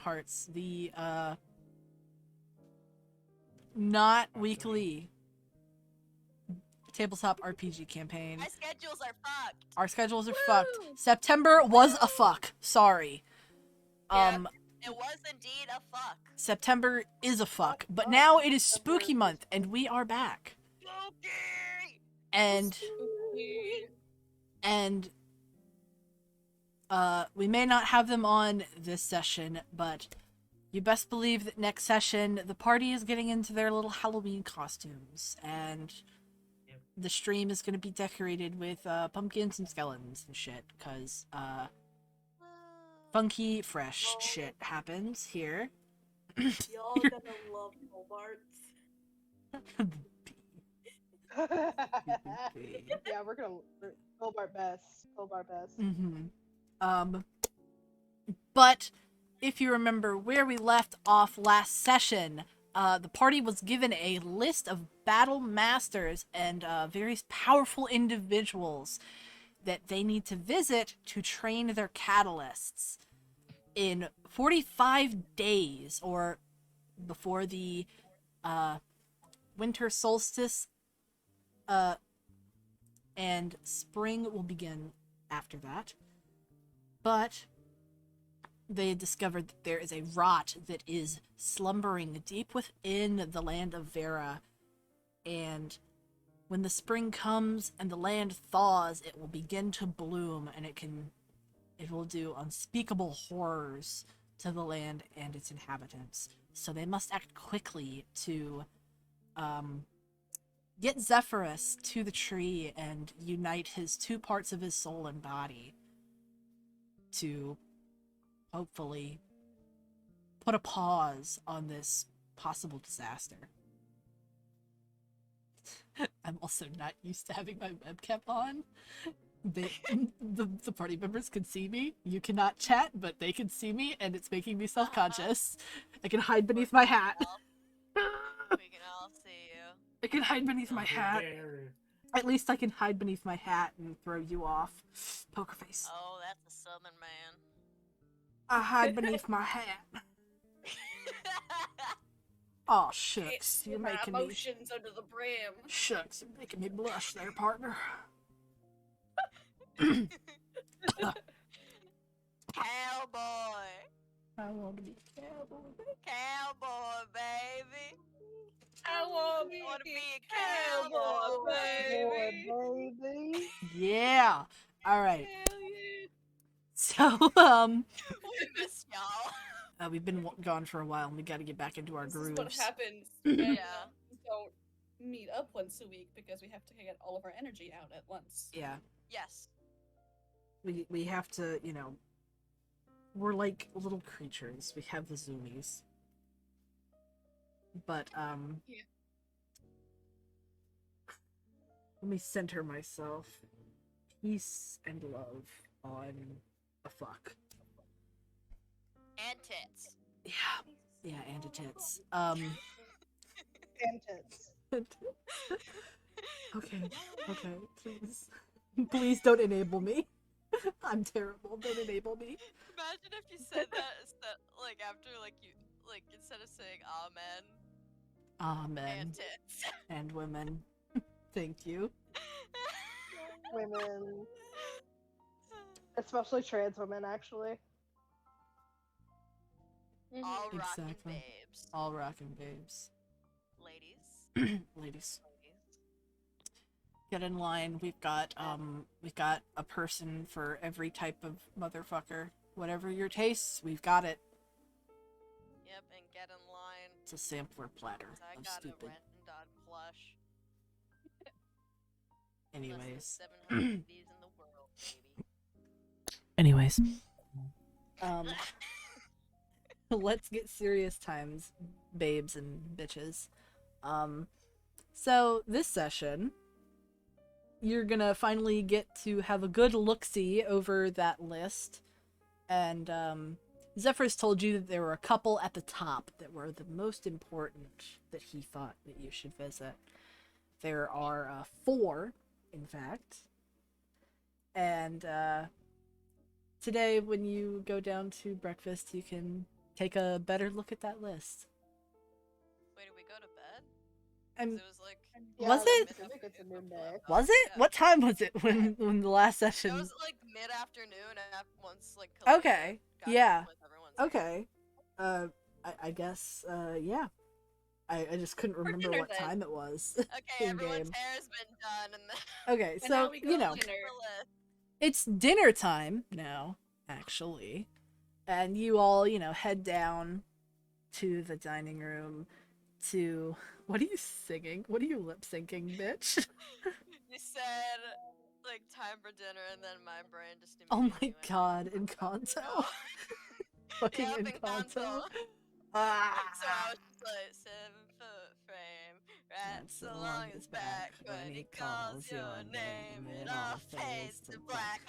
Hearts, the not weekly tabletop RPG campaign. My schedules are fucked. Our schedules are fucked. September was a fuck. Sorry. Yep, it was indeed a fuck. September is a fuck, but now it is spooky month, and we are back. Spooky! And we may not have them on this session, but you best believe that next session the party is getting into their little Halloween costumes, and the stream is going to be decorated with pumpkins and skeletons and shit, because funky, fresh shit happens here. Y'all gonna love Hobarts. Yeah, we're Hobart best. Hobart best. But if you remember where we left off last session, the party was given a list of battle masters and various powerful individuals that they need to visit to train their catalysts in 45 days, or before the winter solstice, and spring will begin after that. But they discovered that there is a rot that is slumbering deep within the land of Vera, and when the spring comes and the land thaws, it will begin to bloom, and it will do unspeakable horrors to the land and its inhabitants. So they must act quickly to get Zephyrus to the tree and unite his two parts of his soul and body to hopefully put a pause on this possible disaster. I'm also not used to having my webcam on. The party members can see me. You cannot chat, but they can see me, and it's making me self-conscious. I can hide beneath my hat. We can all see you. I can hide beneath my hat. At least I can hide beneath my hat and throw you off. Poker face. Oh, that's a southern man. I hide beneath my hat. Oh, shucks. You're making me... emotions under the brim. Shucks, you're making me blush there, partner. Cowboy. I want to be a cowboy. Cowboy, baby. I want to be a cowboy, baby. Baby. Yeah. All right. Hell yeah. So, We miss y'all. we've been gone for a while, and we got to get back into our This grooves. is what happens. Yeah. We don't meet up once a week because we have to get all of our energy out at once. Yeah. Yes. We have to, you know, we're like little creatures. We have the zoomies. But, Yeah. let me center myself. Peace and love on a fuck. And tits. Yeah, and a tits. And tits. Okay, please. Please don't enable me. I'm terrible. Don't enable me. Imagine if you said that instead, like after, like you, like instead of saying amen, Amen. and tits. And women. Thank you. Women. Especially trans women, actually. All rockin' Exactly. babes. All rockin' babes. Ladies. Ladies. Get in line. We've got a person for every type of motherfucker. Whatever your tastes, we've got it. Yep, and get in line. It's a sampler platter 'Cause I of got stupid. a Rent and Dog plush. Anyways. 700 of these in the world, baby. Anyways. Let's get serious times, babes and bitches. So this session, you're gonna finally get to have a good look-see over that list. And Zephyrus told you that there were a couple at the top that were the most important that he thought that you should visit. There are 4, in fact. And today, when you go down to breakfast, you can take a better look at that list. Wait, did we go to bed? 'Cause I'm, it was like. Yeah, Was it? I think it's a noonday. was it? Yeah. What time was it when the last It session? was like mid-afternoon once like Kalina Okay. got Yeah. done with everyone's stuff. Okay. I guess, yeah. I just couldn't remember dinner what then. time it was. Okay, everyone's in-game. hair's been done, and then Okay, And now so, we go you to know, dinner. it's dinner time now, actually. And you all, head down to the dining room to. What are you singing? What are you lip syncing, bitch? You said like time for dinner, and then my brain just Oh immediately my went, god, "Oh, Encanto. no." Fucking Yep, Encanto. Encanto. Ah! Like, so I was just like 7-foot frame, That's wraps along his back. When he calls your name, it all fades to black.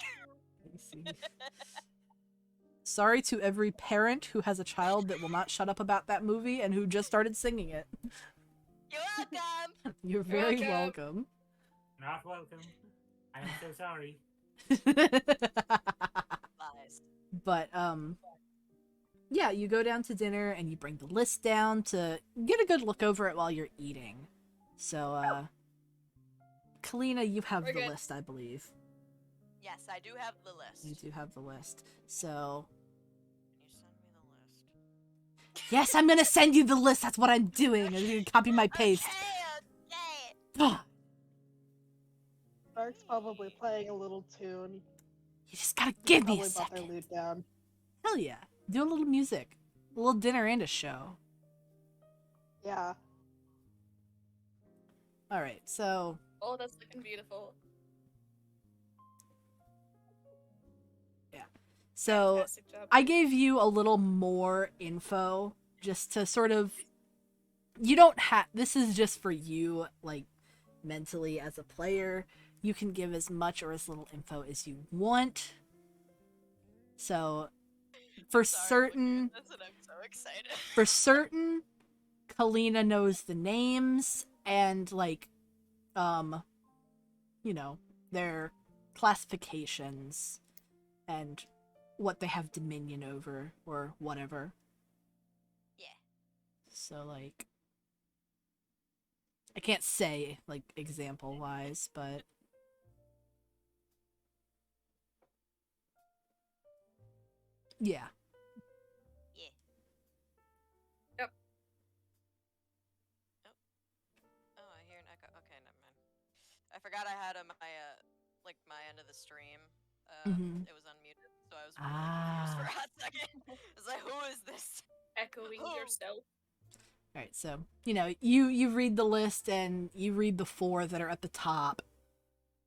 Sorry to every parent who has a child that will not shut up about that movie and who just started singing it. You're welcome. You're very welcome. Not welcome. I am so sorry. Lies. But yeah, you go down to dinner and you bring the list down to get a good look over it while you're eating. So Kalina, you have We're the good. list, I believe. Yes, I do have the list. You do have the list. So Can you send me the list? yes, I'm gonna send you the list. That's what I'm doing. I'm gonna copy my paste. Okay. Dark's probably playing a little tune. You just gotta give me Probably a brought their second. loot down. Hell yeah. Do a little music. A little dinner and a show. Yeah. Alright, so Oh, that's looking beautiful. so Fantastic job. I gave you a little more info just to sort of you don't have this is just for you, like mentally as a player. You can give as much or as little info as you want. So for Sorry, I'm looking certain at this and I'm so excited. for certain, Kalina knows the names and like their classifications and what they have dominion over or whatever. Yeah. So like I can't say like example wise, but yeah. Yeah. Yep. Oh, I hear an echo. Okay, never mind. I forgot I had my end of the stream. Mhm. It was unmuted, so I was really confused for a hot second. I was like, "Who is this?" Echoing Oh. yourself. All right, so you read the list and you read the 4 that are at the top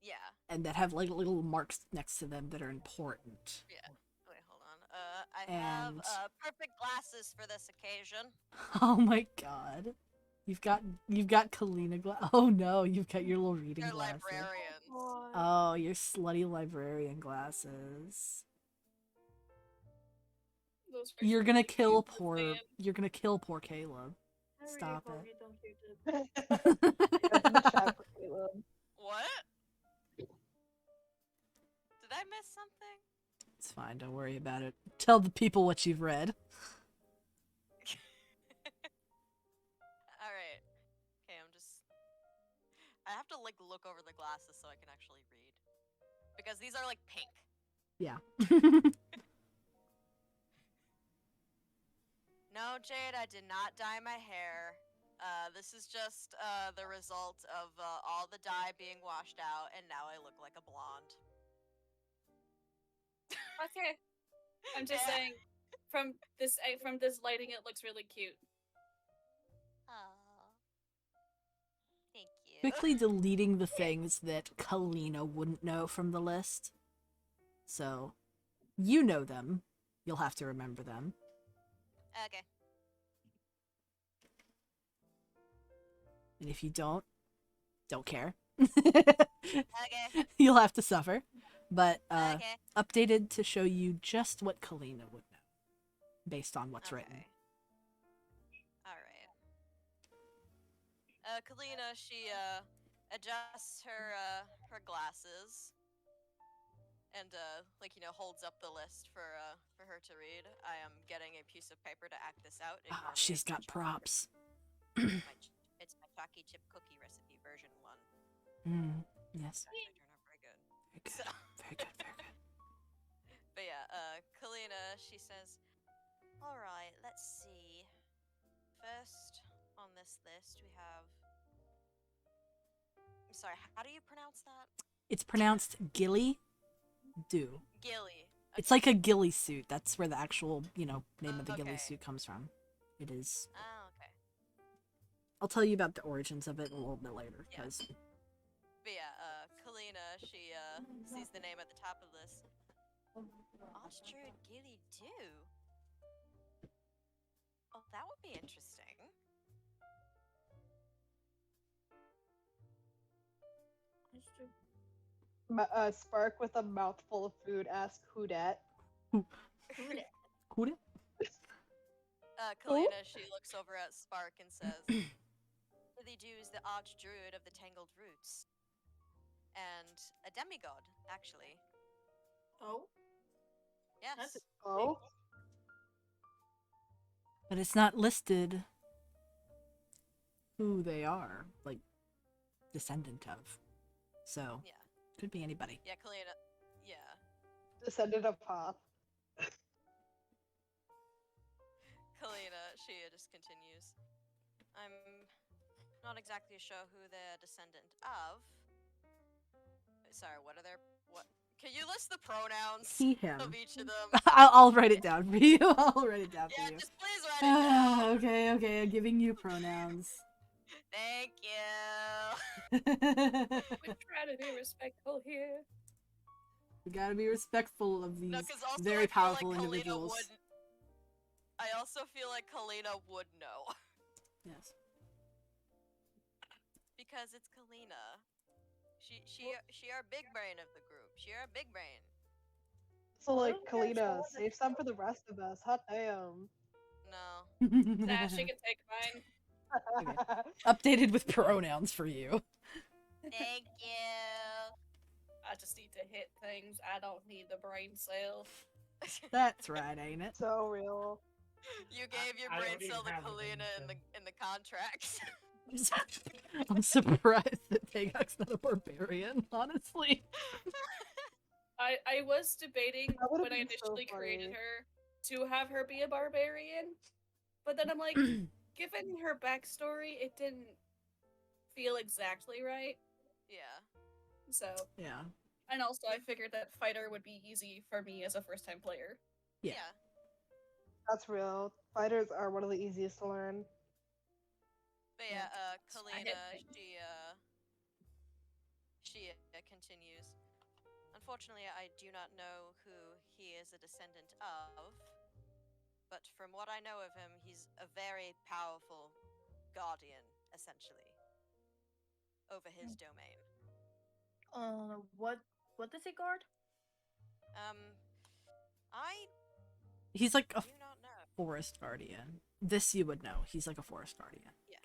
Yeah. and that have like little marks next to them that are important. Yeah. Wait, hold on. I have And- perfect glasses for this occasion. Oh my god. You've got Kalina Oh no, you've got your little reading They're glasses. librarians. Oh, your slutty librarian glasses. Those are You're gonna really kill cute, poor man. you're gonna kill poor Caleb. Stop it. That's in the chat for Caleb. What? Did I miss something? It's fine, don't worry about it. Tell the people what you've read. Alright. Okay, I have to like look over the glasses so I can actually read. Because these are like pink. Yeah. No, Jade, I did not dye my hair. This is just the result of all the dye being washed out, and now I look like a blonde. Okay. I'm just Yeah. saying, from this lighting, it looks really cute. Aww. Thank you. Quickly deleting the things that Kalina wouldn't know from the list. So, you know them. You'll have to remember them. Okay. And if you don't care. Okay. You'll have to suffer. But Okay. updated to show you just what Kalina would know. Based on what's written. Alright. Kalina, she adjusts her glasses. and like holds up the list for her to read. I am getting a piece of paper to act this out. Ignore me, She's it's my got props. It's my chalky chip cookie recipe version 1. Yes. Actually turned out pretty good. Very good. So, Very good. Very good. but yeah, Kalina, she says, "All right, let's see. First on this list we have. I'm sorry, how do you pronounce that? It's pronounced Gilly Do. Gilly. It's like a ghillie suit. That's where the actual, name of the ghillie Okay. suit comes from. It is. Oh, okay. I'll tell you about the origins of it a little bit later, Yeah. because But yeah, Kalina, she sees the name at the top of this. Archdruid Gilly Do. Oh, that would be interesting. Spark with a mouthful of food asks who dat. who did? Kalina, she looks over at Spark and says, Gilly Do is the Archdruid of the Tangled Roots. And a demigod, actually. Oh, Yes. That's Oh, But it's not listed who they are, like descendant of. So Yeah. could be anybody. Yeah, Kalina. Yeah. descendant of Hoth. Kalina, she just continues. I'm not exactly sure who they're descendant of. Sorry, what are their what? Can you list the pronouns He, him. of each of them? I'll write it down for you. I'll write it down Yeah, for you. just please write it down. Okay, I'm giving you pronouns. Thank you. We try to be respectful here. We gotta be respectful of these No, because also very I feel powerful like Kalina individuals. would. I also feel like Kalina would know Yes. because it's Kalina. She our big brain of the group. She our big brain. So like, Oh, yeah, Kalina, so- save some for the rest of us. Hot damn. No. Nah, she can take mine. Updated with pronouns for you. Thank you. I just need to hit things. I don't need the brain cell. That's right, ain't it? So real. You gave your I brain don't even cell to have a Kalina brain in the contracts. I'm surprised that Tagok's not a barbarian, honestly. I was debating That would've when I been so initially created funny. her to have her be a barbarian, but then I'm like, given her backstory, it didn't feel exactly right. Yeah. So, Yeah. and also I figured that fighter would be easy for me as a first-time player. Yeah. That's real. Fighters are one of the easiest to learn. But Yeah. yeah, I hit Kalina, things. she continues. Unfortunately, I do not know who he is a descendant of, but from what I know of him, he's a very powerful guardian, essentially, over his domain. What does he guard? I He's like a do not know. forest guardian. This you would know. He's like a forest guardian. Yeah.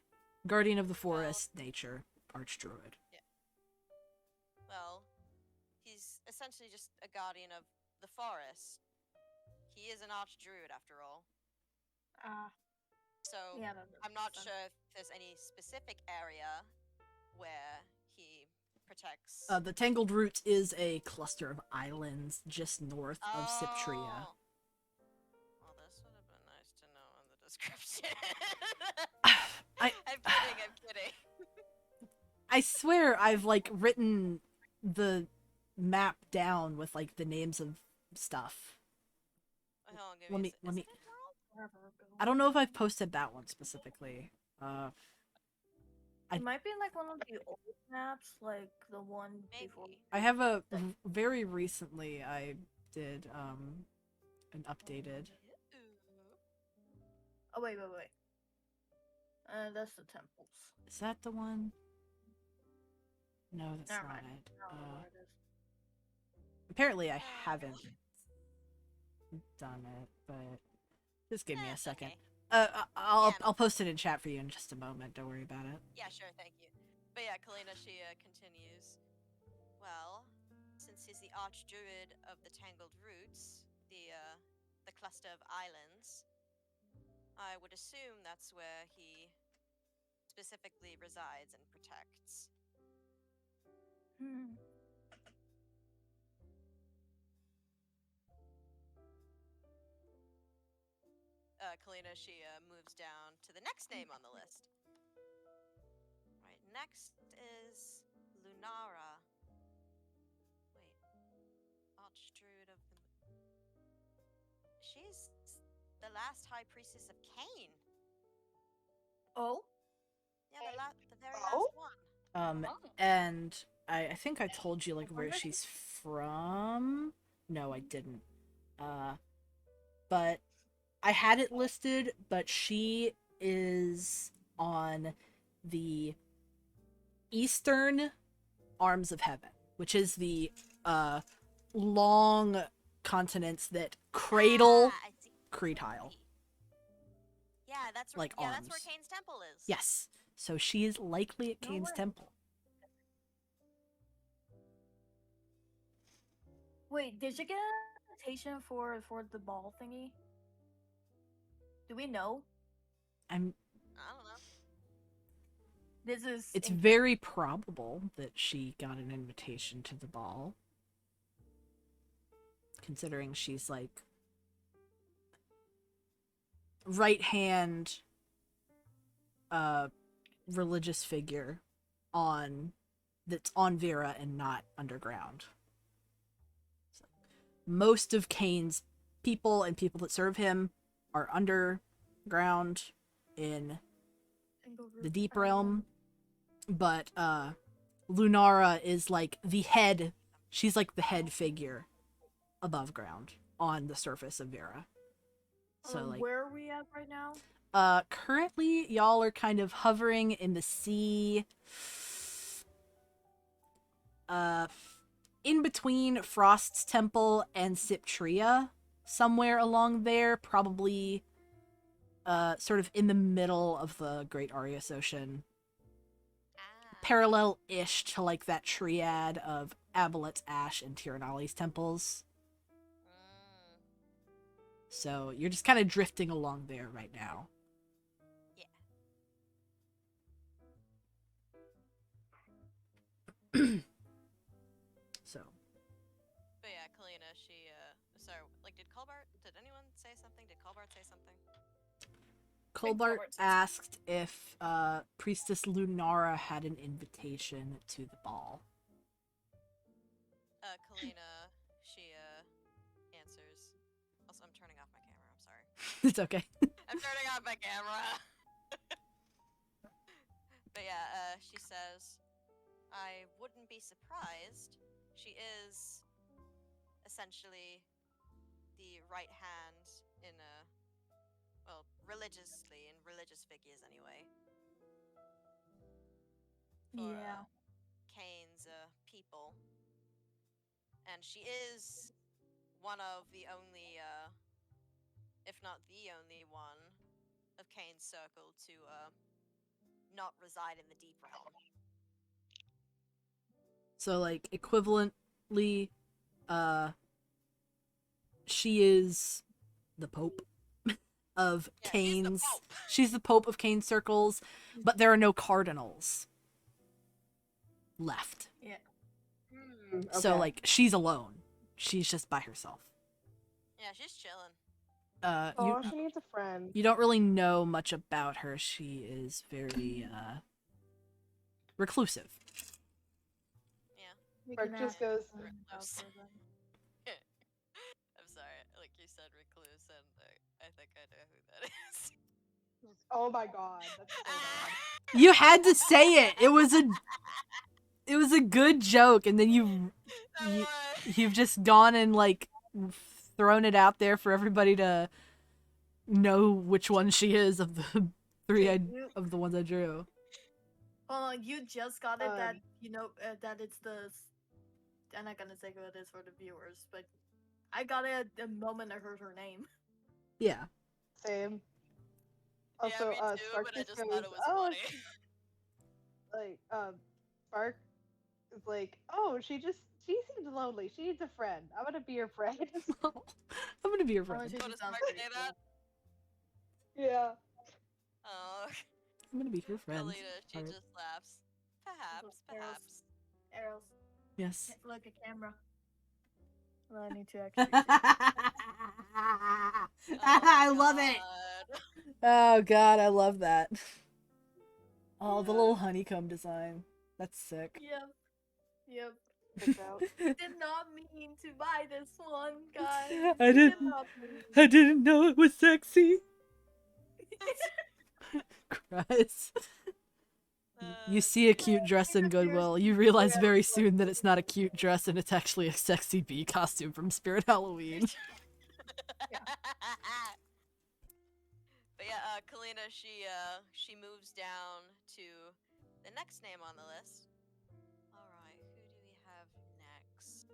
Guardian of the forest, nature, archdruid. Well, he's essentially just a guardian of the forest. He is an archdruid, after all. So Yeah, that I'm not makes sense. sure if there's any specific area where he protects. The Tangled Root is a cluster of islands just north of Ciptria. Oh. Well, this would have been nice to know in the description. I'm kidding. I swear I've like written the map down with like the names of stuff. Hold on, give Let me. me- a let se- me- is it Emerald? Wherever it goes. I don't know if I've posted that one specifically. It might be like one of the old maps, like the one before. Maybe. I have a very recently I did an updated. Ooh. Oh wait. That's the temples. Is that the one? No, that's Never not mind. it. I don't know where it is. Apparently I haven't done it, but just give me a That's second. okay. I'll Yeah, no I'll post it in chat for you in just a moment. Don't worry about it. Yeah, sure, thank you. But yeah, Kalina, she continues. Well, since since he's the archdruid of the Tangled Roots, the cluster of islands, I would assume that's where he specifically resides and protects. Hmm. Kalina, she moves down to the next name on the list. Right, next is Lunara. Wait, Archdruid of the... She's the last High Priestess of Cain. Oh? Yeah, the very Oh? last one. And I think I told you like where wonder- she's from. No, I didn't. But I had it listed, but she is on the eastern arms of heaven, which is the long continents that cradle Ah, I see. Creedhile. Yeah, that's Like yeah, that's where arms. Cain's temple is. Yes. So she is likely at No Cain's way. temple. Wait, did you get an invitation for the ball thingy? Do we know? I don't know. This is. It's very probable that she got an invitation to the ball. Considering she's like right hand religious figure that's on Vera and not underground. So, most of Cain's people and people that serve him are underground in the deep realm, but Lunara is like the head. She's like the head figure above ground on the surface of Vera. So like, where are we at right now? currently y'all are kind of hovering in the sea, in between Frost's Temple and Ciptria, somewhere along there, probably sort of in the middle of the Great Arius Ocean, Ah. parallel-ish to like that triad of Abelet's Ash and Tyrannali's temples. Mm, So you're just kind of drifting along there right now. yeah. So But yeah, Kalina, she sorry, like did anyone say something? Did Colbart say something? Colbart Colbart says- asked if Priestess Lunara had an invitation to the ball. Kalina, she answers. Also, I'm turning off my camera. I'm sorry. It's okay. I'm turning off my camera. But yeah, she says, I wouldn't be surprised. She is essentially the right hand in well, religiously, in religious figures anyway. For Yeah. Cain's people. And she is one of the only, if not the only one, of Cain's circle to not reside in the deep realm. So like equivalently, she is the Pope of Yeah, Cain's. She's the Pope. She's the Pope of Cain's circles, but there are no cardinals left. Yeah. So Okay. like she's alone. She's just by herself. Yeah, she's chilling. Oh, she needs a friend. You don't really know much about her. She is very reclusive. Yeah. Mark just goes, Recluse. I'm sorry, like you said recluse, and I think I know who that is. oh my god, that's so bad. You had to say it. It was a good joke, and then you've just gone and like thrown it out there for everybody to know which one she is of the three of the ones I drew. You just got it that Um, you know that it's the. I'm not gonna say who it is for the viewers, but I got it the moment I heard her name. Yeah. Same. Yeah, Also, me too, Spark but I just goes, thought it was oh, funny. like, Spark It's like, oh, she seems lonely. She needs a friend. I'm gonna be her friend. I'm gonna be your Oh, friend. she What just does sounds Mark pretty say cool. that? Yeah. Oh, I'm gonna be your friend. Kalina, she Alright. just laughs. Perhaps, Arrows. perhaps. Arrows. Yes. Look at camera. Well, I need to actually. I love it. God. Oh god, I love that. Oh, the Yeah. little honeycomb design. That's sick. Yep. Yep. Check out. Did not mean to buy this one, guys. I didn't. not mean. I didn't know it was sexy. Cries. You see a cute dress in Goodwill. You realize very soon that it's not a cute dress and it's actually a sexy bee costume from Spirit Halloween. But yeah, Kalina, she moves down to the next name on the list. Alright, who do we have next?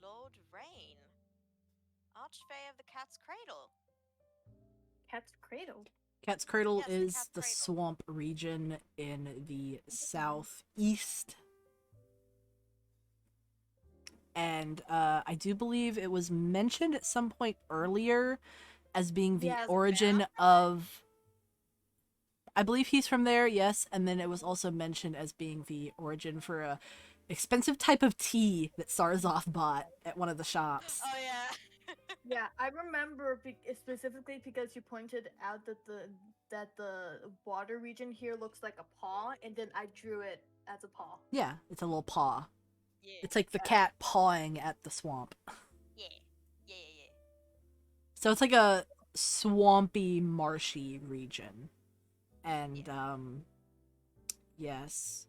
Lord Rain. Archfey of the Cat's Cradle. Cat's Cradle. Cat's Cradle Yes, the is Cat's the Cradle. swamp region in the southeast. And I do believe it was mentioned at some point earlier as being the Yeah, as a origin map? of. I believe he's from there, yes, and then it was also mentioned as being the origin for a expensive type of tea that Sarzov bought at one of the shops. Oh yeah. Yeah, I remember specifically because you pointed out that the water region here looks like a paw, and then I drew it as a paw. Yeah, it's a little paw. Yeah. It's like the cat pawing at the swamp. Yeah. Yeah, yeah, yeah. So it's like a swampy, marshy region. And, yes,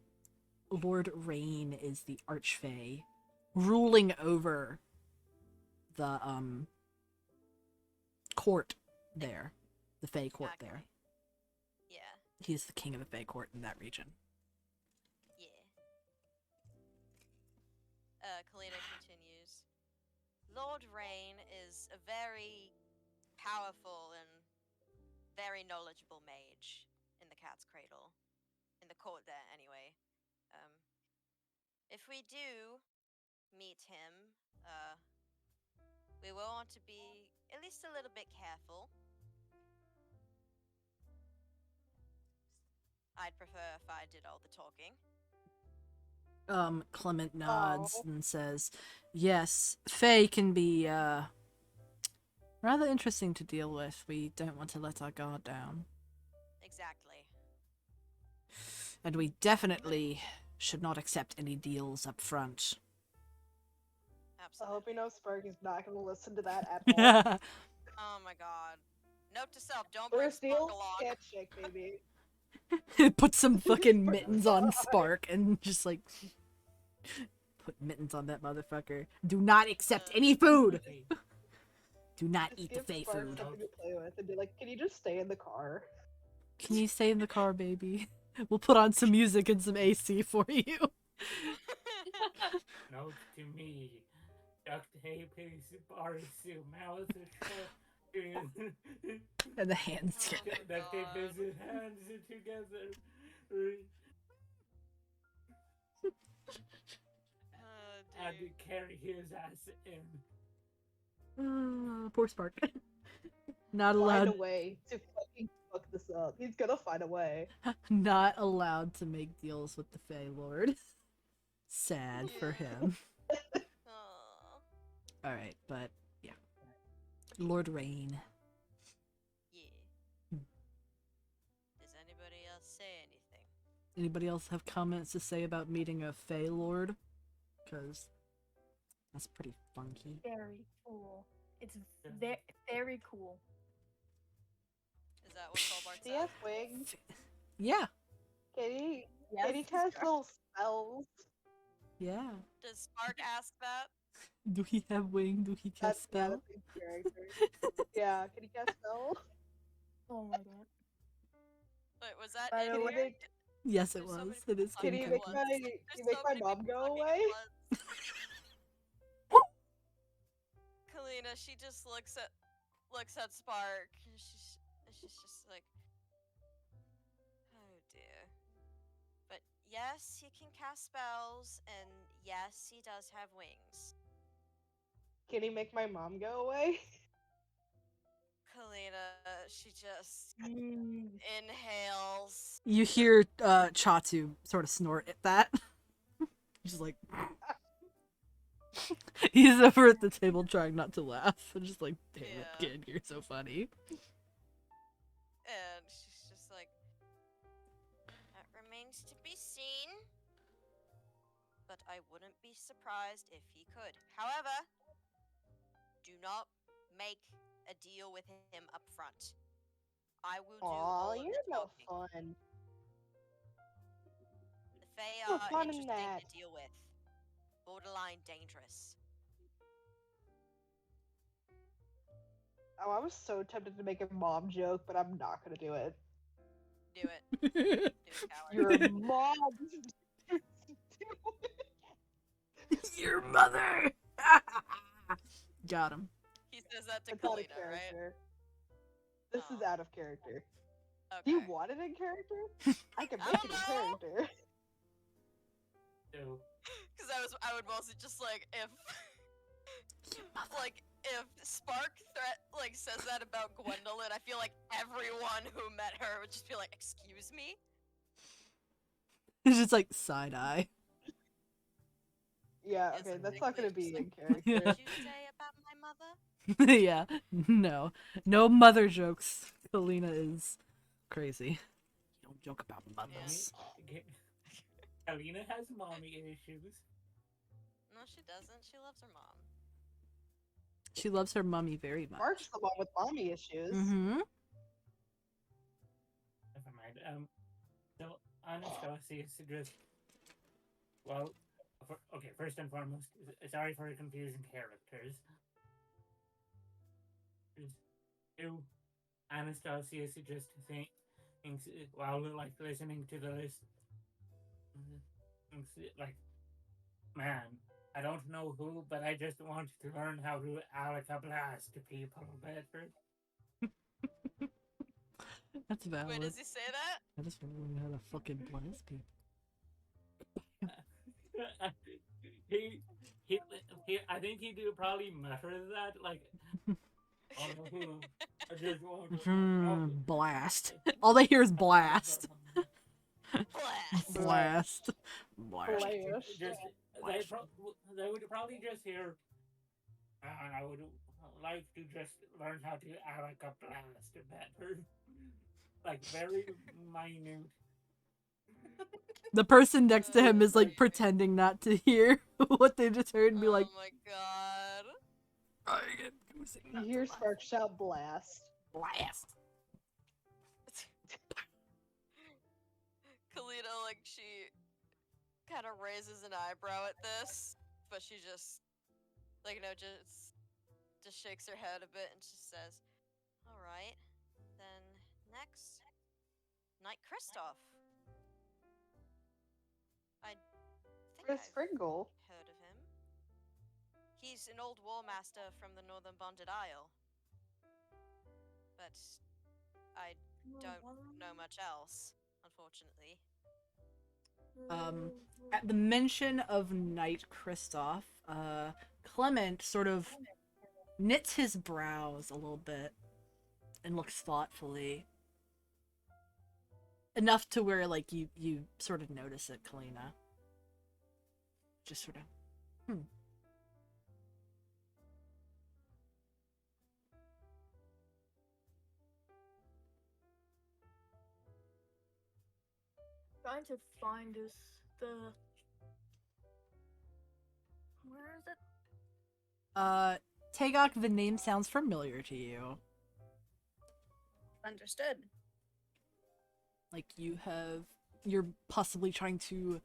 Lord Rain is the Archfey ruling over the, court there. The Fey court Okay. there. Yeah. He's the king of the Fey court in that region. Yeah. Kalina continues. Lord Rain is a very powerful and very knowledgeable mage in the Cat's Cradle. In the court there, anyway. If we do meet him, we will want to be at least a little bit careful. I'd prefer if I did all the talking. Clement nods and says, yes, Fae can be, rather interesting to deal with. We don't want to let our guard down. Exactly. And we definitely should not accept any deals up front. I Absolutely. hope you know Spark is not going to listen to that at all. Oh my god. Note to self, don't bring First deal, Sparkalog. handshake, baby. Put some fucking mittens on Spark and just like put mittens on that motherfucker. Do not accept any food. Hey, Do not Just eat the give Fae Spark food. something to play with and be like, can you just stay in the car? Can you stay in the car, baby? We'll put on some music and some AC for you. note to me. Duct tape his bars to mouth shut. And the hands Oh get my Duct tape his God. hands together. And Dude. carry his ass in. Poor Spark. Not Find a allowed. way to fucking fuck this up. He's gonna find a way. Not allowed to make deals with the Fey Lord. Sad for him. Aw. Alright, but yeah. Lord Rain. Yeah. Hmm. Does anybody else say anything? Anybody else have comments to say about meeting a Fey Lord? Because that's pretty funky. Very cool. It's very cool. Is that what Colbart He said? has wings. Yeah, Can he Yes, cast little spells? yeah. Does Spark ask that? Do he have wing? Do he That's cast not spell? a big character. Yeah, can he cast spells? Oh my god. Wait, was that By in the Can he way- here? make, Yes, it There's so was. many It is fucking can he in make ones. my, character. can There's he make so my many mom go fucking away? ones. Kalina, she just looks at Spark. She's just like, oh dear. But yes, he can cast spells, and yes, he does have wings. Can he make my mom go away? Kalina, she just Mm. inhales. You hear Chatu sort of snort at that. Just like he's over at the table trying not to laugh. I'm just like, damn it, Yeah. kid, you're so funny. And she's just like, that remains to be seen. But I wouldn't be surprised if he could. However, do not make a deal with him up front. I will do all Aw, of you're the no talking. fun. The Fae No are fun in interesting that. to deal with. Borderline dangerous. Oh, I was so tempted to make a mom joke, but I'm not gonna do it. Do it. Do it, coward. Your mom. Your mother. Got him. He says that to It's out of Kalina, right? character. This is Oh. out of character. Okay. Do you want it in character? I can I make it don't in know. character. So, Because I would mostly just like if like if Spark says that about Gwendolyn, I feel like everyone who met her would just be like, "Excuse me." It's just like side eye. Yeah, Yes, okay, and that's not gonna Wrigley be just in like, character. "What did you say about my mother?" Yeah, no mother jokes. Kalina is crazy. You don't joke about mothers. Alina has mommy issues. No, she doesn't. She loves her mom. She loves her mummy very much. Mark's the one with mommy issues. Mm-hmm. Never mind. So Anastasia suggests. Well, okay. First and foremost, sorry for confusing characters. Two, Anastasia suggests things while like listening to the list. Thinks like, man, I don't know who, but I just want to learn how to Alaka blast people better. That's valid. Wait, does he say that? I just want to learn how to fucking blast people. he, I think he do probably mutter that like, I just want to Blast. All they hear is blast. Blast. Blast. Blast. Just they would probably just hear. I would like to just learn how to Alaka blast better. Like very minute. The person next to him is like Creepy. pretending not to hear what they just heard and be like, Oh my god. I am using You not hear to laugh." Spark shout blast. Blast. Kalina, like, she kind of raises an eyebrow at this, but she just, like, just shakes her head a bit and just says, "All right, then next, Knight Kristoff. I think Chris I've Kringle. heard of him. He's an old war master from the Northern Bonded Isle, but I don't know much else, unfortunately." At the mention of Knight Kristoff, Clement sort of knits his brows a little bit and looks thoughtfully. Enough to where, like, you sort of notice it, Kalina. Just sort of, Trying to find this where is it? Tagok, the name sounds familiar to you. Understood. Like you're possibly trying to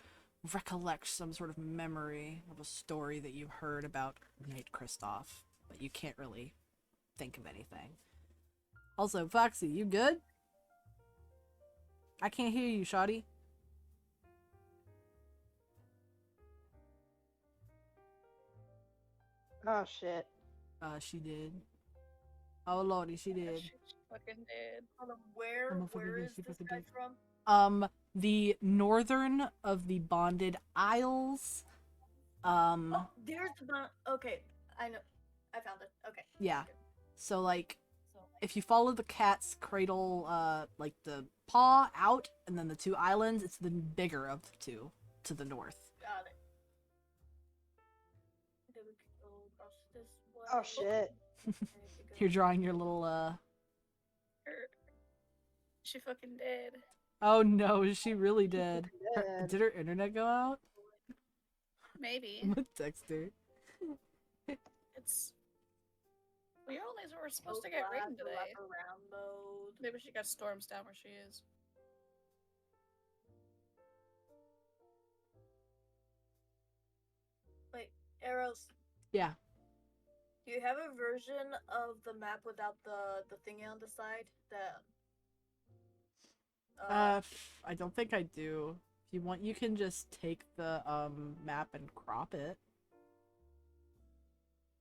recollect some sort of memory of a story that you heard about Knight Kristoff, but you can't really think of anything. Also, Foxy, you good? I can't hear you, Shoddy. Oh shit. She did. Oh lordy, she Yeah, did. she fucking did. Hold on, I'm a fucking where bitch, is she this fucking guy did. from? The northern of the Bonded Isles. Oh, there's the okay. I know. I found it. Okay. Yeah. So like, if you follow the cat's cradle, like the paw out, and then the two islands, it's the bigger of the two to the north. Got it. Then we could go across this way. Oh shit. And we could go- You're drawing your little She fucking dead. Oh no, she really did. Dead. Did her internet go out? Maybe. I'm gonna text her. It's. We only were supposed So to get glad rain the today. wraparound mode. Maybe she got storms down where she is. Wait, Arrows. Yeah. Do you have a version of the map without the thingy on the side? I don't think I do. If you want, you can just take the map and crop it.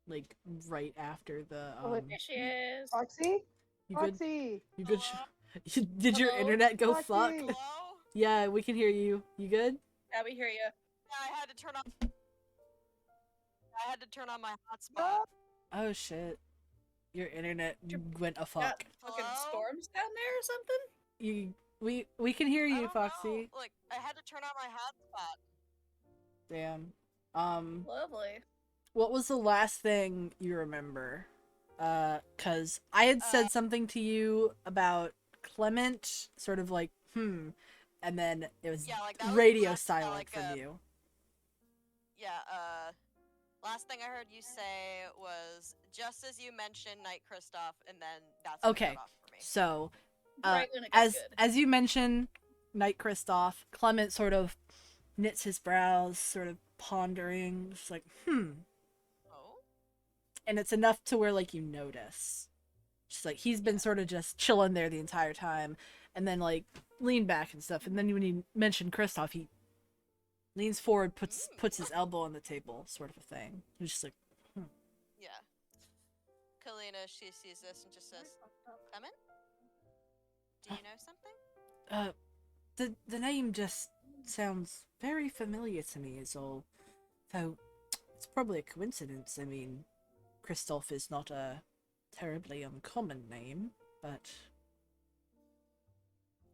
Like right after the Oh, wait. There she is. Foxy? You good? Foxy! You good? Hello? Did your Hello? internet go fuck? Foxy! Hello? Yeah, we can hear you. You good? Yeah, we hear you. Yeah, I had to turn on my hotspot. Oh shit. Your internet went a fuck. Got fucking Hello? storms down there or something? We can hear I you, don't Foxy. know. Look, I had to turn on my hotspot. Damn. Lovely. What was the last thing you remember? Cause I had said something to you about Clement, sort of like, and then it was Yeah, like, that was radio last, silent like, from you. Yeah, last thing I heard you say was just as you mentioned Knight Kristoff, and then that's when it Okay, cut off for me. so Right when it got as good. as you mentioned, Knight Kristoff, Clement sort of knits his brows, sort of pondering, just like, Oh? and it's enough to where like you notice. Just like he's been sort of just chilling there the entire time, and then like lean back and stuff, and then when you mention Kristoff, he leans forward, puts his elbow on the table, sort of a thing. He's just like, Yeah. Kalina, she sees this and just says, Clement? Do you know something? the name just sounds very familiar to me, is all. Though it's probably a coincidence. I mean, Kristoff is not a terribly uncommon name, but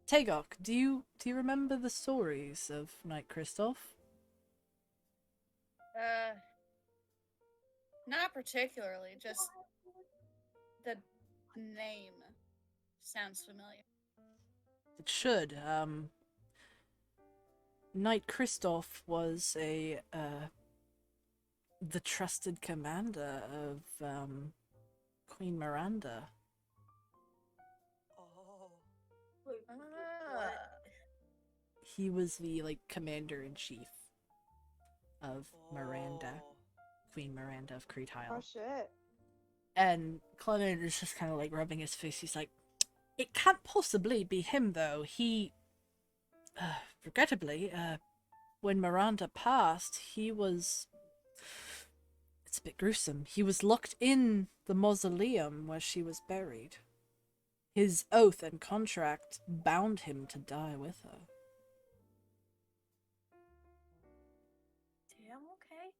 Tagok, do you remember the stories of Knight Kristoff? Not particularly, just the name sounds familiar. It should. Knight Kristoff was the trusted commander of Queen Miranda. Oh. Wait, what? He was the like commander in chief of Miranda, Oh. Queen Miranda of Crete Oh Isle. shit. And Clement is just kind of like rubbing his face. He's like, it can't possibly be him though. He, regrettably, when Miranda passed, he was. It's a bit gruesome. He was locked in the mausoleum where she was buried. His oath and contract bound him to die with her. Damn, okay.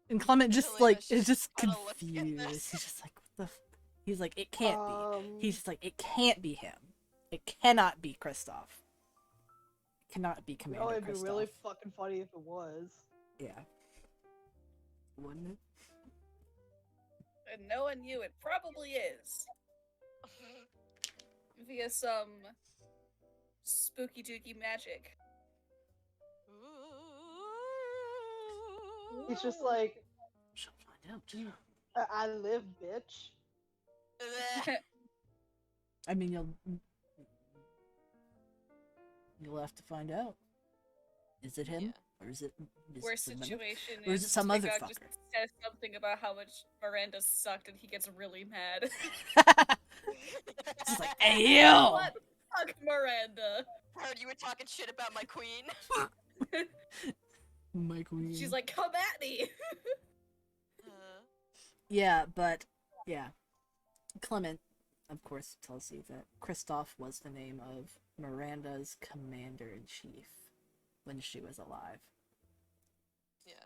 And Clement just Kalina's like just is just kinda looking at confused. this. He's just like, what the? He's like, it can't be. He's Um, just like, it can't be him. It cannot be Kristoff. It cannot be Oh, Commander it'd be Kristoff. really fucking funny if it was. Yeah. Wouldn't it? And knowing you, it probably is. Via some spooky dooky magic. He's just like, She'll find out. I live, bitch. I mean, you'll have to find out. Is it him, or is it? Worst some other- situation or is it some other Tagok just fucker? says something about how much Miranda sucked and he gets really mad. It's just like, hey yo! What? Fuck Miranda. Heard you were talking shit about my queen. My queen. She's like, come at me. Uh, yeah, but yeah. Clement, of course, tells you that Kristoff was the name of Miranda's commander-in-chief when she was alive. Yeah.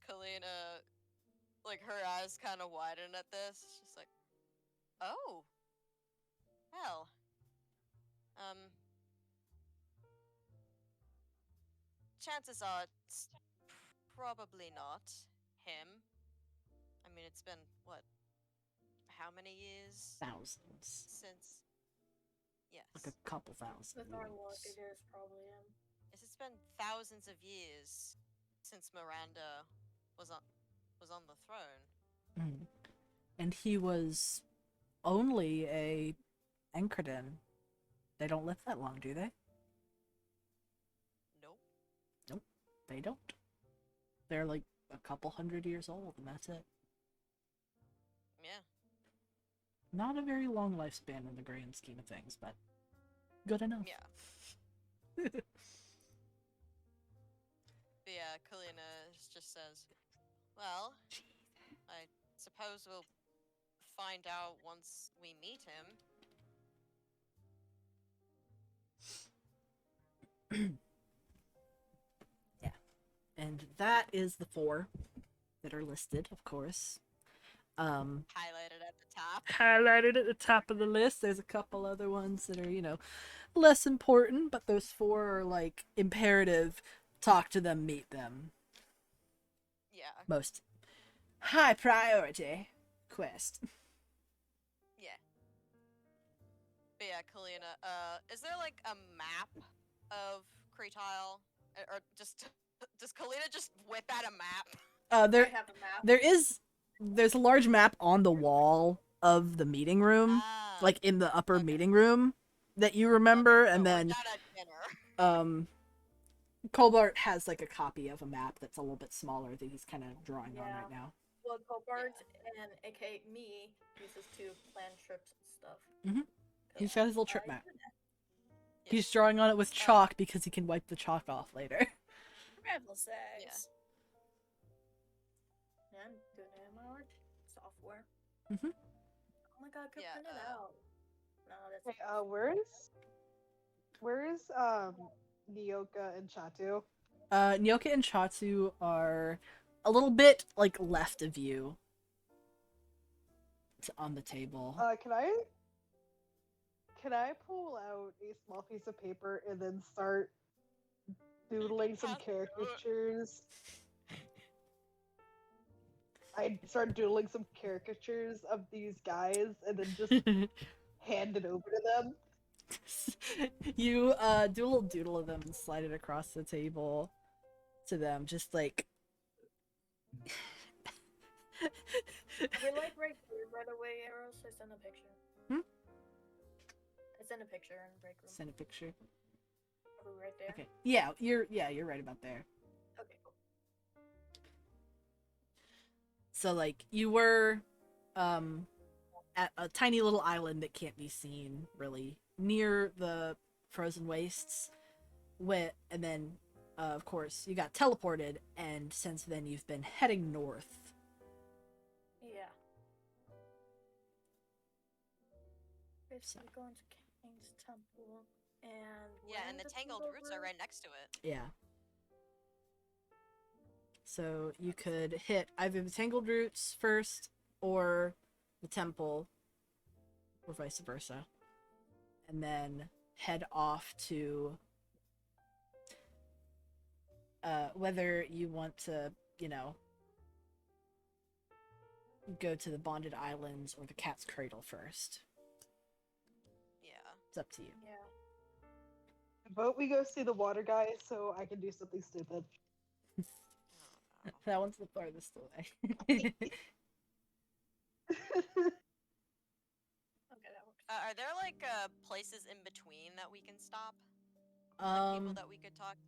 Kalina, like, her eyes kind of widen at this. She's like, oh. Well. Chances are it's probably not him. I mean, it's been, what, how many years Thousands. since? Yes. Like a couple thousand With our luck, years. it is probably him. Yes, it's been thousands of years since Miranda was on the throne. Mm. And he was only a Encredin. They don't live that long, do they? Nope. Nope, they don't. They're like a couple hundred years old, and that's it. Yeah. Not a very long lifespan in the grand scheme of things, but good enough. Yeah. But yeah, Kalina just says, well, I suppose we'll find out once we meet him. Yeah. And that is the 4 that are listed, of course. Highlighted at the top. Highlighted at the top of the list. There's a couple other ones that are, less important, but those 4 are like imperative. Talk to them, meet them. Yeah. Most high priority quest. Yeah. But yeah, Kalina, is there like a map of Creetile? Or just does Kalina just whip out a map? I There have a map. there's a large map on the wall of the meeting room, Ah, like in the upper okay. meeting room that you remember, okay, so and we're then not at dinner. Colbert has like a copy of a map that's a little bit smaller that he's kind of drawing on Yeah. right now. Well, Cobart and aka me uses to plan trips and stuff. Mhm. He's got his little trip map. Yeah. He's drawing on it with chalk because he can wipe the chalk off later. Travel sex. Yeah. Yeah, I'm doing it in my art software. Mhm. Oh my god, I could Yeah, print it out. No, that's Hey, where is Nyoka and Chatu? Nyoka and Chatu are a little bit like left of you on the table. Can I pull out a small piece of paper and then start doodling some caricatures? I start doodling some caricatures of these guys and then just hand it over to them. You do a little doodle of them and slide it across the table to them, just like We're like right here, by the way, Arrows. I sent a picture. Hmm? I sent a picture in the break room. send a picture. Are we right there? Okay. Yeah, you're right about there. Okay, cool. So like you were at a tiny little island that can't be seen really near the frozen wastes, and then of course you got teleported, and since then you've been heading north. Yeah. Basically going to King's Temple and Yeah, and the tangled roots are root. right next to it. Yeah. So you could hit either the tangled roots first or the temple, or vice versa, and then head off to whether you want to, go to the Bonded Islands or the Cat's Cradle first. Yeah. It's up to you. Yeah. Vote we go see the water guy so I can do something stupid. Oh, no. That one's the farthest away. Okay, that works. Are there like places in between that we can stop? Like people that we could talk to?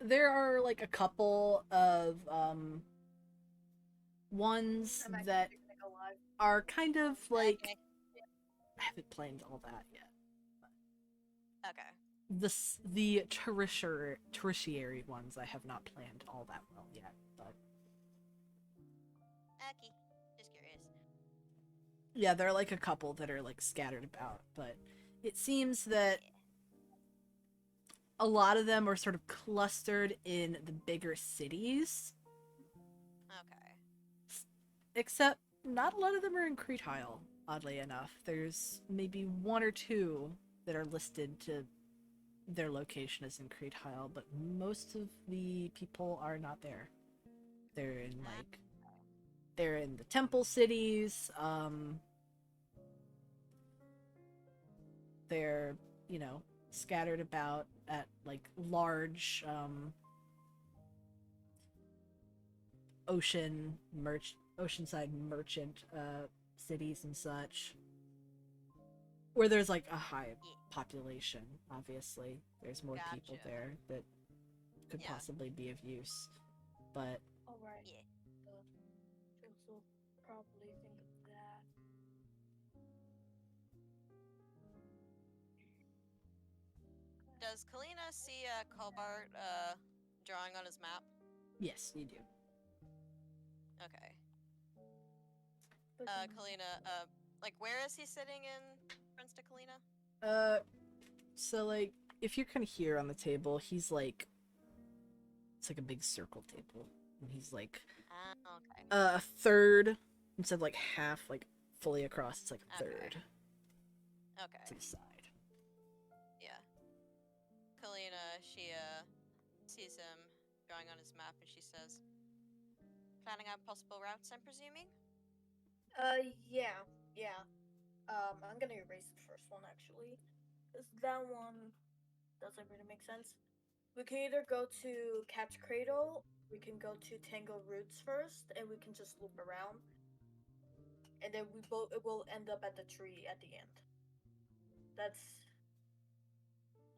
There are like a couple of ones I'm actually that picnic alive. are kind of like Okay. I haven't planned all that yet. Okay. The tertiary ones I have not planned all that well yet, but Okay. Just curious. Yeah, there are like a couple that are like scattered about, but it seems that a lot of them are sort of clustered in the bigger cities, Okay. except not a lot of them are in Crete Isle, oddly enough. There's maybe one or two that are listed to their location as in Crete Isle, but most of the people are not there. They're in like they're in the temple cities, they're, you know, scattered about at like large oceanside merchant cities and such, where there's like a high population. Obviously there's more people Gotcha. there that could Yeah. possibly be of use, but All right. Yeah. Also, probably think of that. Does Kalina see Colbart drawing on his map? yes, you do. Okay. But then- Kalina, like where is he sitting in Prince to Kalina? So like if you're kind of here on the table, he's like, it's like a big circle table, and he's like Okay. a third instead of like half, like fully across. It's like a Okay. third Okay. to the side. Yeah. Kalina, she sees him drawing on his map and she says, planning out possible routes, I'm presuming? Yeah. I'm gonna erase the first one actually, because that one doesn't really make sense. We can either go to Cat's Cradle, we can go to Tango Roots first, and we can just loop around, and then it will end up at the tree at the end. That's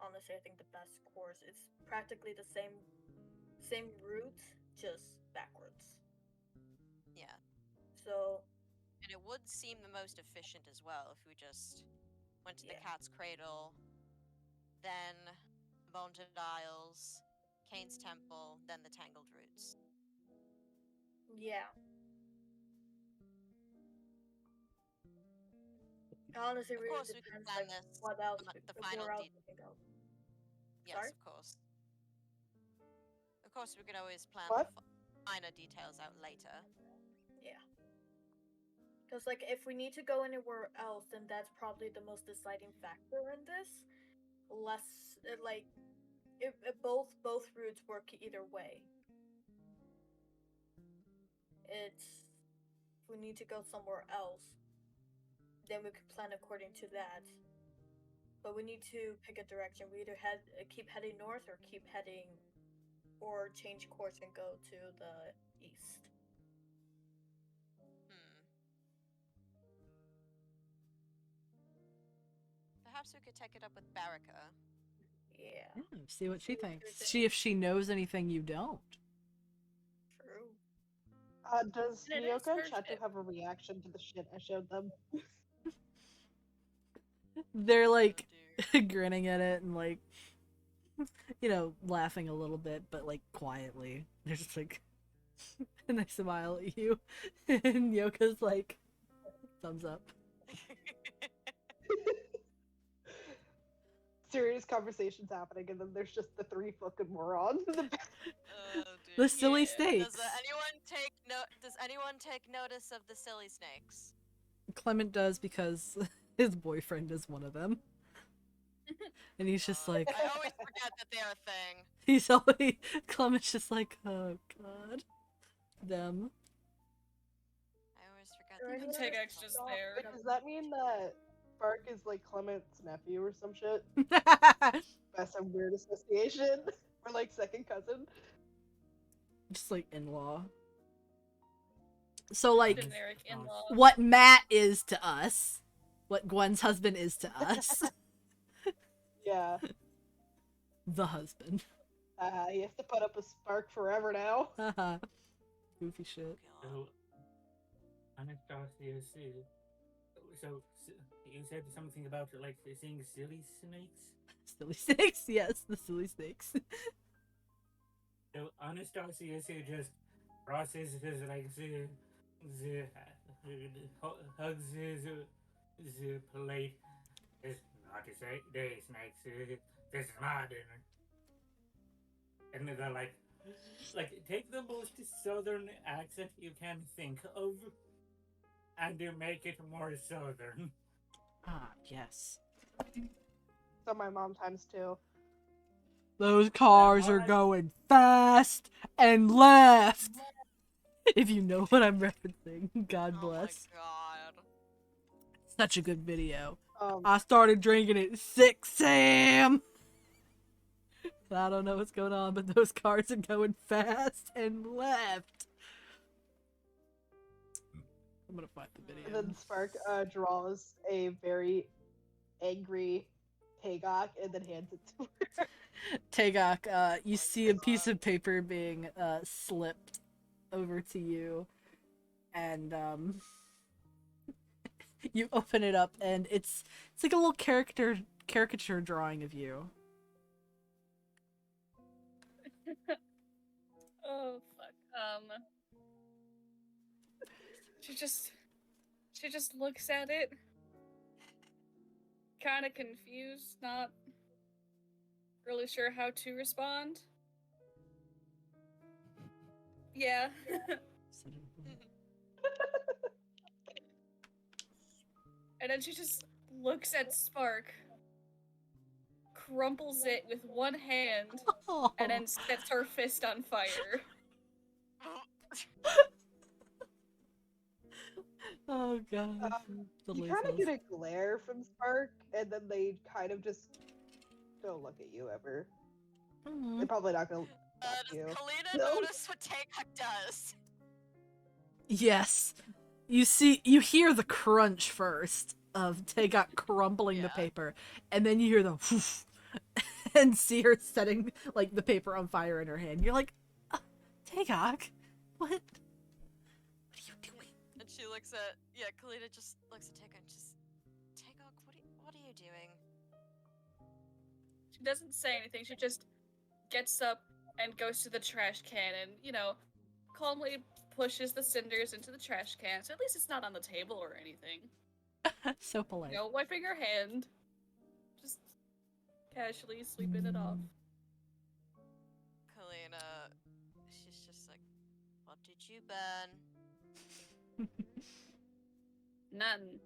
honestly, I think, the best course. It's practically the same route, just backwards. Yeah. So And it would seem the most efficient as well if we just went to the Yeah. Cat's Cradle, then Vaulted Isles, Kane's Temple, then the Tangled Roots. yeah, honestly, Of really course, we could depends plan like this, what else, the final where else de- we can go. Yes, Sorry? of course. Of course, we could always plan What? the finer details out later. Yeah. Because like if we need to go anywhere else, then that's probably the most deciding factor in this. Less like if both routes work either way. It's if we need to go somewhere else, then we could plan according to that. But we need to pick a direction. We either keep heading north or keep heading, or change course and go to the east. Hmm. Perhaps we could take it up with Baraka. Yeah, Yeah, see what she See what thinks. she See if she knows anything you don't. true. Does And it is Nyoka and her Chatu ship. have a reaction to the shit I showed them? They're like dear. grinning at it and like, you know, laughing a little bit, but like quietly. They're just like, and they smile at you, and Yoka's like, thumbs up. Serious conversations happening, and then there's just the three fucking morons in the back. Oh, dear. The silly Yeah. snakes. Does anyone take notice of the silly snakes? Clement does because his boyfriend is one of them. And he's just like, I always forget that they're a thing. he's always, Clement's just like, oh god. Them. I always forget Right, that. Take they're X just a there. Wait, does that mean that Bark is like Clement's nephew or some shit? By some weird association? Or like second cousin? Just like in-law. So like, Generic in-law. what Matt is to us, what Gwen's husband is to us, Yeah. the husband. He has to put up a spark forever now. Haha. Goofy shit. So, Anastasia, so you said something about like seeing silly snakes. Silly snakes, yes, the silly snakes. So Anastasia just processes like hugs the plate. It's not to say day snakes. This is my dinner. And they're like take the most southern accent you can think of, and you make it more southern. Ah, yes. So my mom times two. Those cars are going fast and left. If you know what I'm referencing, God bless. Oh my god. Such a good video. Um, I started drinking at 6 a.m. I don't know what's going on, but those cars are going fast and left. I'm gonna find the and video. then Spark draws a very angry Tagok and then hands it to her. Tagok, you see a piece of paper being slipped over to you, and you open it up, and it's like a little caricature drawing of you. Oh fuck. She just looks at it, kind of confused, not really sure how to respond. Yeah. And then she just looks at Spark, crumples it with one hand, and then sets her fist on fire. Oh god, You kind of get a glare from Spark, and then they kind of just don't look at you ever. They're probably not gonna talk to you. Does Kalina No. notice what Tagok does? Yes, you hear the crunch first of Tagok crumpling the Yeah. paper, and then you hear the whoosh, and see her setting like the paper on fire in her hand. You're like, Tagok, what are you doing? And she looks at Kalina just looks at Tagok and just Tagok, what are you doing? She doesn't say anything, she just gets up and goes to the trash can and, calmly pushes the cinders into the trash can, so at least it's not on the table or anything. So polite. Wiping her hand. Just casually sweeping it off. Kalina, she's just like, what did you burn? None.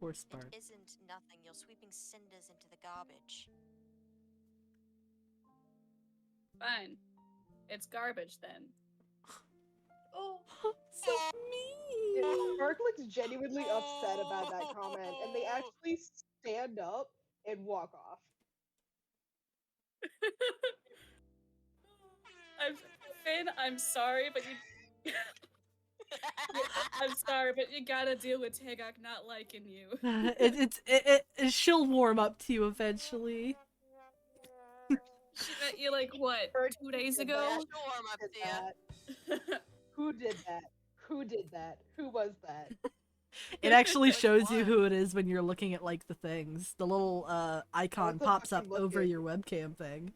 Poor Spark. It isn't nothing. You're sweeping cinders into the garbage. Fine. It's garbage then. Oh, So mean. Spark looks genuinely upset about that comment, and they actually stand up and walk off. Finn, I'm sorry, but you. I'm sorry, but you gotta deal with Tagok not liking you. She'll warm up to you eventually. She met you like what, 2 days ago? Yeah, she'll warm up to you. Who did that? Who did that? Who was that? It actually Which shows you one? who it is when you're looking at like the things. The little icon wasn't pops up fucking over looking. your webcam thing.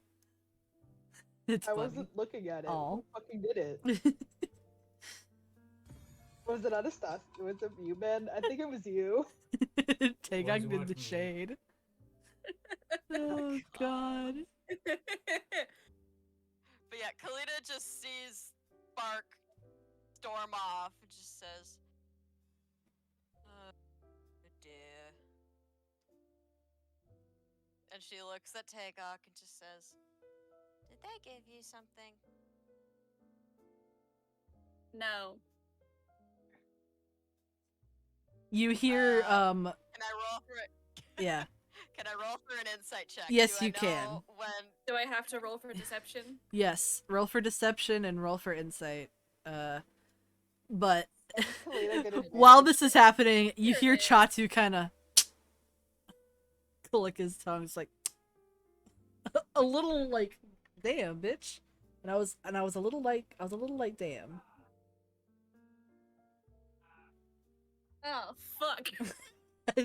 It's I funny. wasn't looking at it. Aw. Who fucking did it? Was it Anastasia? Was it you, man? I think it was you. Tagok did the me. shade. Oh god. But yeah, Kalina just sees Spark storm off and just says, dear. And she looks at Tagok and just says, did they give you something? No. You hear Can I roll for it? yeah. Can I roll for an insight check? Yes, Do I you can. know When Do I have to roll for deception? Yes, roll for deception and roll for insight. But Kalina get while advantage. this is happening, you There hear it is. Chatu kind of click his tongue. It's like a little like, damn, bitch. And I was a little like, damn. Oh, fuck.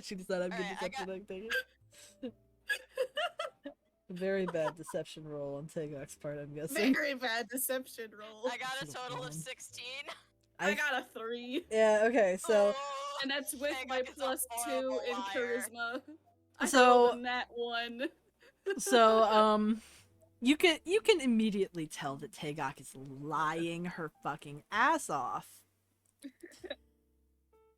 She decided I'm Alright, getting I got- something like that. Very bad deception roll on Tagok's part, I'm guessing. Very bad deception roll. I got a Should've total of won. 16. I got a 3. Yeah, okay, so Oh, And that's with Tagok my is a plus 2 horrible in liar. charisma. I So- rolled a nat 1. you can immediately tell that Tagok is lying her fucking ass off.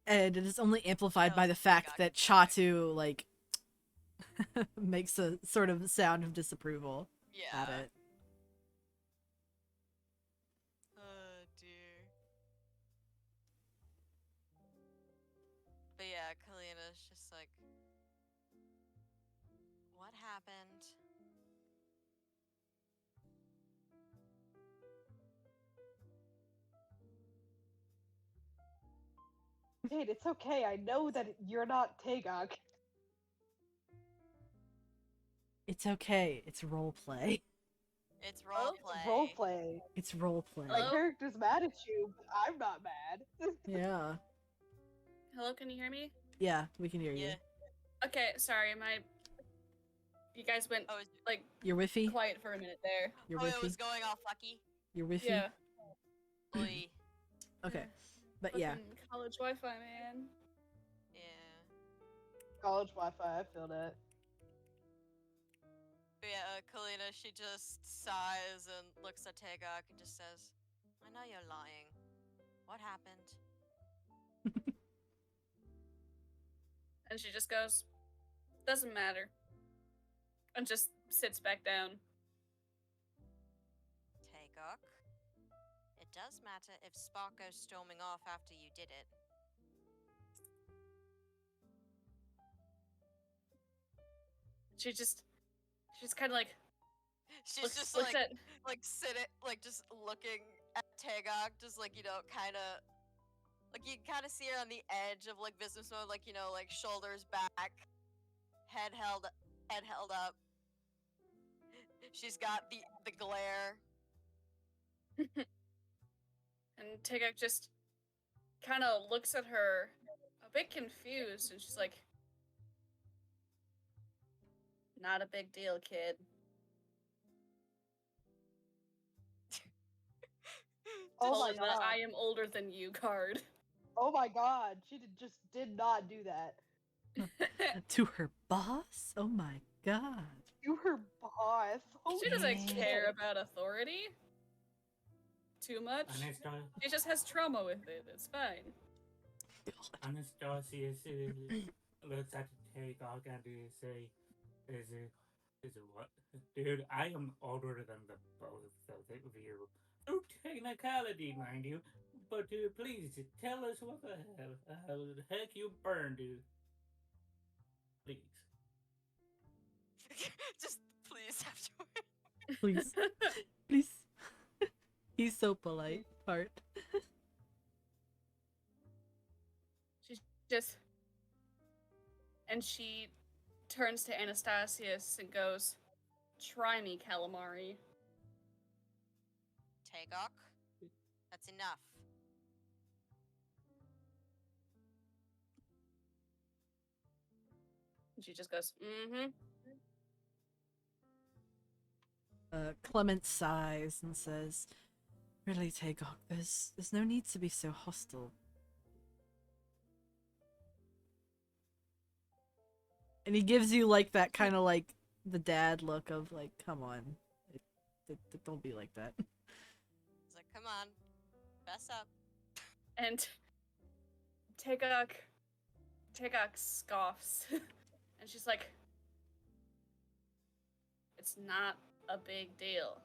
And it is only amplified by the fact that Chatu like makes a sort of sound of disapproval Yeah. at it. Oh dear. But yeah, Kalina's just like, what happened? Jade, it's okay. I know that you're not Tagok. It's okay. It's role play. It's Oh, role play. Roleplay. It's role play. My Hello? character's mad at you, but I'm not mad. Yeah. Hello, can you hear me? Yeah, we can hear you. Yeah. Okay, sorry, you guys went Oh, it's- like You're whiffy. quiet for a minute there. You're oh, it whiffy. was going all fucky. You're whiffy. Yeah. Oi. Okay. But yeah. Fucking college Wi-Fi, man. Yeah. College Wi-Fi, I feel that. But yeah, Kalina, she just sighs and looks at Tagok and just says, I know you're lying. What happened? And she just goes, doesn't matter. And just sits back down. Tagok, it does matter if Spark goes storming off after you did it. She's kind of like, She's just looks like, at, like sitting, like just looking at Tagok, just like, you know, kind of, like you kind of see her on the edge of like business mode, like, you know, like shoulders back, head held up. She's got the glare. and Tegak just kind of looks at her, a bit confused, and she's like, not a big deal, kid. Oh All my of the god. I am older than you card. Oh my god. She did not do that. To her boss? Oh my god. To her boss. Holy She doesn't shit. care about authority too much. She just has trauma with it. It's fine. Anastasia looks at Tagok and say, is it what? Dude, I am older than the both of you. Through technicality, mind you. But please, tell us what the heck you burned, dude. Please. Just please afterward. Please. Please. He's so polite. Heart. She's just. And she turns to Anastasius and goes, try me, calamari. Tagok, that's enough. And she just goes, mm-hmm. Clement sighs and says, really, Tagok, there's no need to be so hostile. And he gives you like that kind of like the dad look of like, come on, don't be like that. He's like, come on, fess up. And Tagok scoffs. And she's like, it's not a big deal.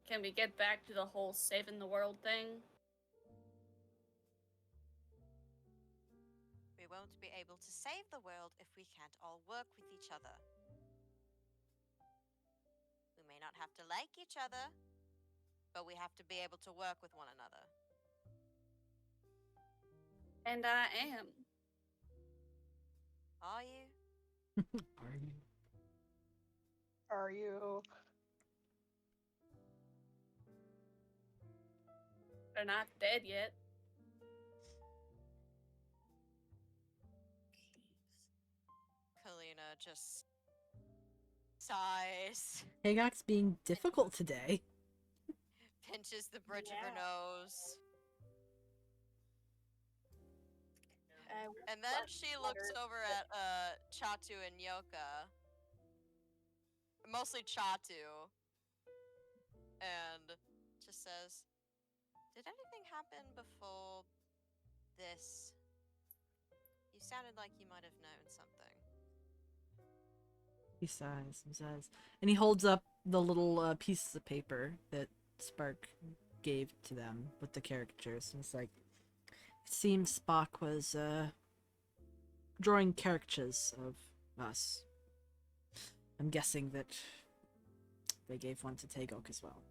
Can we get back to the whole saving the world thing? We won't be able to save the world if we can't all work with each other. We may not have to like each other, but we have to be able to work with one another. And I am. Are you? Are you? Are you? They're not dead yet. Kalina just sighs, Hagok's being difficult today. pinches the bridge of her Yeah. nose, I and then she looks over at Chatu and Yoka, mostly Chatu, and just says, "Did anything happen before this? You sounded like you might have known something." He sighs, and he holds up the little pieces of paper that Spark gave to them with the caricatures, and it's like, it seems Spock was drawing caricatures of us. I'm guessing that they gave one to Tagok as well.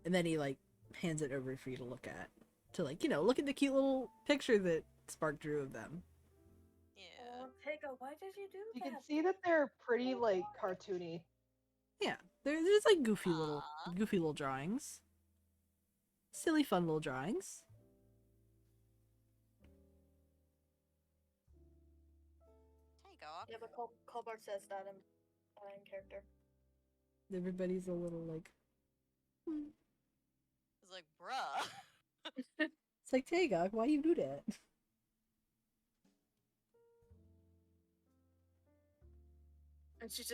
And then he like hands it over for you to look at, to like, you know, look at the cute little picture that Spark drew of them. Yeah. Tega, why did you do You that? can see that they're pretty like cartoony. Yeah, there's like goofy Aw. little drawings, silly fun little drawings. Tagok. Yeah, but Colbert says that in character. Everybody's a little like, He's like, bruh. it's like, Tagok, why you do that? And she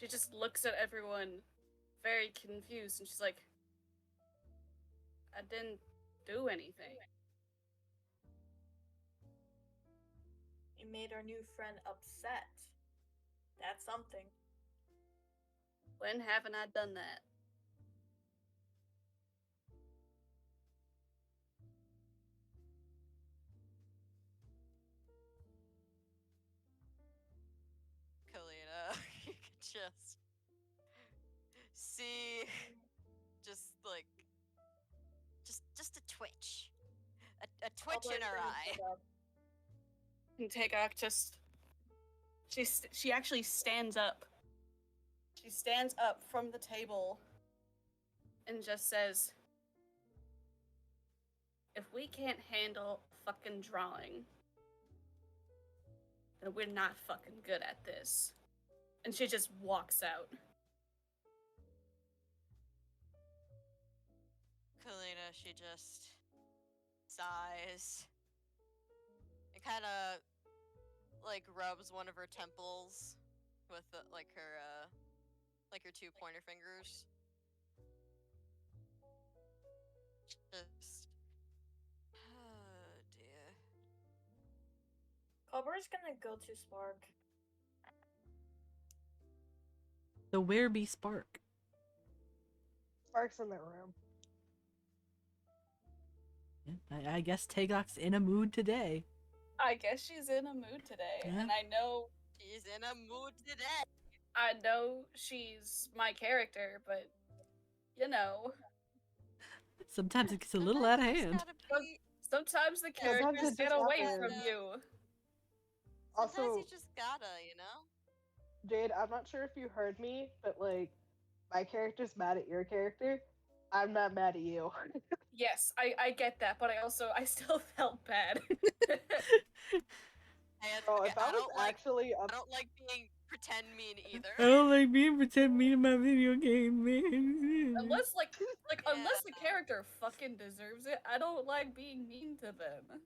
just looks at everyone very confused, and she's like, I didn't do anything. You made our new friend upset. That's something. When haven't I done that? Kalina, you could just see, just like, just a twitch, a twitch in her eye. And Tagok just she actually stands up. She stands up from the table and just says, if we can't handle fucking drawing, then we're not fucking good at this. And she just walks out. Kalina, she just sighs and kind of like rubs one of her temples with like her two pointer fingers. Just, oh dear. Colbert's gonna go to Spark. The where be Spark? Spark's in that room. Yeah, I guess Tagok's in a mood today. I guess she's in a mood today. Yeah. And I know She's in a mood today. she's my character, but you know, Sometimes it gets a little out of Sometimes you hand. just gotta be- sometimes the Sometimes characters it get just away happens. from you. Sometimes Also, you just gotta, you know? Jade, I'm not sure if you heard me, but like, my character's mad at your character. I'm not mad at you. Yes, I get that, but I still felt bad. And Oh, okay, if I was actually I don't like being pretend mean either. I don't like being pretend mean in my video game, man. unless unless the Yeah. character fucking deserves it, I don't like being mean to them.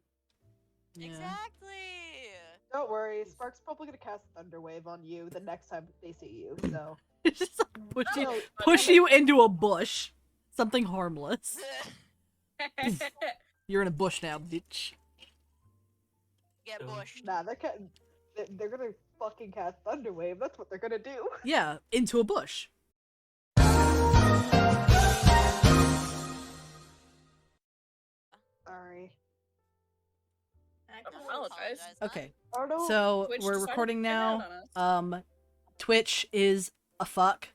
Yeah. Exactly. Don't worry, Spark's probably gonna cast Thunderwave on you the next time they see you. So It's just like No, push you into a bush. Something harmless. Get You're in a bush now, bitch. So- bushed. nah, they're gonna fucking cast Thunderwave. That's what they're gonna do. Yeah, into a bush. Sorry. I I apologize. Okay, I don't know. so Twitch we're decided to recording get out now. on us. Twitch is a fuck.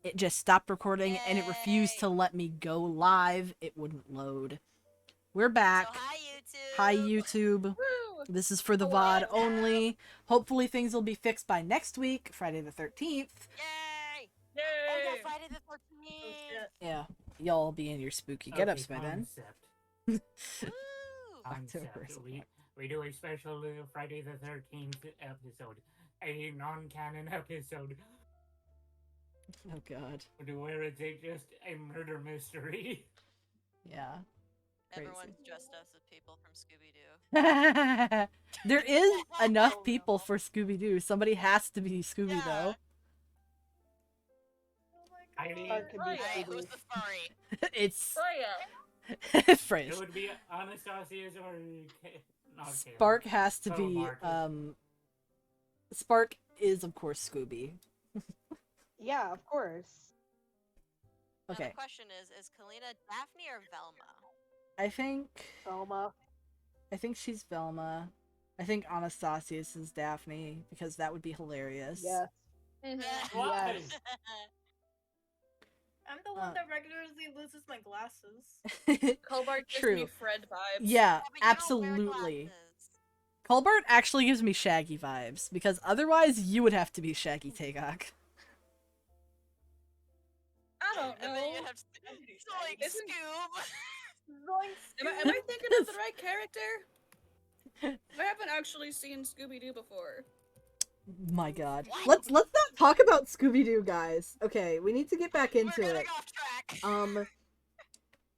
It just stopped recording and it refused Yay. to let me go live. It wouldn't load. We're back. So hi YouTube. Hi YouTube. Woo! This is for the Hello. VOD only. Hopefully things will be fixed by next week, Friday the 13th. Yay! Yay! Oh yeah, Friday the 13th. Oh, shit. Yeah, y'all be in your spooky get-ups by then. Woo! October. Concept. We do a special Friday the 13th episode. a non-canon episode Oh god. where it's just a murder mystery. Yeah. Crazy. Everyone's dressed up as people from Scooby Doo. There is enough Oh, people no. for Scooby Doo. Somebody has to be Scooby Yeah. though. Oh my I god. mean, Spark can be Oh, yeah. Hey, Scooby. who's the furry? It's Oh yeah. phrase. it would be Anastasia's or not Caleb. Spark has to Oh, be Marcus. Spark is of course Scooby. Yeah, of course. Now Okay. the question is Kalina Daphne or Velma? I think Selma. she's Velma. I think Anastasius is Daphne because that would be hilarious. Yes. Why? Yes. I'm the one that regularly loses my glasses. Colbart gives True. me Fred vibes. Yeah, but you don't wear absolutely. glasses. Colbert actually gives me Shaggy vibes because otherwise you would have to be Shaggy Tagak. I don't And then you know. have Zoink Isn't- Scoob. Am I thinking of the right character? I haven't actually seen Scooby Doo before. My god. What? Let's not talk about Scooby-Doo, guys. Okay, we need to get back We're into getting it. off track.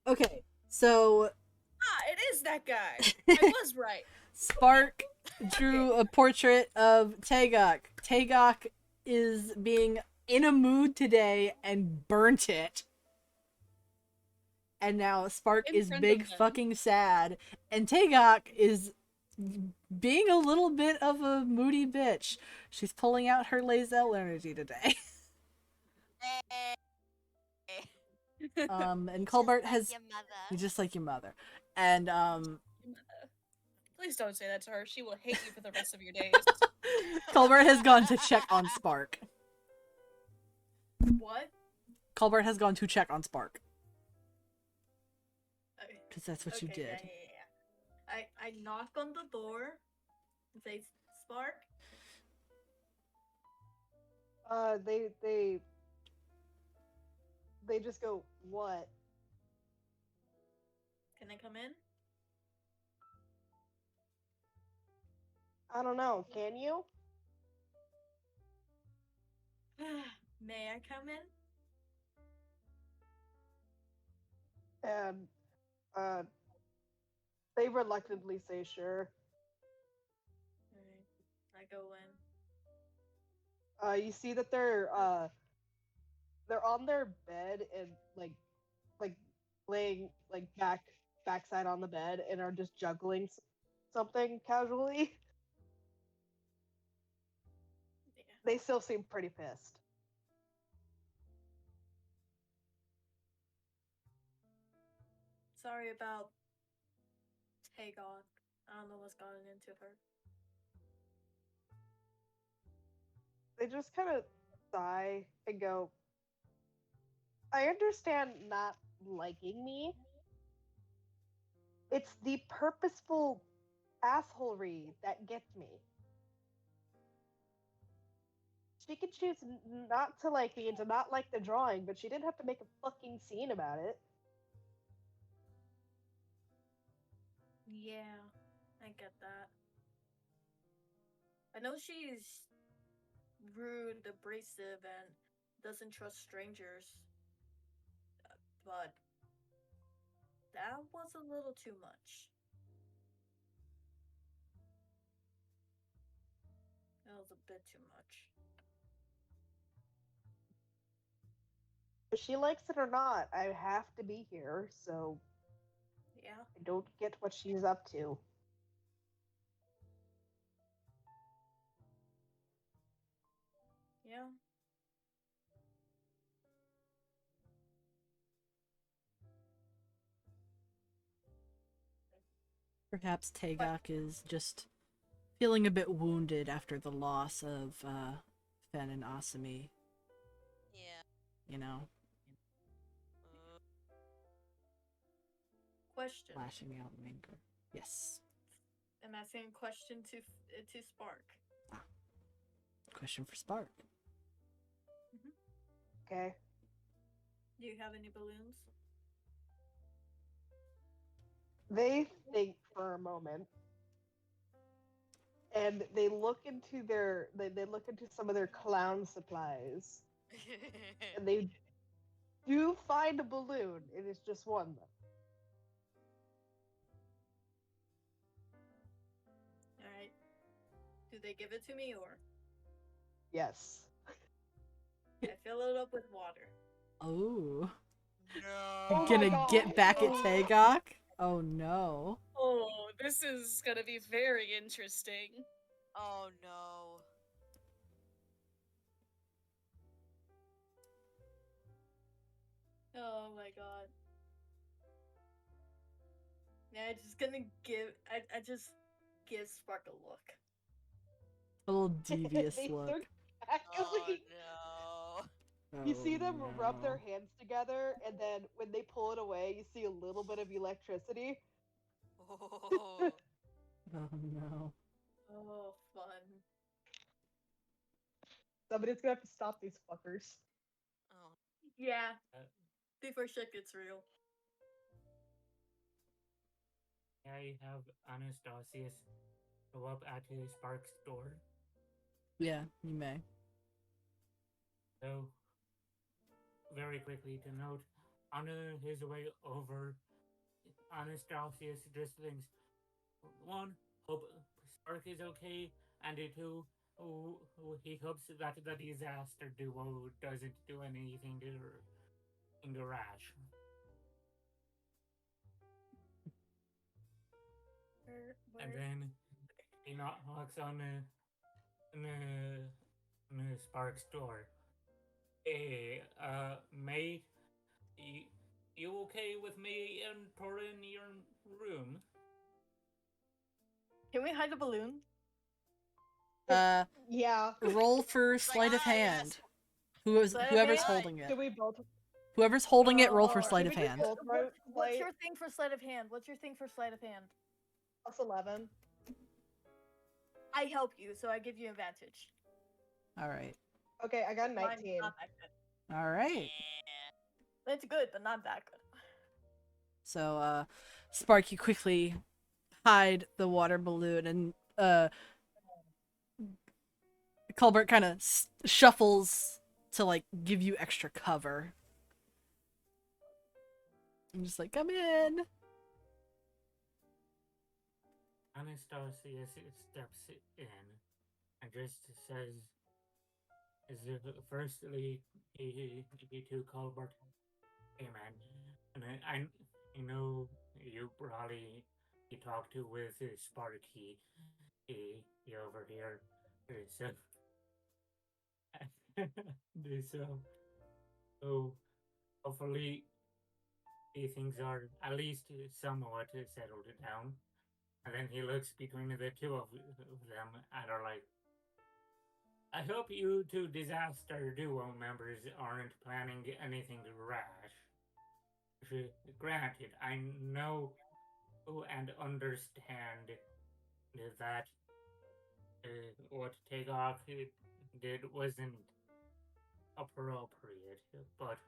Okay, so Ah, it is that guy. I was right. Spark drew a portrait of Tagok. Tagok is being in a mood today and burnt it. And now Spark In is front big of them. fucking sad. And Tagok is being a little bit of a moody bitch. She's pulling out her Lae'zel energy today. And Colbert has Your mother. you're just like your mother. And Please don't say that to her. She will hate you for the rest of your days. Colbert has gone to check on Spark. What? Colbert has gone to check on Spark. Okay. Because that's what you Okay, did. yeah. I knock on the door and say, Spark? They just go, what? Can I come in? I don't know. Can you? May I come in? And they reluctantly say sure. Alright. I go in. You see that they're on their bed and like laying like backside on the bed and are just juggling something casually. Yeah. They still seem pretty pissed. Sorry about Tagok. I don't know what's gotten into her. They just kind of sigh and go, I understand not liking me. It's the purposeful assholery that gets me. She could choose not to like me and to not like the drawing, but she didn't have to make a fucking scene about it. Yeah, I get that. I know she's rude, abrasive, and doesn't trust strangers. But that was a little too much. That was a bit too much. If she likes it or not, I have to be here, so Yeah. I don't get what she's up to. Yeah. Perhaps Tagok is just feeling a bit wounded after the loss of Fen and Asami, Yeah. you know, Uh, Question. lashing out in anger. Yes. I'm asking a question to Spark. Question for Spark. Okay. Do you have any balloons? They think for a moment. and they look into they look into some of their clown supplies, and they do find a balloon. It is just one though. All right. Do they give it to me or Yes. I fill it up with water? Oh. No. You Oh my gonna God. get back at Oh. Tagok? Oh no. Oh, this is gonna be very interesting. Oh no. Oh my god. Yeah, I just gonna give. I just give Spark a look. A little devious They look. start Oh cackling. no. You Oh, see them rub their no. hands together, and then when they pull it away, you see a little bit of electricity. Oh. Oh no. Oh, fun. Somebody's gonna have to stop these fuckers. Oh. Yeah, Uh, before shit gets real. I have Anastasius go up at his Spark's door. Yeah, you may. So, very quickly to note, on his way over, Anastasius just thinks, one, hope Spark is okay, and two, he hopes that the disaster duo doesn't do anything to rash. And Where? then he knocks on Spark's door. Hey, mate, you okay with me entering your room? Can we hide the balloon? Yeah. Roll for It's like, sleight of "Ah, yes." hand. Sleight of Whoever's hand? holding it. Should we both? Whoever's holding it, roll for Oh, sleight should of we just hand. both roll What's sleight? your thing for sleight of hand? What's your thing for sleight of hand? Plus 11. I help you, so I give you advantage. All right. Okay, I got a Mine's 19. not that good. All right. Yeah. It's good, but not that good. So, Spark, you quickly hide the water balloon, and Colbert kind of shuffles to like give you extra cover. I'm just like, come in. Anastasius steps in and just says, firstly, he to Colbert, hey man, and I know you probably you talked to with Sparky, he over here, so so hopefully things are at least somewhat settled down. And then he looks between the two of them and are like, I hope you two disaster duo members aren't planning anything rash. Granted, I know and understand that what Takeoff did wasn't appropriate, but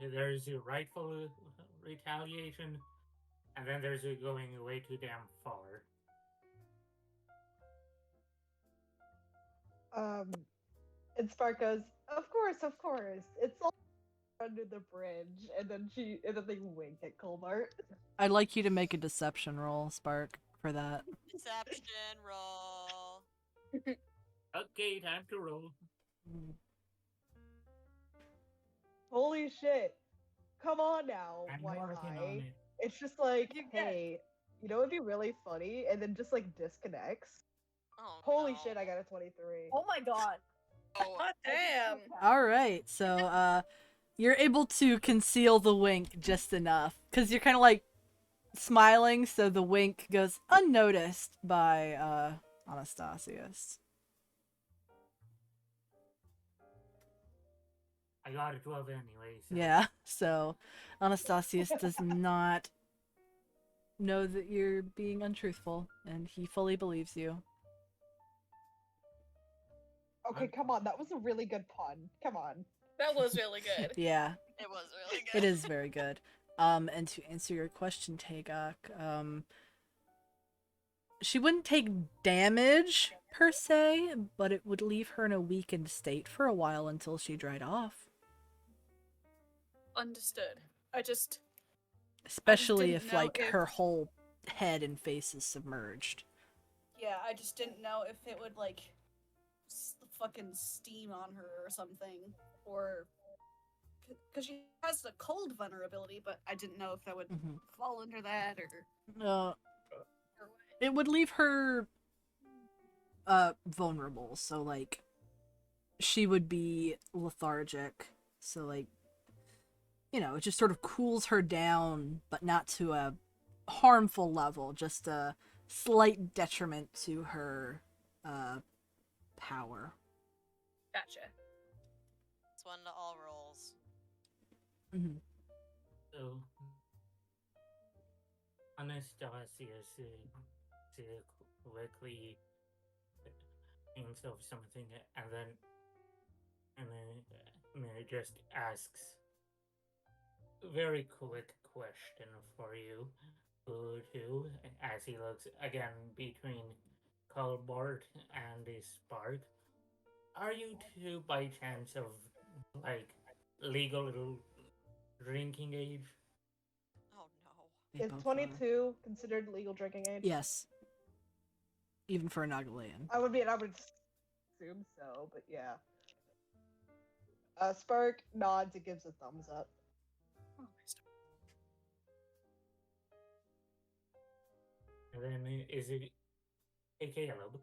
there's a rightful retaliation, and then there's a going way too damn far. And Spark goes, of course, of course. It's all under the bridge. And then they wink at Colbert. I'd like you to make a deception roll, Spark, for that. Deception roll. Okay, time to roll. Holy shit. Come on now, I'm Wi working on Fi. it. It's just like, You get- hey, you know, it'd be really funny, and then just like disconnects. Oh Holy no. shit, I got a 23. Oh my god. Oh, Hot damn. All right. So, you're able to conceal the wink just enough because you're kind of like smiling, so the wink goes unnoticed by Anastasius. I got a 12 anyway. So. Yeah. So Anastasius does not know that you're being untruthful, and he fully believes you. Okay, come on, that was a really good pun. Come on. That was really good. Yeah, it was really good. it is very good. And to answer your question, Tagok, she wouldn't take damage per se, but it would leave her in a weakened state for a while until she dried off. Understood. I just Especially didn't if know like if- her whole head and face is submerged. Yeah, I just didn't know if it would like fucking steam on her or something, or because she has the cold vulnerability, but I didn't know if that would Mhm. fall under that or Uh, what. it would leave her vulnerable, so like she would be lethargic. So like, you know, it just sort of cools her down, but not to a harmful level, just a slight detriment to her power. Gotcha. It's one to all rolls. Mm-hmm. So, Anastasia quickly thinks of something and then just asks a very quick question for you. Two, as he looks again between Colbert and the Spark. Are you two by chance of like legal drinking age? Oh no. They Is both are. 22 considered legal drinking age? Yes. Even for a Nagalayan. I would assume so, but yeah. Spark nods and gives a thumbs up. Oh, And then is it a Caleb?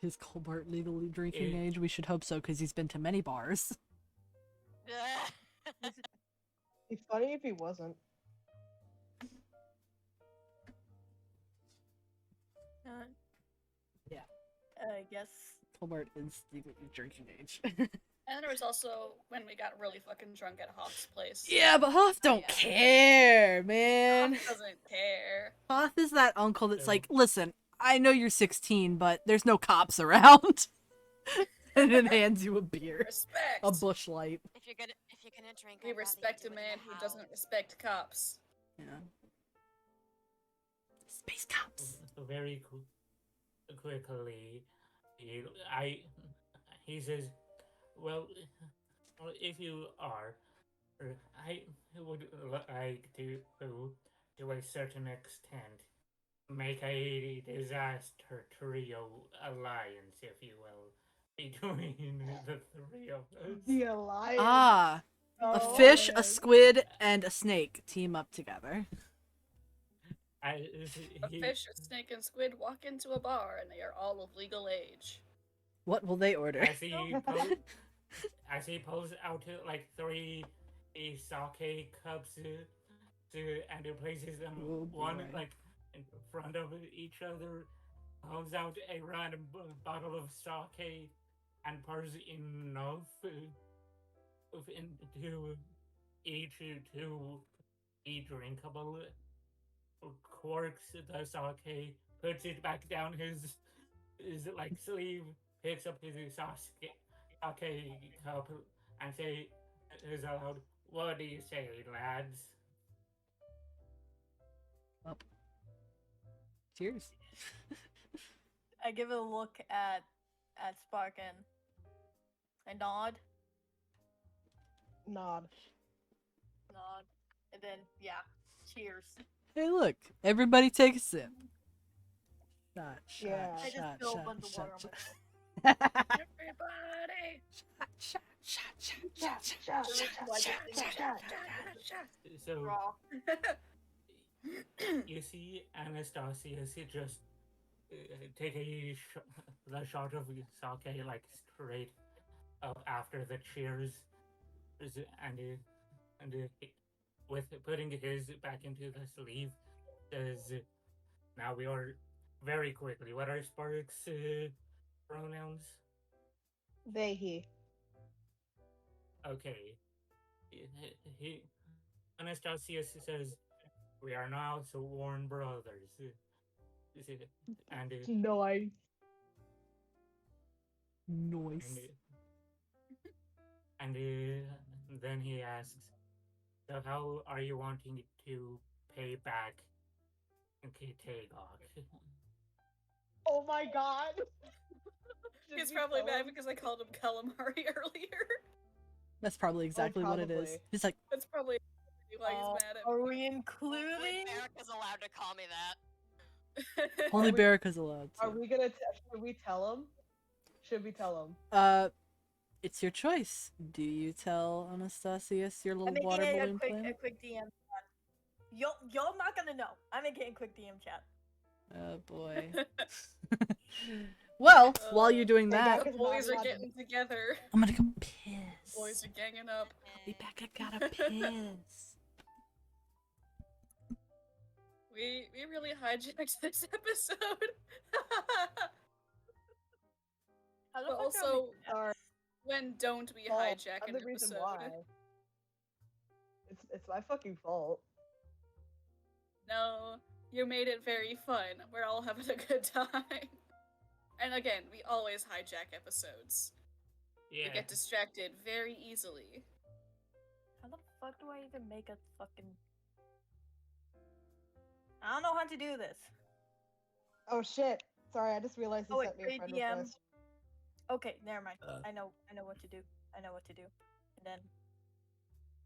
Is Colbert legally drinking It- age? We should hope so, because he's been to many bars. It'd be funny if he wasn't. Yeah. I guess. Colbert is legally drinking age. and there was also when we got really fucking drunk at Hoff's place. Yeah, but Hoth don't yeah. care, man. Hoff doesn't care. Hoth is that uncle that's So- like, listen, I know you're 16, but there's no cops around. And then hands you a beer. Respect. A bush light. If you're gonna drink, We I'd rather you respect do a it in man the who doesn't house. respect cops. Yeah. Space cops. Very quickly, he says, well, if you are, I would like to a certain extent, make a disaster trio alliance, if you will, between the three of us. The alliance. Ah, a Oh, fish, a man. squid, and a snake team up together. A fish, a snake, and squid walk into a bar, and they are all of legal age. What will they order? As he pulls out like three sake cups and he places them Oh, one boy. like in front of each other, pulls out a random bottle of sake and pours enough into each to be drinkable. Corks the sake, puts it back down his like sleeve, picks up his sake cup, and say is aloud, "What do you say, lads?" Up. Cheers. I give a look at Spark and I nod, Nod. and then yeah, cheers. Hey, look. Everybody take a sip. Shot, shot, Yeah. I just shot, spill a shot, bunch of shot, water on shot. myself. Everybody! Shot, shot, shot, Shot, shot, shot, shot, shot, shot, shot, shot. So Raw. you see Anastasia just take the shot of sake like straight up after the cheers, and with putting his back into the sleeve, says, "Now we are very quickly. What are Spark's pronouns?" They, he. Okay. Anastasia says, "We are now sworn brothers." And Nice. Nice. and then he asks, "So how are you wanting to pay back Okay, Tagok. Oh my god! Should He's we probably tell mad him? because I called him calamari earlier. That's probably exactly what it is. probably. He's like, That's probably why he's mad at Are we Only including? Erica's allowed to call me that. me. only Are we- Barrica's allowed Are to. we gonna? Should we tell him? Should we tell him? It's your choice. Do you tell Anastasius your I'm little making water a balloon quick plan? DM chat. Y'all not gonna know. I'm making a quick DM chat. Oh boy. Well, Uh, while you're doing Hey, that, The It's boys not are allowed to getting together. I'm gonna go piss. Boys are ganging up. I'll be back. I gotta piss. We really hijacked this episode. How the But fuck do I also, make that? Sorry, when don't we fault. hijack I'm an the reason episode? why. It's my fucking fault. No, you made it very fun. We're all having a good time. And again, we always hijack episodes. Yeah. We get distracted very easily. How the fuck do I even make a fucking? I don't know how to do this. Oh shit! Sorry, I just realized you Oh, wait, sent me a friend DM. request. Okay, never mind. I know what to do. I know what to do. And then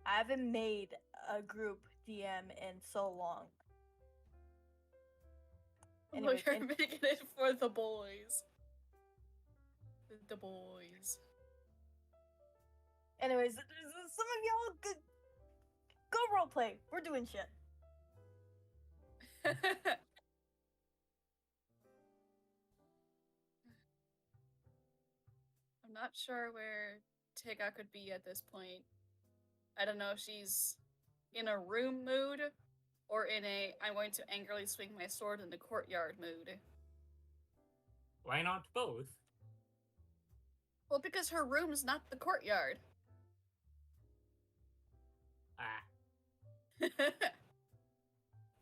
I haven't made a group DM in so long. Anyways, You're making it for the boys. The boys. anyways, some of y'all go roleplay. We're doing shit. I'm not sure where Tega could be at this point. I don't know if she's in a room mood or in a I'm going to angrily swing my sword in the courtyard mood. Why not both? Well, because her room's not the courtyard. Ah.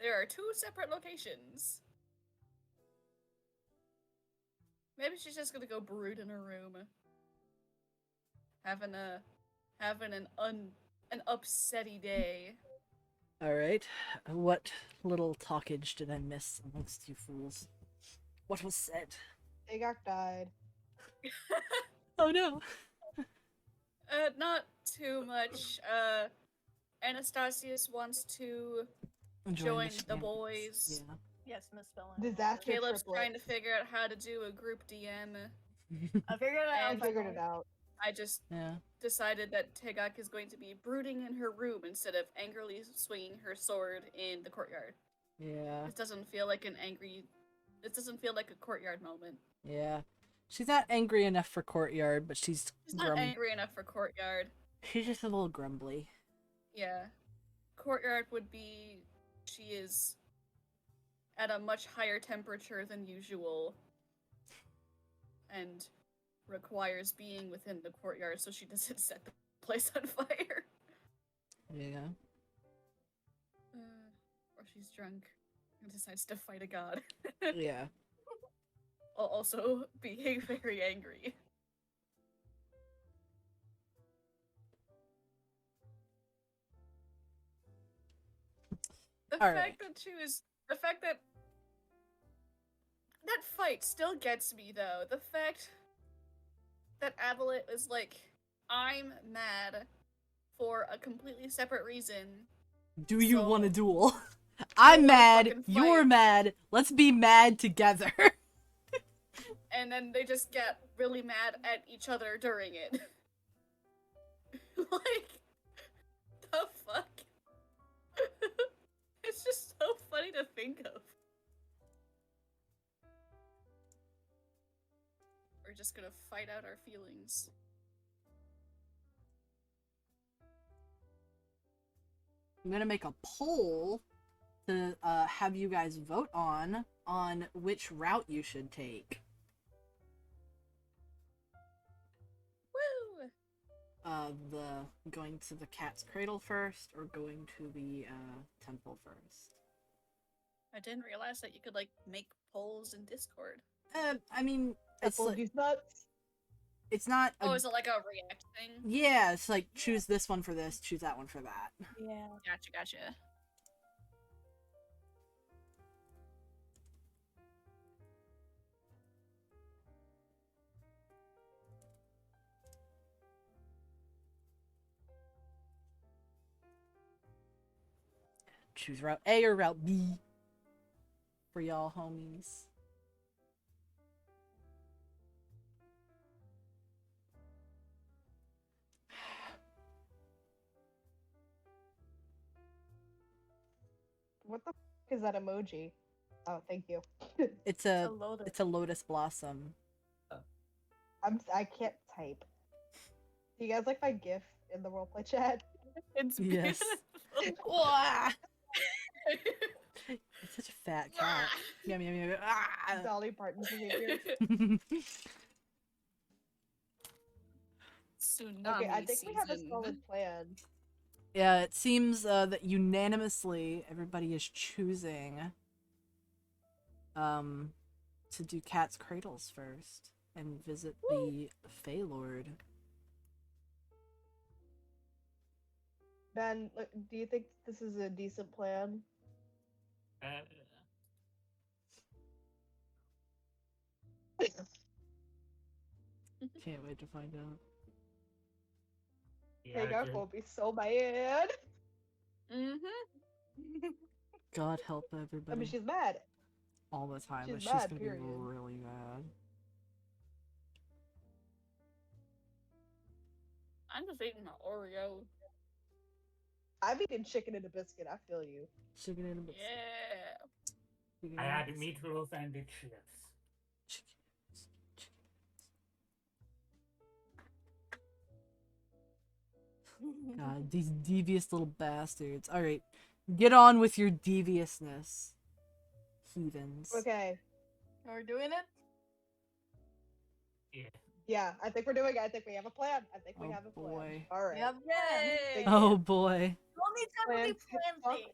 There are two separate locations. Maybe she's just gonna go brood in her room. Having an upsetty day. All right. What little talkage did I miss amongst you fools? What was said? Agak died. Oh no. Not too much. Anastasius wants to join the shenanigans. boys. Yeah. Yes, misspelling. Disaster Caleb's trying to triplets. figure out how to do a group DM. I figured it out. I And figured it out. I just Yeah. decided that Tegak is going to be brooding in her room instead of angrily swinging her sword in the courtyard. Yeah. This doesn't feel like an angry. This doesn't feel like a courtyard moment. Yeah. She's not angry enough for courtyard, but she's She's not angry enough for courtyard. She's just a little grumbly. Yeah. Courtyard would be. She is at a much higher temperature than usual. And requires being within the courtyard so she doesn't set the place on fire. Yeah. Or she's drunk and decides to fight a god. Yeah. While also being very angry. The All fact right. that she was. The fact that. That fight still gets me, though. The fact that Avalet was like, I'm mad for a completely separate reason. Do you So- want to duel? I'm wanna mad. fucking You're fight. mad. Let's be mad together. And then they just get really mad at each other during it. Like, the fuck? It's just so funny to think of. We're just gonna fight out our feelings. I'm gonna make a poll to have you guys vote on which route you should take. Woo! The going to the cat's cradle first, or going to the temple first. I didn't realize that you could, like, make polls in Discord. I mean, it's Apple juice nuts. it's not. Oh, is it like a react thing? Yeah, it's like choose this one for this, choose that one for that. Yeah. Gotcha, gotcha. choose Route A or Route B for y'all homies. What the is that emoji? Oh, thank you. It's A a loader. it's a lotus blossom. I can't type. Do you guys like my GIF in the roleplay chat? It's Yes. beautiful. Wah! It's such a fat cat. Yum yum yum. Ah! Dolly Parton behavior. Tsunami Okay, I think we have a season. solid plan. Yeah, it seems that unanimously everybody is choosing to do Cat's Cradles first and visit the Fey Lord. Ben, do you think this is a decent plan? Uh, Can't wait to find out. yeah, Hagar just- will be so mad. Mm-hmm. God help I everybody. mean, she's mad. All the time, she's but she's mad, gonna period. be really mad. I'm just eating an Oreo. I'm eating chicken and a biscuit. I feel you. Chicken and a bit. Yeah. Chicken I and a had bit- meatloaf and the chips. God, these devious little bastards. Alright, get on with your deviousness, heathens. Okay. Are we doing it? Yeah. Yeah, I think we're doing it. I think we have a plan. I think we Oh, have a plan. boy. All right. We have Yay! Oh boy. The only time we Plan plan TikTok. things.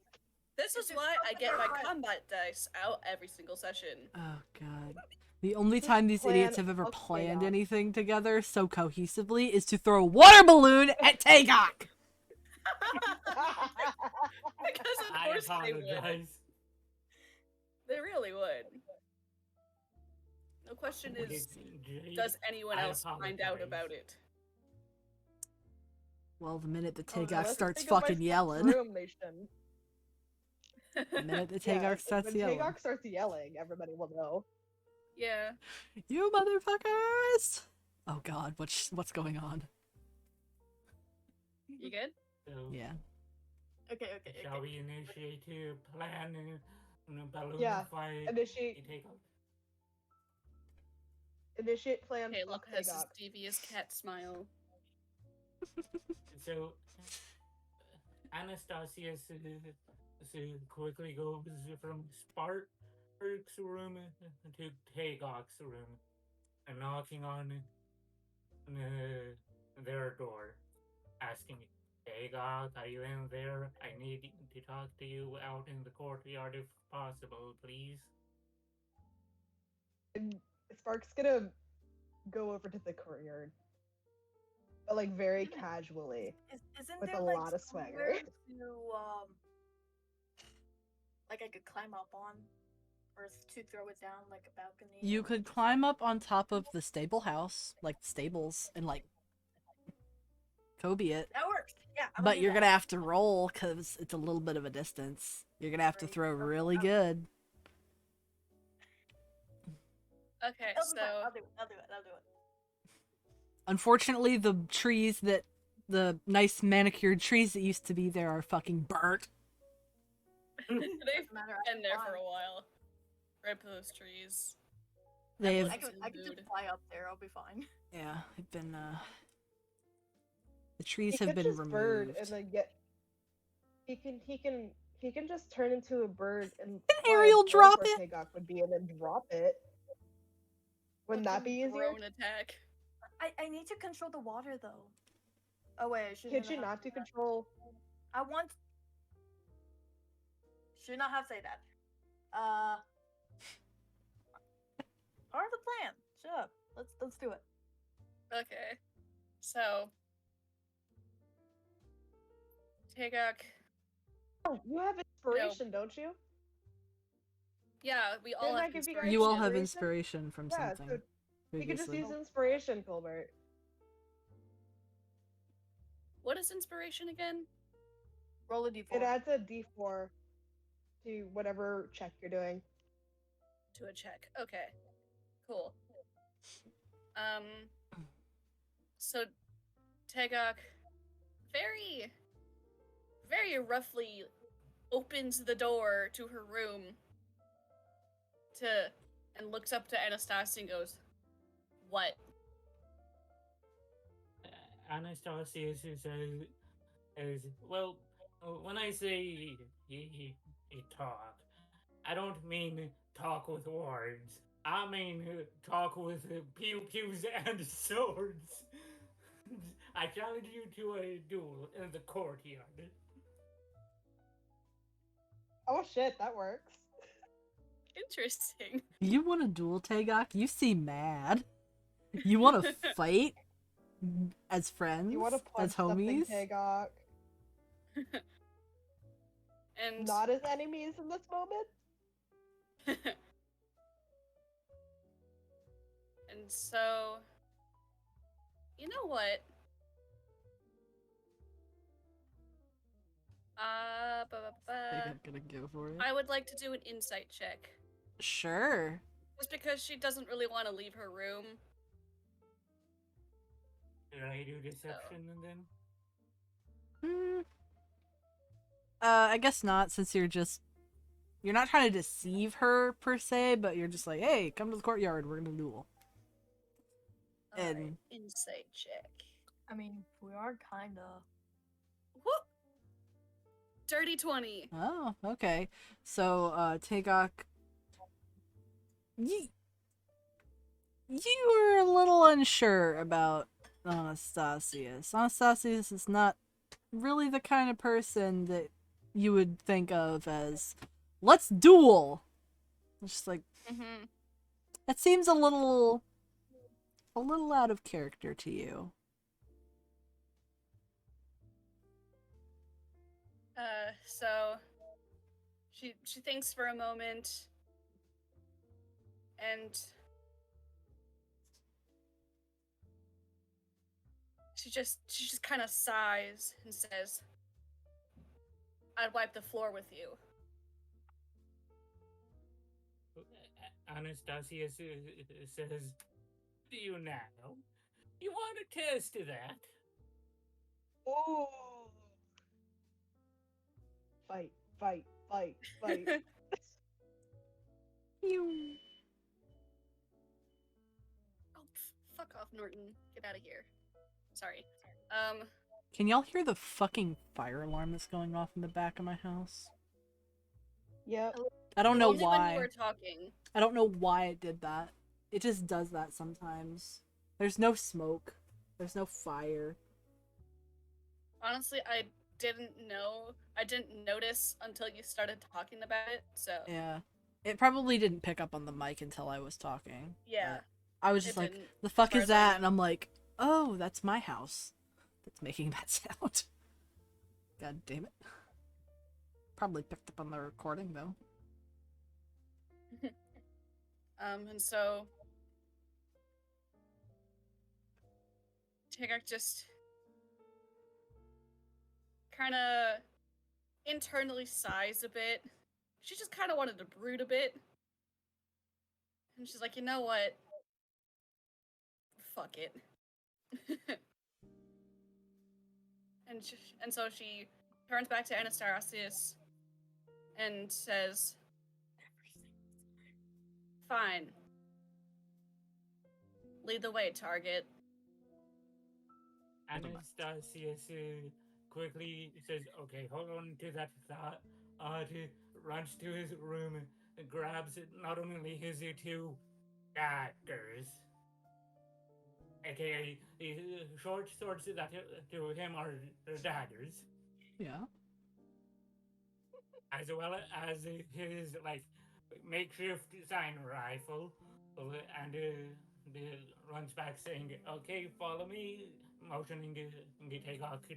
This is why I get my combat dice out every single session. Oh god. The only time these Plan idiots have ever of planned chaos. anything together so cohesively is to throw a water balloon at Tagok! Because of I course they would. apologize. They really would. The question is, Jade, does anyone I else find out apologize. about it? Well, the minute the Oh, Tagok Let's starts think of my fucking yelling. room nation. The minute the Yeah, Tagok starts when yelling. Tagok starts yelling, everybody will know. Yeah. You motherfuckers! Oh god, what's going on? You good? So, Yeah. Okay. shall we initiate a plan in a balloon Yeah, fight? Initiate plan. Okay, fuck look at this Tagok. devious cat smile. So, Anastasia quickly goes from Spark's room to Tagok's room and knocking on their door, asking, Tagok, are you in there? I need to talk to you out in the courtyard if possible, please. And Spark's gonna go over to the courtyard, but like very casually. Isn't With there a like lot of swagger. somewhere to like I could climb up on, or to throw it down like a balcony? You could climb up on top of the stable house, like the stables, and like Kobe it. That works. Yeah. I'm But do you're that. gonna have to roll because it's a little bit of a distance. You're gonna have to Right. throw really Okay. good. Okay, I'll do that. so I'll do it. Unfortunately, the the nice manicured trees that used to be there are fucking burnt. they've Doesn't matter. I been there for can a while. Rip those trees. They Like- have, I can just fly up there. I'll be fine. yeah, have been the He trees have could been just removed. bird and then get. He can just turn into a bird and fly aerial above drop where it? Tagok would be and then drop it. Wouldn't that be easier? Drone attack. I need to control the water though. Oh wait, I Could shouldn't you have not do said that. control? I want. Should not have said that. Part of the plan. Shut up. Let's do it. Okay. So Tagok. Oh, you have inspiration, don't you? Yeah, we all Didn't I have give you guys You all have inspiration? inspiration from Yeah, something so you could just previously. use inspiration, Colbert. What is inspiration again? Roll a d4. It adds a d4. to whatever check you're doing. To a check. Okay. Cool. So Tegok very, very roughly opens the door to her room and looks up to Anastasia and goes, "What?" Anastasia says, well, when I say he talk, I don't mean talk with words. I mean talk with pew pews and swords. I challenge you to a duel in the courtyard. Oh shit, that works. Interesting. You want a duel, Tagok? You seem mad. You want to fight as friends? You want to punch as something, homies? Tagok? And Not as enemies in this moment? and so, you know what? Tagok gonna go for it. I would like to do an insight check. Sure. Just because she doesn't really want to leave her room. Did I do deception then? Hmm. I guess not, since you're not trying to deceive her per se, but you're just like, hey, come to the courtyard, we're gonna duel. And- Alright, insight check. I mean, we are kinda. Whoop! Dirty 20. Oh, okay. So, Tagok, you were a little unsure about Anastasius. Anastasius is not really the kind of person that you would think of as, let's duel. It's just like, Mm-hmm. that seems a little out of character to you. So she thinks for a moment and she just kind of sighs and says, "I'd wipe the floor with you." Anastasia says, do you now? You want to test that? Ooh. Fight, fight, fight, fight. You. Oh, fuck off, Norton. Get out of here. Sorry. Can y'all hear the fucking fire alarm that's going off in the back of my house? Yep. I don't know only when why. you were talking. I don't know why it did that. It just does that sometimes. There's no smoke. There's no fire. Honestly, I didn't know. I didn't notice until you started talking about it. So Yeah. It probably didn't pick up on the mic until I was talking. yeah, but I was just it like, didn't, the fuck far is as I that? know. And I'm like, oh, that's my house that's making that sound. God damn it. Probably picked up on the recording, though. And so Tigak just kind of internally sighs a bit. She just kind of wanted to brood a bit. And she's like, you know what? Fuck it. and so she turns back to Anastasius and says, fine. Lead the way, target. Anastasia quickly says, okay, hold on to that thought. Runs to his room and grabs not only his two daggers, aka the short swords that to him are daggers, Yeah. as well as his like makeshift sign rifle, and runs back saying, "Okay, follow me," motioning to take off to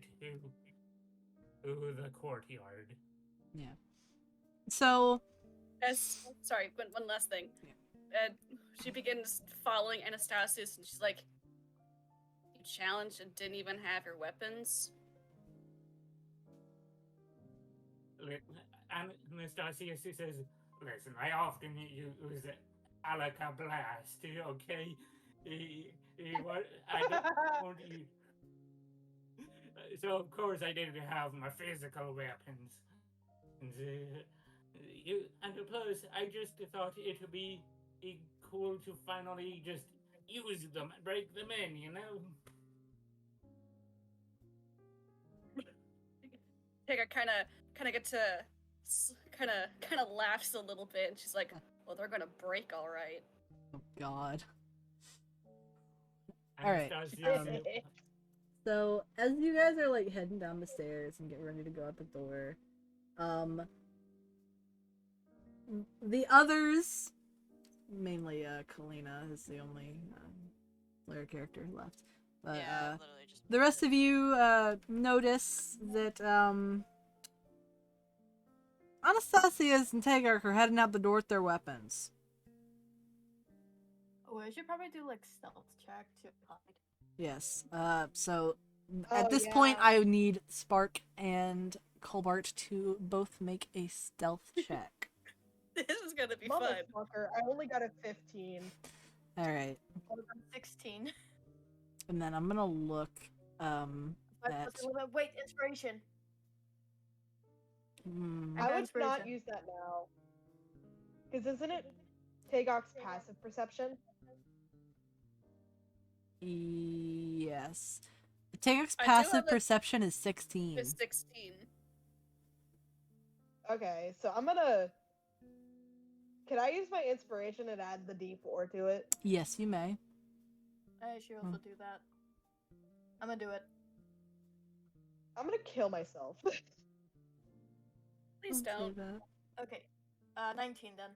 the courtyard. Yeah. So, Sorry, one last thing. Yeah. She begins following Anastasius, and she's like, "You challenged and didn't even have your weapons." Anastasia says, "Listen, I often use Alaka Blast, okay? What I don't want you." So of course I didn't have my physical weapons, and plus I just thought it would be cool to finally just use them, break them in, you know. Take kind of get to kind of laughs a little bit, and she's like, "Well, they're gonna break, all right." Oh God. All right. Anastasia, So as you guys are like heading down the stairs and getting ready to go out the door, the others, mainly Kalina, is the only player character left. But Yeah, literally just the rest of you notice that Anastasia's and Tagark are heading out the door with their weapons. Oh, I should probably do like stealth check to hide. Yes. So Oh, at this point, yeah. I need Spark and Colbart to both make a stealth check. This is gonna be fun. Motherfucker, I only got a 15. All right, 16. and then I'm gonna look. Wait, inspiration. Hmm, I I got would not inspiration. use that now. Because isn't it Tagok's passive perception? yes. Tagark's I do have passive a- perception is 16. It's 16. Okay, so I'm gonna. Can I use my inspiration and add the D4 to it? Yes, you may. I should also do that. I'm gonna do it. I'm gonna kill myself. Please Don't say don't. that. Okay. 19 then.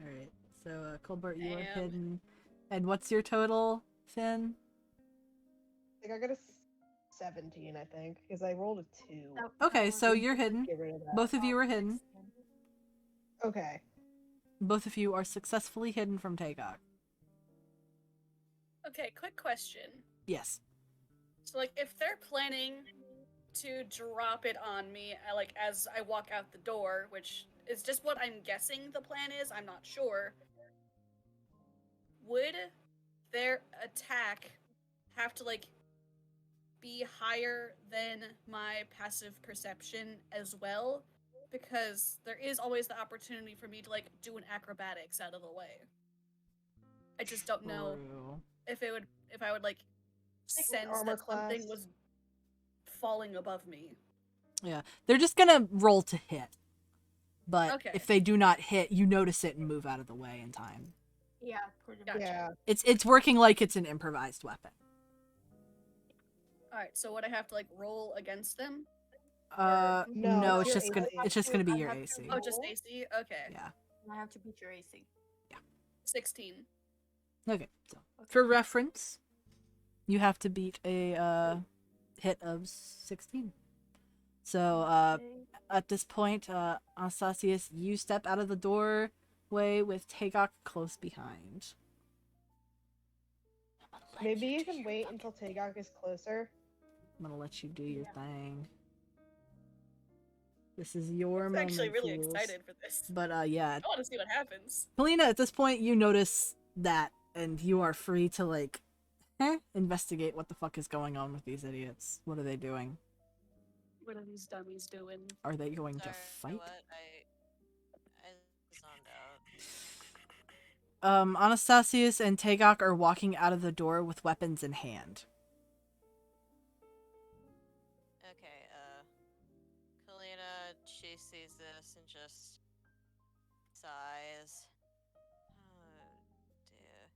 All right. So Colbert, you are Damn. hidden. And what's your total, Finn? I think I got a 17, I think, because I rolled a 2. Okay, so you're hidden. Get rid of that. Both of you are hidden. Okay. Both of you are successfully hidden from Tagok. Okay, quick question. Yes. So, like, if they're planning to drop it on me, like, as I walk out the door, which is just what I'm guessing the plan is, I'm not sure, would their attack have to, like, be higher than my passive perception as well? Because there is always the opportunity for me to, like, do an acrobatics out of the way. I just don't know True. if I would, like, Like sense armor that something class. was falling above me. Yeah. They're just gonna roll to hit. But Okay. if they do not hit, you notice it and move out of the way in time. Yeah, pretty Gotcha. much. Yeah. It's working like it's an improvised weapon. Alright, so would I have to, like, roll against them? No, No, it's it's just your gonna AC. be I your have to AC. Oh, just Roll? AC? Okay. Yeah. I have to beat your AC. 16. Okay. So Okay. for reference, you have to beat a hit of 16. So Okay. at this point, Anastasius, you step out of the doorway with Tagok close behind. I'm gonna let Maybe you do can your wait fucking until thing. Tagok is closer. I'm gonna let you do your Yeah. thing. This is your I'm moment, actually really fools. excited for this. But yeah, I want to see what happens. Polina, at this point, you notice that, and you are free to like investigate what the fuck is going on with these idiots. What are they doing? What are these dummies doing? Are they going to Sorry, fight? what? I zoned out. Anastasius and Tagok are walking out of the door with weapons in hand. Okay, Kalina, she sees this and just sighs. Oh dear.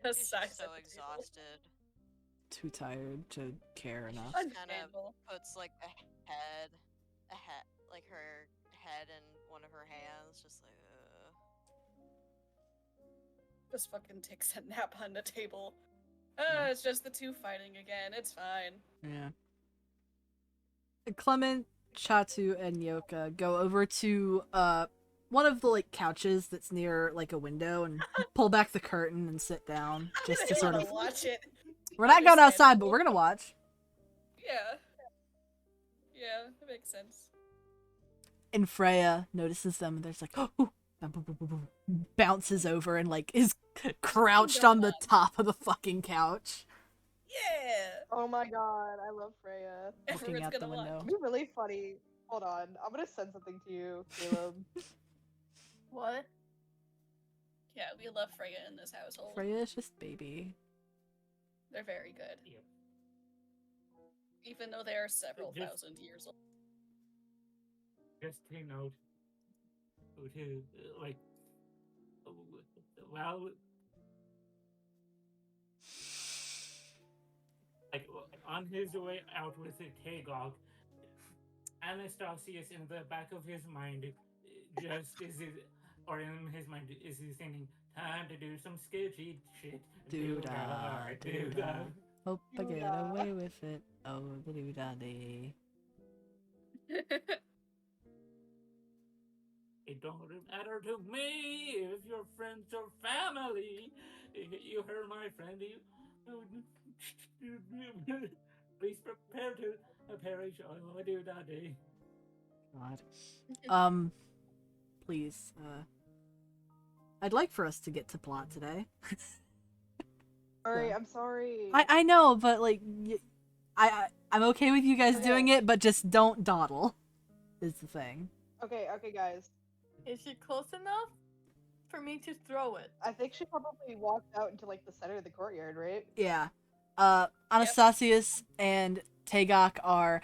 Just She's sighs just so at the table. exhausted. Too tired to care enough. She just kind of Understandable. puts like like her head in one of her hands, just like. Just fucking takes a nap on the table. It's just the two fighting again. It's fine. Yeah. Clement, Chatu, and Yoka go over to one of the like couches that's near like a window and pull back the curtain and sit down just to I sort wanna of. watch it. We're not going outside, but Understandable. we're gonna watch. Yeah. Yeah, that makes sense. And Freya notices them, and there's like, oh, bounces over and like is crouched on the top of the fucking couch, Yeah. Oh my god, I love Freya. looking Everyone's out the gonna window. It'd be really funny. Hold on, I'm gonna send something to you, Caleb. What? Yeah, we love Freya in this household. Freya is just baby. They're very good. Yeah. Even though they are several Just- thousand years old. Just to note, to like, well, like on his way out with the Tagog, Anastasius in the back of his mind, just or in his mind, is he thinking, time to do some sketchy shit. Doo-dah, doo-dah. Hope I get Doo-dah. away with it. Oh, the doo-dah-dee. It don't matter to me if you're friends or family. You heard my friend. Please prepare to perish. Oh, do that day. God. Please, I'd like for us to get to plot today. Sorry, Yeah. I'm sorry. I know, but like, I'm okay with you guys Okay. doing it, but just don't dawdle. Is the thing. Okay, guys. Is she close enough for me to throw it? I think she probably walked out into like the center of the courtyard, right? Yeah. Anastasius and Tagok are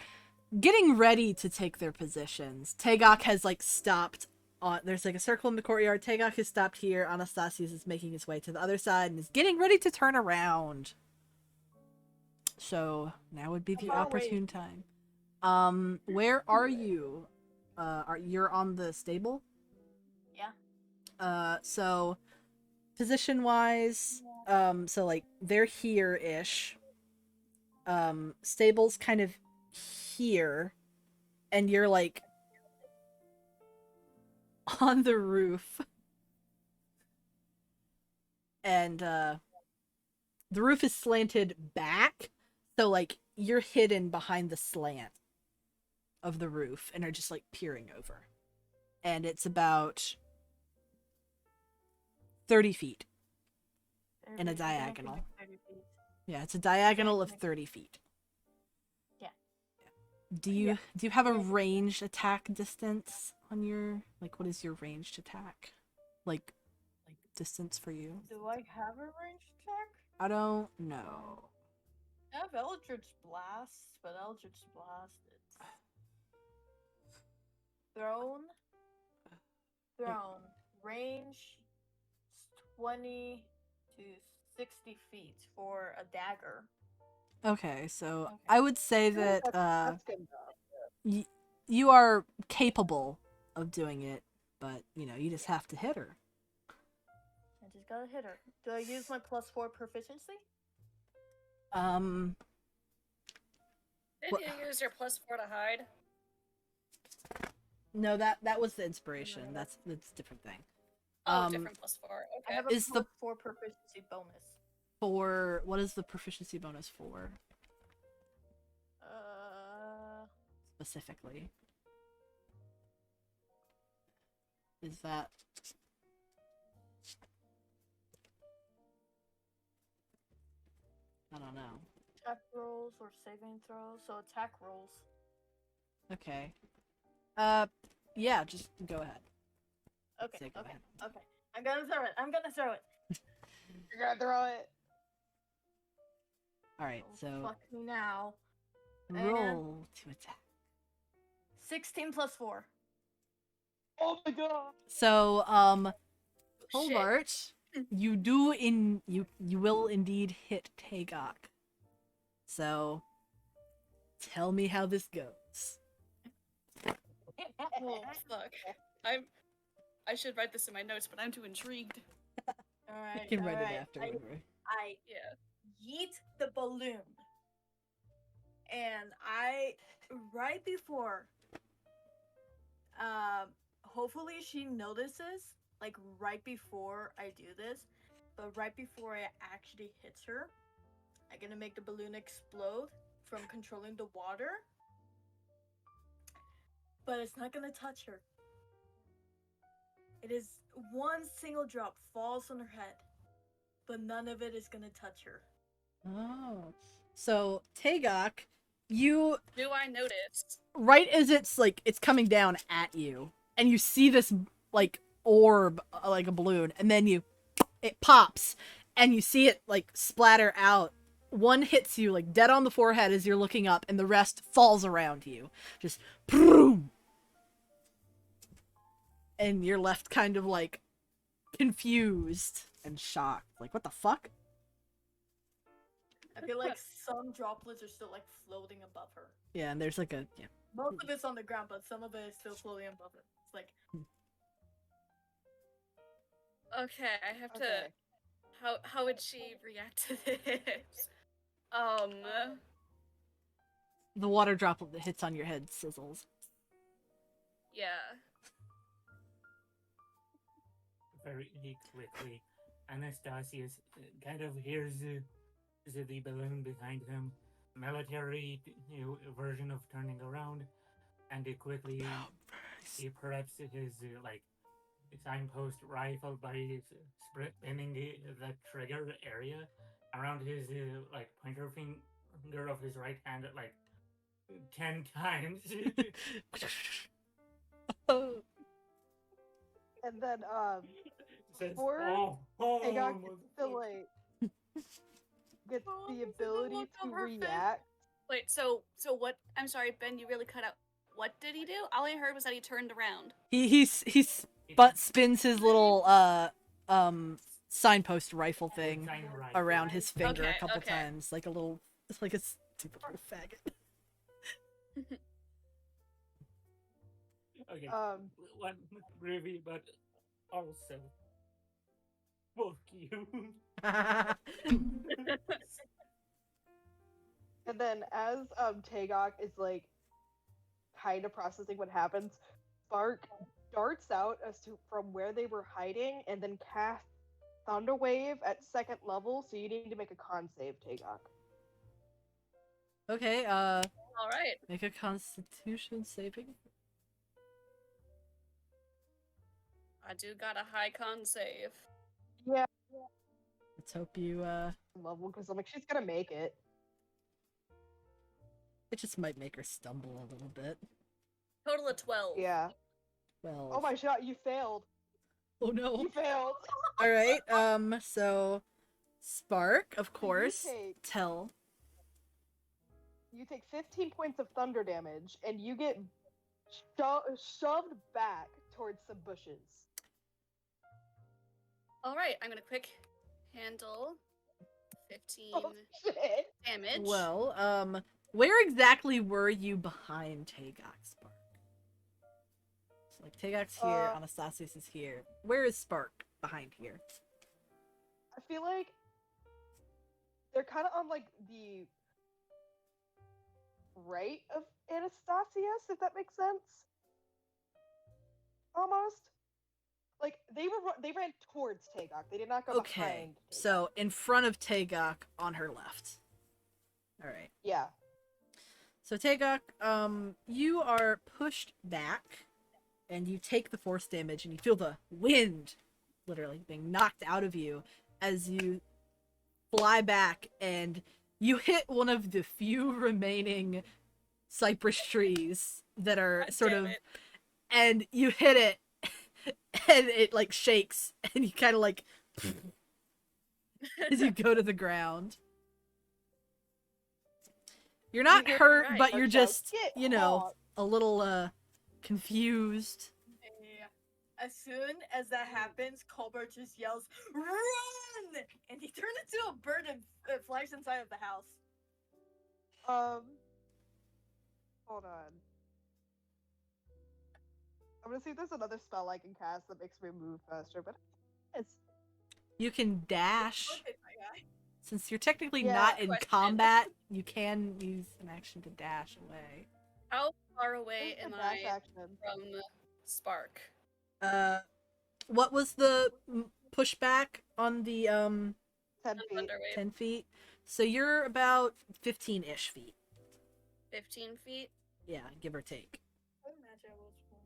getting ready to take their positions. Tagok has like stopped on there's like a circle in the courtyard. Tagok has stopped here. Anastasius is making his way to the other side and is getting ready to turn around. So now would be the Far away. opportune time. Where are you? You're on the stable? Yeah. So position wise, so like they're here-ish. Stable's kind of here, and you're like on the roof. And the roof is slanted back, so like you're hidden behind the slant of the roof and are just like peering over. And it's about 30 feet. In a 30 feet, I don't think diagonal. it's 30 feet. Yeah, it's a diagonal of 30 feet. Yeah. Do you have a ranged attack distance on your what is your ranged attack? Like distance for you? Do I have a ranged attack? I don't know. I have Eldritch Blast, but Eldritch Blast it's thrown. Range 20 to 60 feet for a dagger. Okay, so Okay. I would say that That's good enough. you are capable of doing it, but you just have to hit her. I just gotta hit her. Do I use my +4 proficiency? Didn't What- you use your +4 to hide? No, that was the inspiration. That's a different thing. Oh, different +4. I Okay. have a Is the- +4 proficiency bonus. For what is the proficiency bonus for specifically? Is that I don't know. Attack rolls or saving throws. So attack rolls. Okay. Yeah, just go ahead. Okay. Say go Okay. ahead. Okay. I'm gonna throw it. You're gonna throw it. All right, Oh, so fuck me now. roll to attack. 16 + 4. Oh my god. So, Shit. Hobart, you will indeed hit Tagok. So, tell me how this goes. Oh, fuck. I should write this in my notes, but I'm too intrigued. Alright. You can write it alright. after. I whatever. Yeah. yeet the balloon. And right before hopefully she notices, like right before I do this, but right before it actually hits her, I'm gonna make the balloon explode from controlling the water, but it's not gonna touch her. It is one single drop falls on her head, but none of it is gonna touch her. Oh. So, Tagok, you Do I notice? right as it's coming down at you, and you see this like orb, like a balloon, and then it pops, and you see it like splatter out. One hits you like dead on the forehead as you're looking up, and the rest falls around you, just boom, and you're left kind of like confused and shocked, like what the fuck? I feel like some droplets are still like floating above her. Yeah, and there's like a Most of it's on the ground, but some of it is still floating above her. It's like, Okay, I have to. Okay. How would she react to this? the water droplet that hits on your head sizzles. Yeah. Very quickly, Anastasius kind of hears the balloon behind him, military version of turning around, and he quickly he preps his like signpost rifle by spinning the trigger area around his like pointer finger of his right hand like 10 times. And then Says, before oh, Tagok gets to like gets Oh, the this is the ability look on to her face. react. Wait. So what? I'm sorry, Ben. You really cut out. What did he do? All I heard was that he turned around. He but spins his little signpost rifle thing Sign right. around his finger Okay, a couple okay. times, like a little, like a stupid little faggot. Okay. Um, One groovy, but also fuck you. and then as Tagok is like kind of processing what happens, Spark darts out as to from where they were hiding and then casts Thunder Wave at second level. So you need to make a con save, Tagok. Okay, All right. make a Constitution saving. I do got a high con save. Yeah, Let's hope you level because I'm like she's gonna make it. it just might make her stumble a little bit. Total of 12. Yeah. Well, Oh my shot, you failed. oh no. You failed. All right, so Spark, of So you course, take- tell. You take 15 points of thunder damage, and you get shoved back towards some bushes. All right. I'm gonna quick handle 15 Oh shit! damage. Well, where exactly were you behind Tagok, Spark? So, like, Tagok's here, Anastasius is here. Where is Spark behind here? I feel like they're kind of on like the right of Anastasius, if that makes sense. Almost. Like they ran towards Tagok. They did not go Okay, behind. Tagok. so in front of Tagok on her left. All right. Yeah. So Tagok, you are pushed back, and you take the force damage, and you feel the wind, literally being knocked out of you as you fly back, and you hit one of the few remaining cypress trees that are God sort damn of, it. and you hit it, and it like shakes, and you kind of like as you go to the ground. You're not You're hurt, right. but you're Okay, just, get you know, caught. a little confused. yeah. As soon as that happens, Colbert just yells, "Run!" And he turns into a bird and flies inside of the house. Hold on. I'm gonna see if there's another spell I can cast that makes me move faster, but it's You can dash. Okay, my guy. Since you're technically Yeah. not in Question. combat, you can use an action to dash away. How far away there's am a dash I action. from Spark? What was the pushback on the 10 feet. Underwave. 10 feet? So you're about 15-ish feet. 15 feet. Yeah, give or take. I imagine it was one.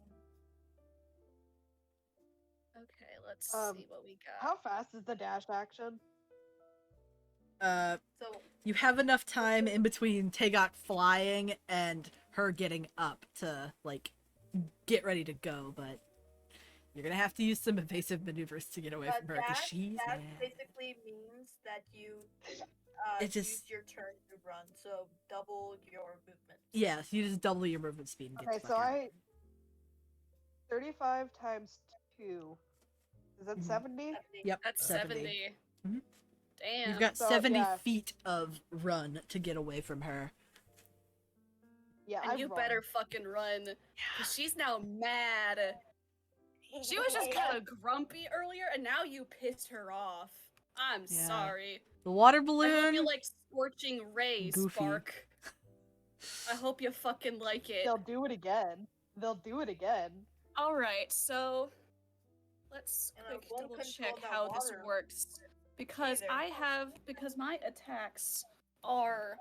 Okay, let's Um, see what we got. How fast is the dash action? Uh, So you have enough time in between Tagok flying and her getting up to, like, get ready to go, but you're gonna have to use some evasive maneuvers to get away from her, because she's that mad. basically means that you It just- use your turn to run, so double your movement. Yes, you just double your movement speed and get Okay, the so fuck out. I 35 times 2. Is that Mhm. 70? Yep, That's 70. 70. Mhm. Damn. You've got So, 70 yeah. feet of run to get away from her. Yeah, And I you run. better fucking run. Because she's now mad. She was just kind of grumpy earlier, and now you pissed her off. I'm Yeah. sorry. The water I hope balloon. you like Scorching Ray, Goofy. Spark. I hope you fucking like it. They'll do it again. They'll do it again. Alright, so let's And I quick won't double control check that how this water works. Because either. because my attacks are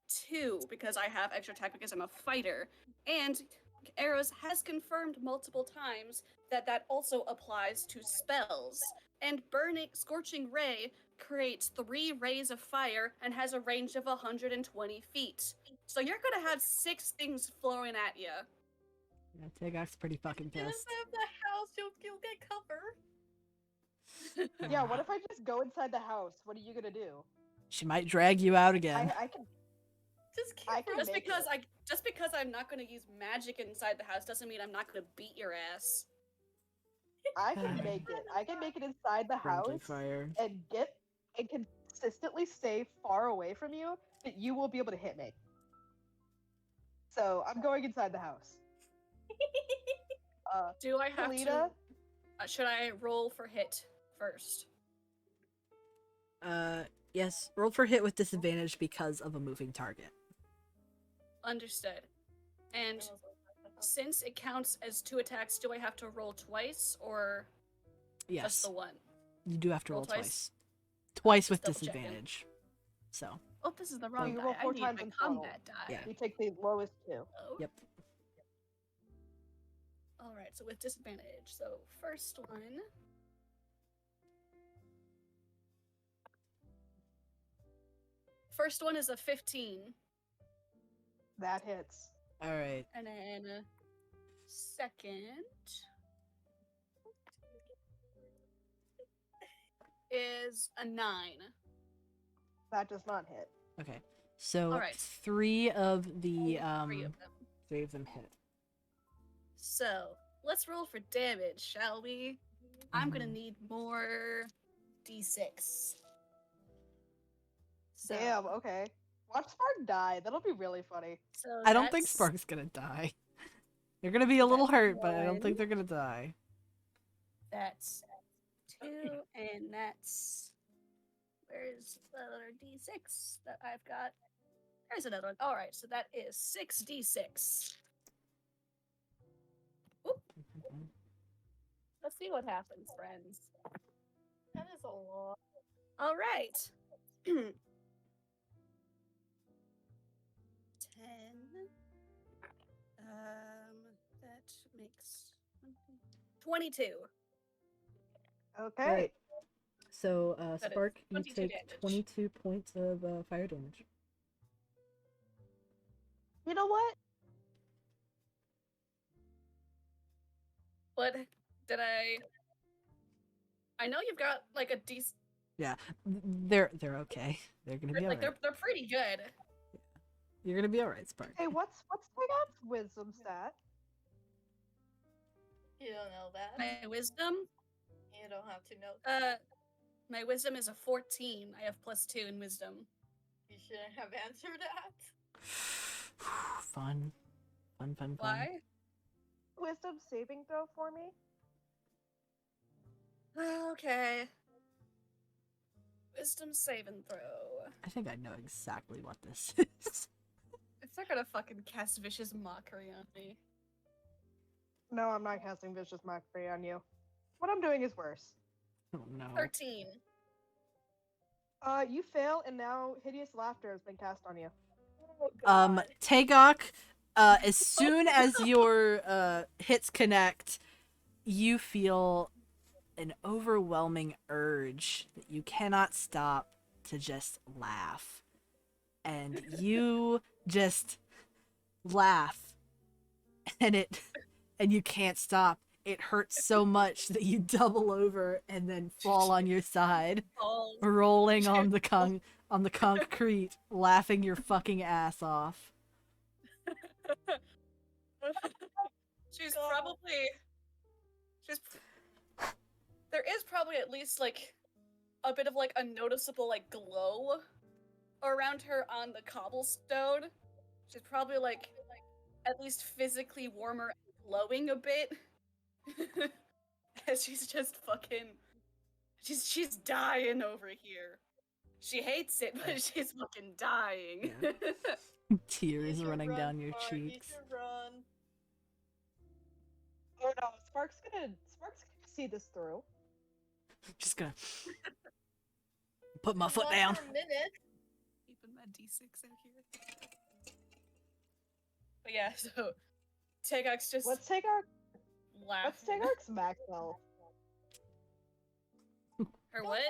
2, because I have extra attack because I'm a fighter. And Eros has confirmed multiple times that that also applies to spells. And Scorching Ray creates 3 rays of fire and has a range of 120 feet. So you're gonna have 6 things flowing at you. Yeah, Tagok's pretty fucking You pissed. have the house, you'll get cover. Yeah, what if I just go inside the house? What are you gonna do? She might drag you out again. I can. Just keep I can Just make because it. just because I'm not gonna use magic inside the house doesn't mean I'm not gonna beat your ass. I can make it. I can make it inside the Friendly house fire. and consistently stay far away from you, but you will be able to hit me. So I'm going inside the house. Do I have Kalita, to? Should I roll for hit first? Yes. Roll for hit with disadvantage because of a moving target. Understood. And since it counts as 2 attacks, do I have to roll twice or just Yes. the one? You do have to Roll roll twice? twice. Twice with Just double-checking. disadvantage. So, Oh, this is the wrong you die. roll I 4 need times my in total. combat die. Yeah. you take the lowest 2. Oh. yep. All right, so with disadvantage. So first one. First one is a 15, That hits. All right. and then second is a 9. That does not hit. Okay. So All right. 3 of the 3 of them. 3 of them hit. So let's roll for damage, shall we? I'm gonna Mhm. need more d6. So, Damn. Okay. Watch Spark die. That'll be really funny. So I don't think that's- Spark's gonna die. They're gonna be a little That's hurt, but I don't think 1. they're gonna die. That's 2, and that's where's the other d6 that I've got? There's another one. All right, so that is 6d6. Whoop. Let's see what happens, friends. That is a lot. All right. 10. That makes 22. Okay. Alright. So, That is Spark, you 22 take damage. 22 points of fire damage. You know what? What did I know you've got like a decent. They're okay. They're gonna be Like alright. they're pretty good. You're gonna be alright, Spark. Hey, what's Tagot's wisdom stat? You don't know that. My wisdom. You don't have to know. My wisdom is a 14. I have +2 in wisdom. You shouldn't have answered that. Fun. Fun. Why? Wisdom saving throw for me? Okay. Wisdom saving throw. I think I know exactly what this is. If they're gonna fucking cast vicious mockery on me. No, I'm not casting Vicious Mockery on you. What I'm doing is worse. Oh no. 13. You fail, and now Hideous Laughter has been cast on you. Oh god. Tagok, as soon as your hits connect, you feel an overwhelming urge that you cannot stop to just laugh. And you just laugh and you can't stop. It hurts so much that you double over and then fall on your side, Oh. rolling on the concrete, laughing your fucking ass off. She's God. probably. She's. There is probably at least like a bit of like a noticeable like glow around her on the cobblestone. She's probably like at least physically warmer and glowing a bit. She's just fucking. She's dying over here. She hates it, but she's fucking dying. Tears Eat your running run, down your Spark, Eat cheeks. your run. Oh no, Spark's gonna see this through. Just gonna put my It's foot not down. for a minute. Keeping my D6 out here. But yeah, so Tagok's just Let's take our laughing. max health. Her what?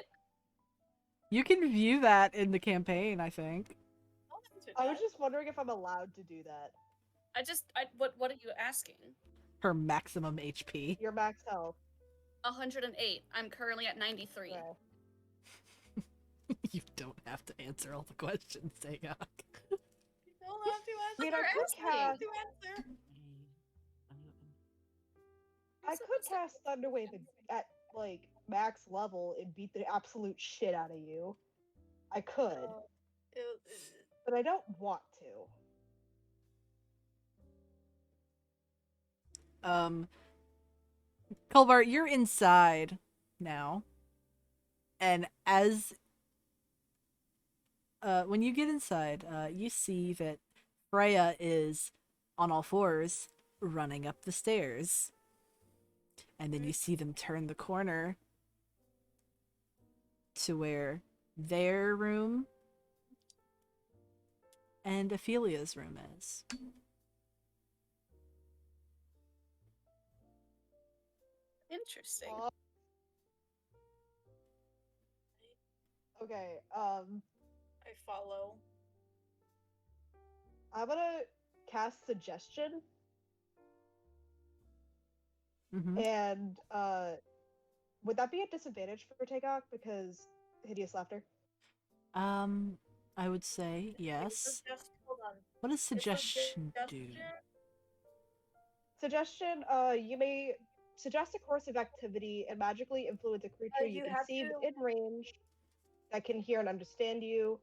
You can view that in the campaign, I think. I'll answer I was that. just wondering if I'm allowed to do that. What are you asking? Her maximum HP. Your max health. 108. I'm currently at 93. Okay. You don't have to answer all the questions, Tagok. You don't have to answer. I mean, They're I could asking. cast. to answer. I could cast Thunderwave at like max level and beat the absolute shit out of you. I could, but I don't want to. Colbart, you're inside now. And as when you get inside, you see that Freya is on all fours running up the stairs. And then you see them turn the corner to where their room and Ophelia's room is. Interesting. Okay. I follow. I'm gonna cast Suggestion, Mm-hmm. and would that be a disadvantage for Takeoff because Hideous Laughter? I would say yes. Hold on. What does Is suggestion do? Suggestion. You may suggest a course of activity and magically influence a creature you you can have see to- within range that can hear and understand you.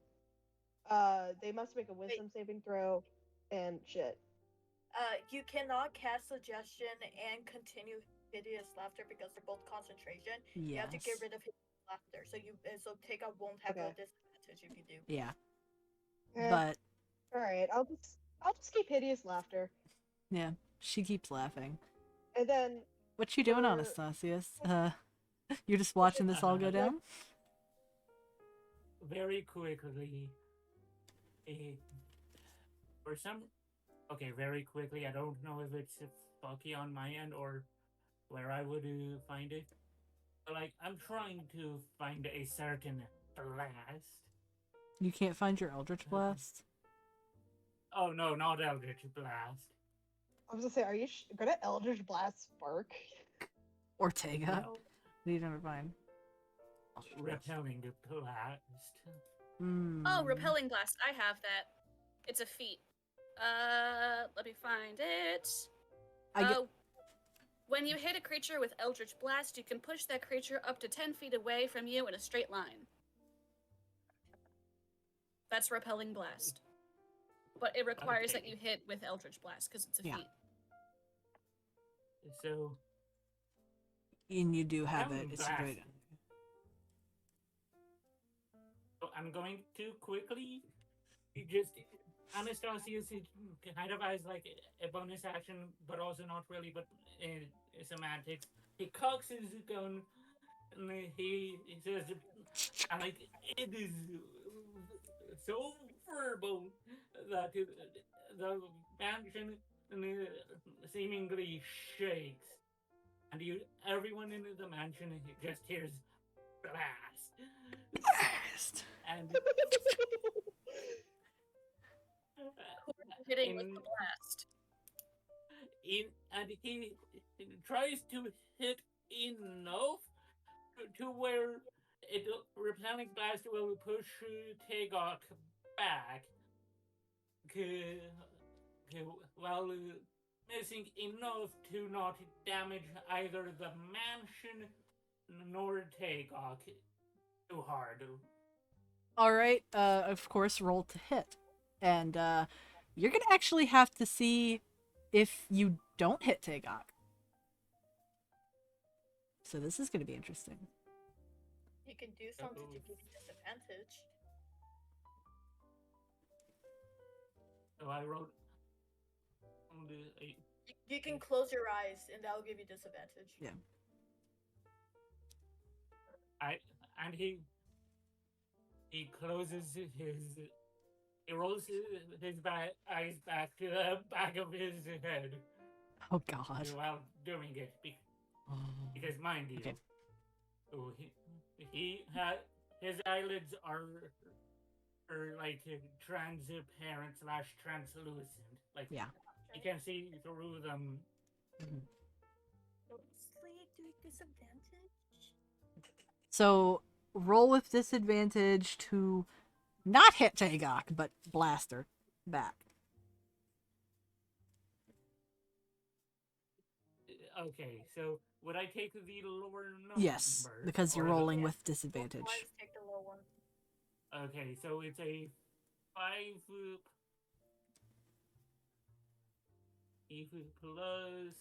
They must make a wisdom saving throw, and shit. You cannot cast suggestion and continue hideous laughter because they're both concentration. You have to get Yes. rid of hideous laughter. So Takeoff won't have a Okay. disadvantage if you do. Yeah. Eh, But all right, I'll just keep Hideous Laughter, yeah, she keeps laughing. and then What you doing, For- Anastasius? You're just watching this all go down? Very quickly, for some, okay, very quickly. I don't know if it's buggy on my end or where I would find it. But like, I'm trying to find a certain blast. You can't find your Eldritch Blast? Oh no, not Eldritch Blast. I was gonna say, are you gonna Eldritch Blast Spark? Ortega? No, You never mind. repelling blast. Oh, repelling blast. I have that. It's a feat. Let me find it. When you hit a creature with Eldritch Blast, you can push that creature up to 10 feet away from you in a straight line. That's repelling blast. But it requires that Okay. you hit with Eldritch Blast because it's a Yeah. feat. So And you do have I'm it. It's blast. right. So I'm going to quickly just Anastasius kind of has like a bonus action, but also not really, but semantics. He cocks his gun and he says, and like it is so verbal that the mansion seemingly shakes, and everyone in the mansion just hears blast, Blast. and Hitting with in the blast. and he tries to hit enough to where it repelling blast will push Tagok back, while missing enough to not damage either the mansion nor Tagok too hard. All right. Of course, roll to hit, and you're gonna actually have to see if you don't hit Tagok. So this is gonna be interesting. You can do something to give you disadvantage. So I wrote. You can close your eyes, and that will give you disadvantage. Yeah. I and he closes his. He rolls his eyes back to the back of his head Oh God. while doing it. Because mind you, Okay. he had his eyelids are like transparent slash translucent. Like Yeah. you can see through them. Sleep, do disadvantage. So roll with disadvantage to not hit Tagok, but blaster back. Okay, so would I take the lower number? Yes, because you're or the- rolling Yeah. with disadvantage. Always take the low one. Okay, so it's a 5 plus.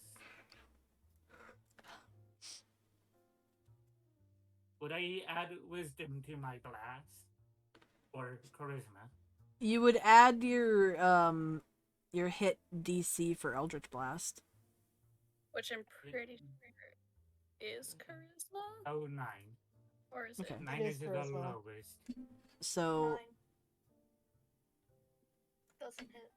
Would I add wisdom to my glass or charisma? You would add your hit DC for Eldritch Blast. Which I'm pretty sure is charisma? Oh, 9. Or is Okay. it? 9 It is is the charisma. lowest. So 9. Doesn't hit.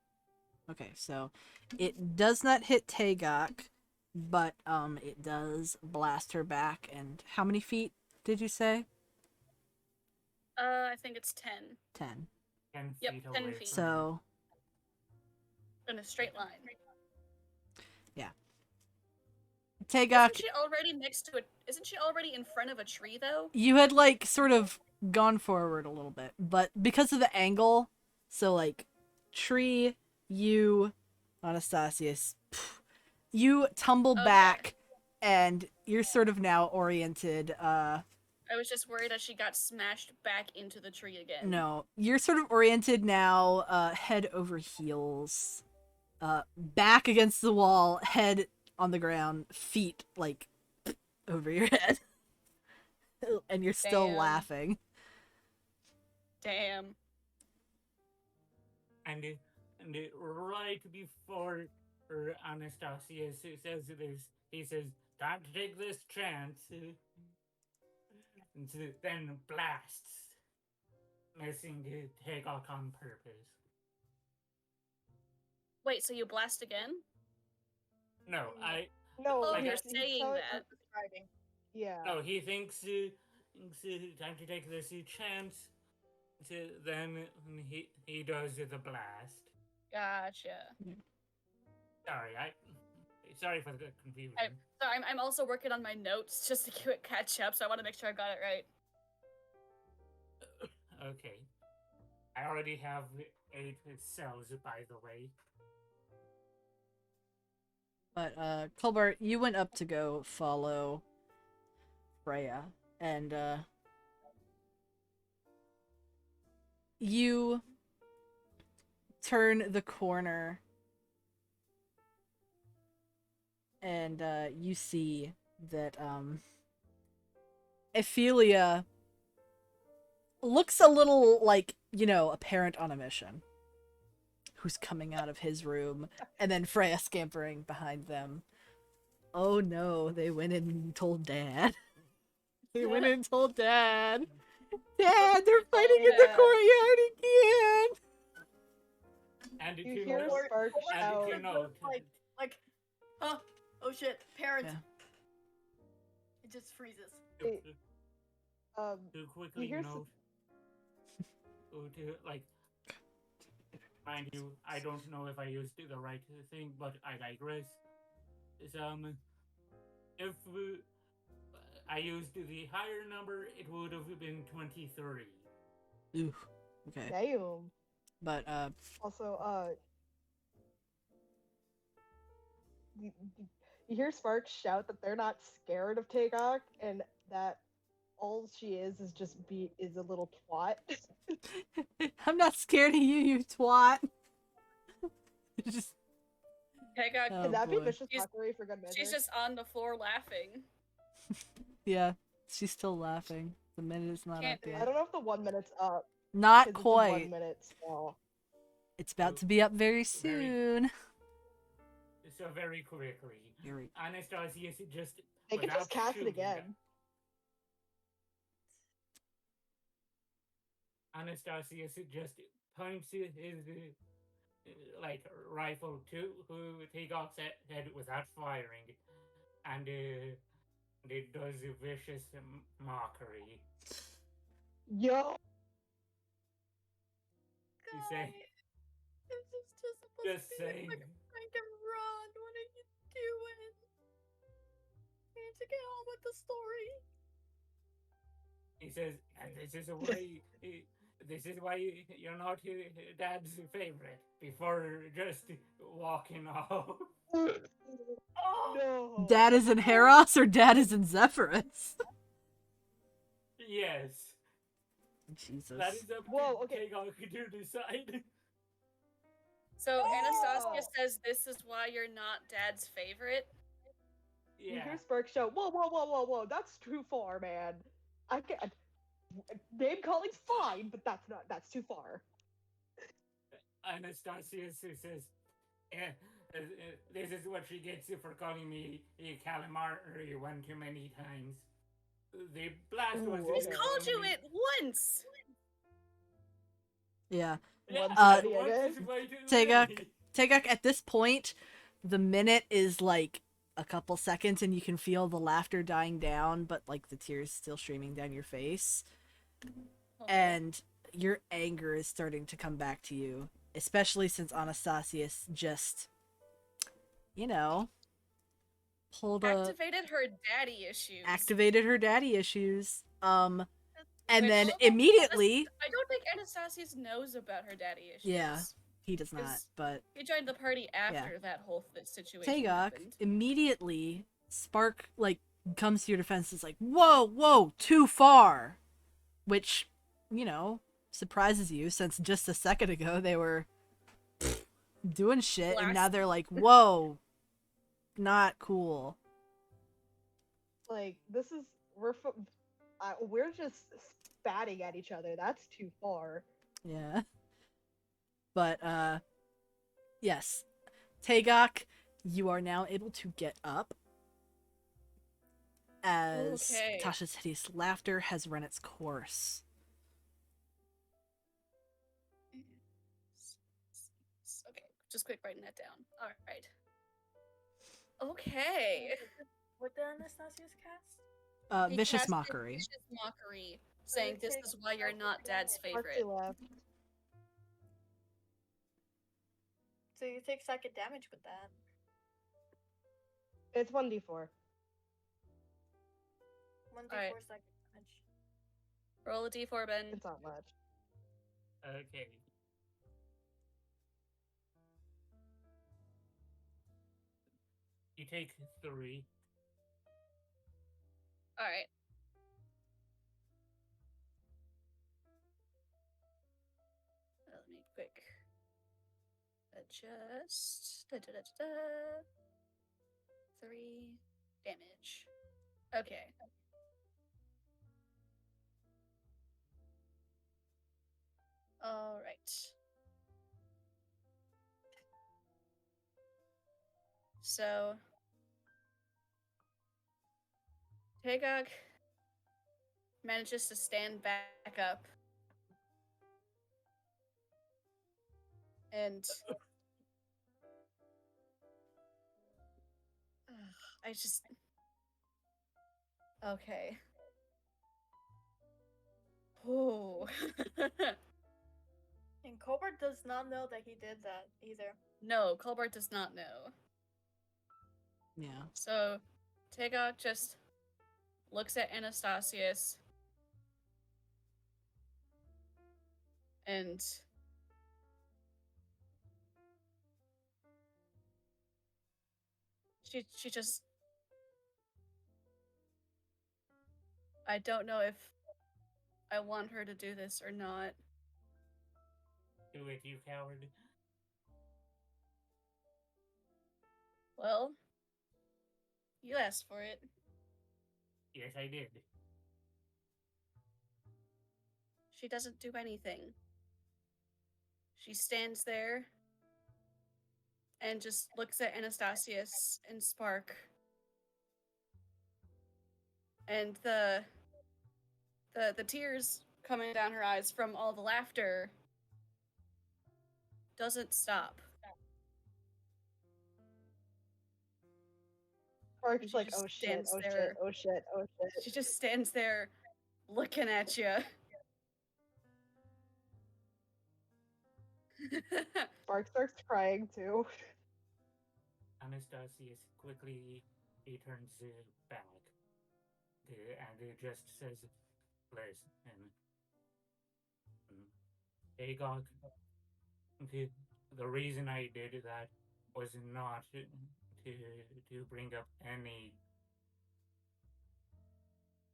okay, so it does not hit Tagok, but it does blast her back. And how many feet did you say? I think it's 10. 10. 10 Yep, feet 10 away. feet. From me. So In a straight line. Tagok, Isn't she already next to it? Isn't she already in front of a tree though? you had like sort of gone forward a little bit, but because of the angle, so like tree, you, Anastasius, you tumble Okay. back, and you're sort of now oriented. I was just worried that she got smashed back into the tree again. No, you're sort of oriented now, head over heels, back against the wall, head on the ground, feet like over your head, and you're still Damn. laughing. Damn. And right before Anastasius says this, he says, "Time to take this chance." And then blasts, missing Tagok on purpose. Wait, so you blast again? No, No, Oh, Like, you're I- saying telling- that. Describing. Yeah. no, he thinks time to take this chance. Then he does the blast. Gotcha. Sorry for the confusion. So I'm also working on my notes just to catch up, so I want to make sure I got it right. Okay, I already have 8 cells, by the way. But Colbert, you went up to go follow Freya, and you turn the corner, and you see that Ophelia looks a little like, a parent on a mission. who's coming out of his room, and then Freya scampering behind them. Oh no, they went in and told Dad. They went in and told Dad. Dad, they're fighting in the Dad. courtyard again. And You to hear know, Spark and shout. to know, Like, oh shit, parents. Yeah. It just freezes. to, Um, to quickly hear note, to like, mind you, I don't know if I used the right thing, but I digress. If I used the higher number, it would have been 23. Ooh. Okay. damn. But Also, you, you hear Spark shout that they're not scared of Tagok, and that all she is just is a little twat. I'm not scared of you, you twat. Just Pega, Oh, Can that boy. be vicious She's- mockery for good measure? she's just on the floor laughing. yeah, she's still laughing. The minute is not Can't up do yet. I don't know if the 1 minute's up. Not 'cause it's a quite. 1 minute spell. It's about to be up very Very- soon. So very quickly, Very. Anastasius just They can just without cast it shooting, again. Anastasius just points his like rifle to Tagok's head without firing, and it does a vicious mockery. Yo! You say, This is just supposed just to be saying. like I can run. What are you doing? I need to get on with the story. He says, and this is why you're not Dad's favorite. Before just walking off. Oh, No! Dad is in Heros or Dad is in Zephyrus? Yes, Jesus. that is up Whoa, to okay. Tagok to decide. So Oh! Anastasia says this is why you're not Dad's favorite. You Yeah. hear Spark shout, whoa, whoa, whoa, whoa, whoa, that's too far, man. I can't. Name calling's fine, but that's too far. Anastasius says, this is what she gets for calling me a calamari one too many times. The blast was. Ooh, He's okay. called you it once. Yeah. Yeah, Once once again. is way too Tagok, many. Tagok, at this point, the minute is like a couple seconds and you can feel the laughter dying down, but like the tears still streaming down your face. And your anger is starting to come back to you, especially since Anastasius just, Activated her daddy issues. activated her daddy issues. And Which- then immediately, I don't think Anastasius knows about her daddy issues. Yeah. he does not, Is- but He joined the party after that whole situation Tagok happened. immediately Spark like comes to your defense. Is like, whoa, too far, which surprises you since just a second ago they were doing shit and now they're like, whoa, not cool. Like, this is. We're just spatting at each other. That's too far. Yeah, but yes, Tagok, you are now able to get up as Okay. Tasha's hideous laughter has run its course. Okay, just quick writing that down. All right. Okay. what did Anastasius cast? He Vicious casted mockery. Vicious mockery, saying this is why you're not Dad's Sparky favorite. left. So you take second damage with that. It's 1d4. 1d4 Alright. second damage. Roll a d4, Ben. It's not much. Okay. You take 3. All right. Let me quick adjust. 3 damage. Okay. All right. So Tagog manages to stand back up and I just okay. Oh. And Colbert does not know that he did that either. No, Colbert does not know. Yeah. So Tagog just looks at Anastasius and she just I don't know if I want her to do this or not. Do it, you coward. Well, you asked for it. Yes, I did. She doesn't do anything. She stands there and just looks at Anastasius and Spark. And the tears coming down her eyes from all the laughter doesn't stop. Spark's She like, just oh shit, stands oh shit, there. oh shit, oh shit. She just stands there looking at you. Spark starts crying too. Anastasius quickly he turns back and just says, "Listen, Agog, the reason I did that was not to bring up any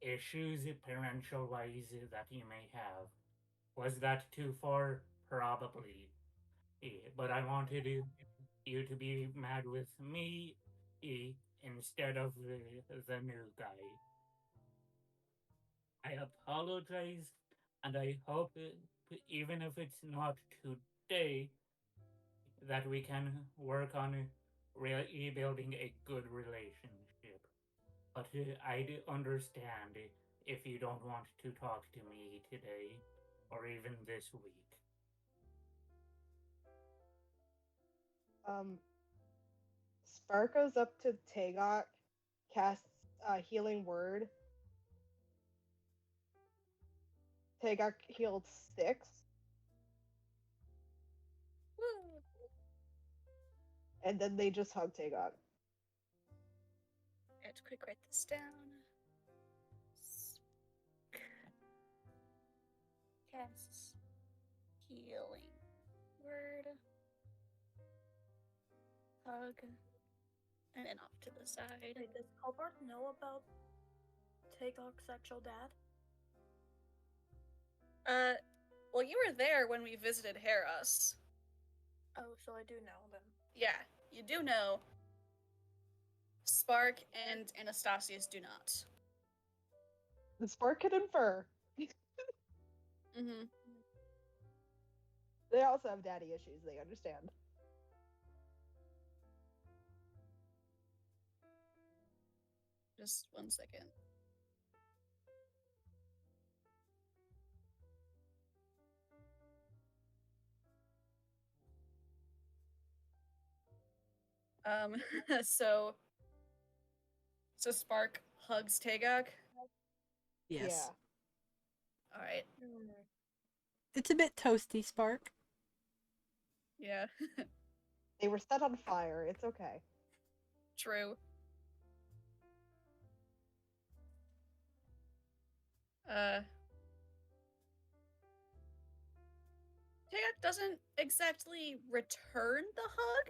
issues parental wise that you may have. Was that too far? Probably. But I wanted you to be mad with me instead of the new guy. I apologize, and I hope, even if it's not today, that we can work on rebuilding a good relationship. But I do understand if you don't want to talk to me today, or even this week. Spark goes up to Tagok, casts a healing word. Tagok healed 6, and then they just hug Tagok. I have to quick write this down. Casts healing word. Hug. And then off to the side. Wait, does Colbert know about Tagog's actual dad? Well, you were there when we visited Harris. Oh, so I do know then. Yeah, you do know. Spark and Anastasius do not. The Spark can infer. Mm-hmm. They also have daddy issues, they understand. Just 1 second. so Spark hugs Tagog. Yes. All right. It's a bit toasty, Spark. Yeah. They were set on fire. It's okay. True. Tagok doesn't exactly return the hug,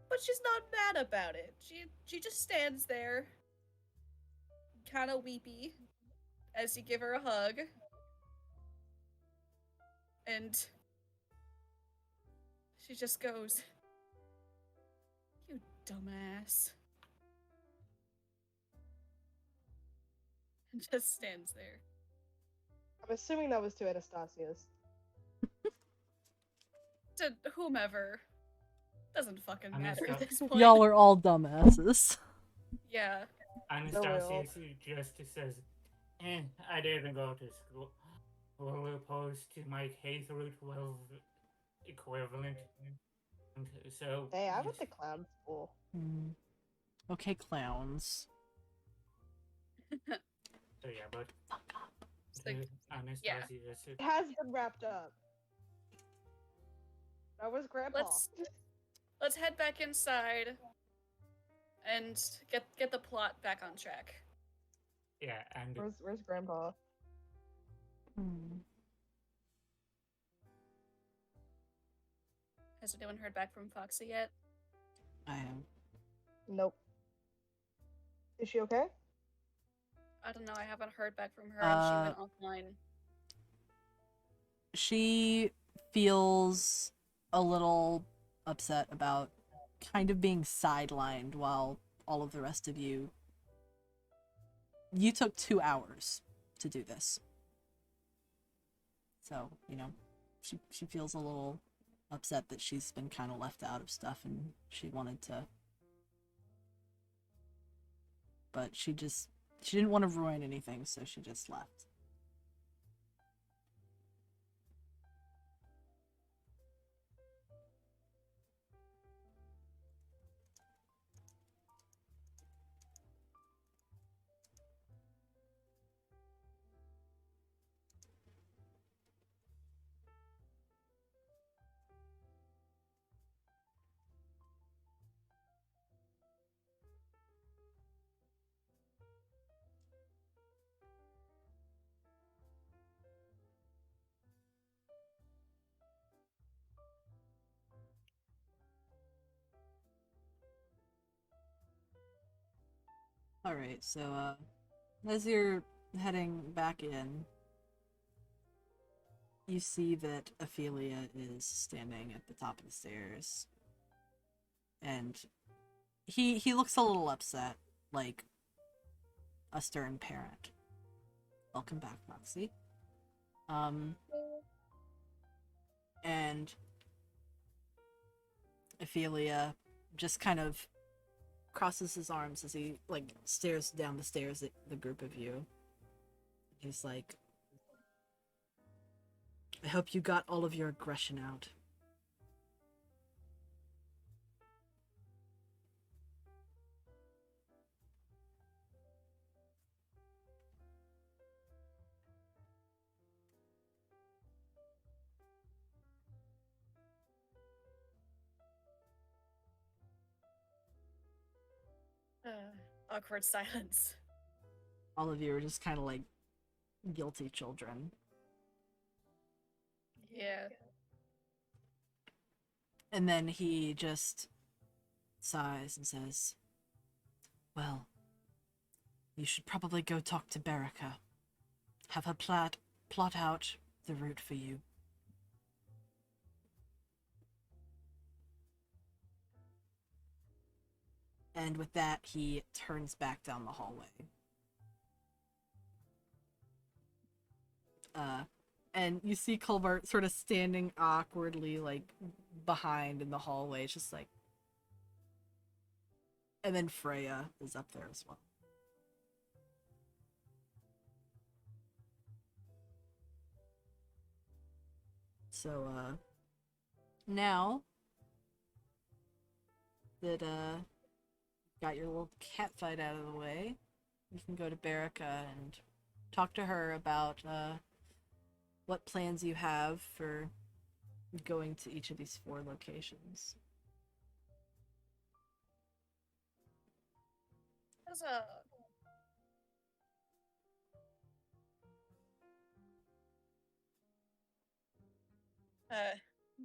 but she's not mad about it. She just stands there, kind of weepy, as you give her a hug, and she just goes, "You dumbass," and just stands there. I'm assuming that was to Anastasius. To whomever. Doesn't fucking I'm matter stuck. at this point. Y'all are all dumbasses. Yeah. Anastasia just says, I didn't go to school. Well, opposed to my K through 12 equivalent. And so, Hey, I went to clown school. Hmm. Okay, clowns. so yeah, but Fuck up. It's like, Anastasia just It has been wrapped up. That was Grandpa. let's head back inside and get the plot back on track. yeah, and Where's Grandpa? Hmm. Has anyone heard back from Foxy yet? I am. Nope. Is she okay? I don't know. I haven't heard back from her, and she went offline. She feels a little upset about kind of being sidelined while all of the rest of you. You took 2 hours to do this. So, she feels a little upset that she's been kind of left out of stuff and she wanted to. But she didn't want to ruin anything, so she just left. Alright, so, as you're heading back in, you see that Ophelia is standing at the top of the stairs. And he looks a little upset, like a stern parent. Welcome back, Foxy. And Ophelia just kind of crosses his arms as he, like, stares down the stairs at the group of you. He's like, I hope you got all of your aggression out. Awkward silence. All of you are just kind of like guilty children. Yeah. And then he just sighs and says, well, you should probably go talk to Berica. Have her plot out the route for you. And with that, he turns back down the hallway. And you see Colbert sort of standing awkwardly, like, behind in the hallway. It's just like... And then Freya is up there as well. So, now that, got your little cat fight out of the way, you can go to Berica and talk to her about, what plans you have for going to each of these 4 locations. There's a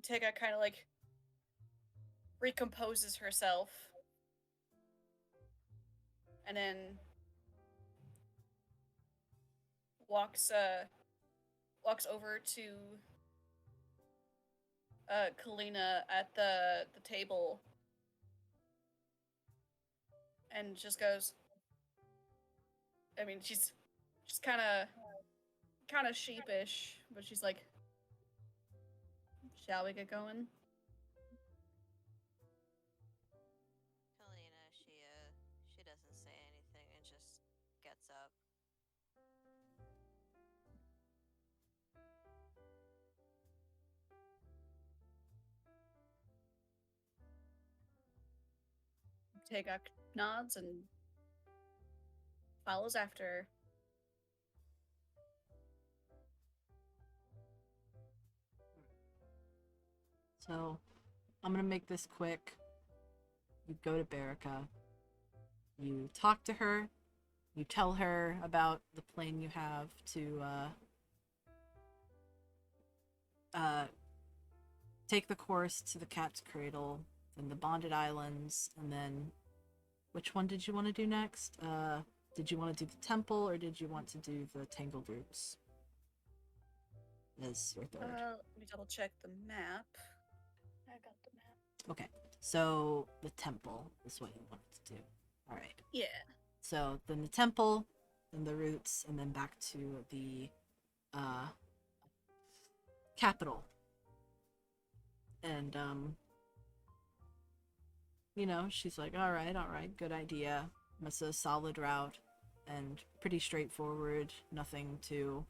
Tika kind of like recomposes herself and then walks over to Kalina at the table and just goes, I mean, she's kind of sheepish, but she's like, shall we get going? Tagok nods and follows after. So, I'm gonna make this quick. You go to Berica. You talk to her. You tell her about the plan you have to take the course to the Cat's Cradle, then the Bonded Islands, and then which one did you want to do next? Did you want to do the temple or did you want to do the Tangled Roots as your third? Let me double check the map. I got the map. Okay, so the temple is what you wanted to do. All right. Yeah. So then the temple, then the roots, and then back to the capital. And you know, she's like, all right, good idea. That's a solid route and pretty straightforward. Nothing too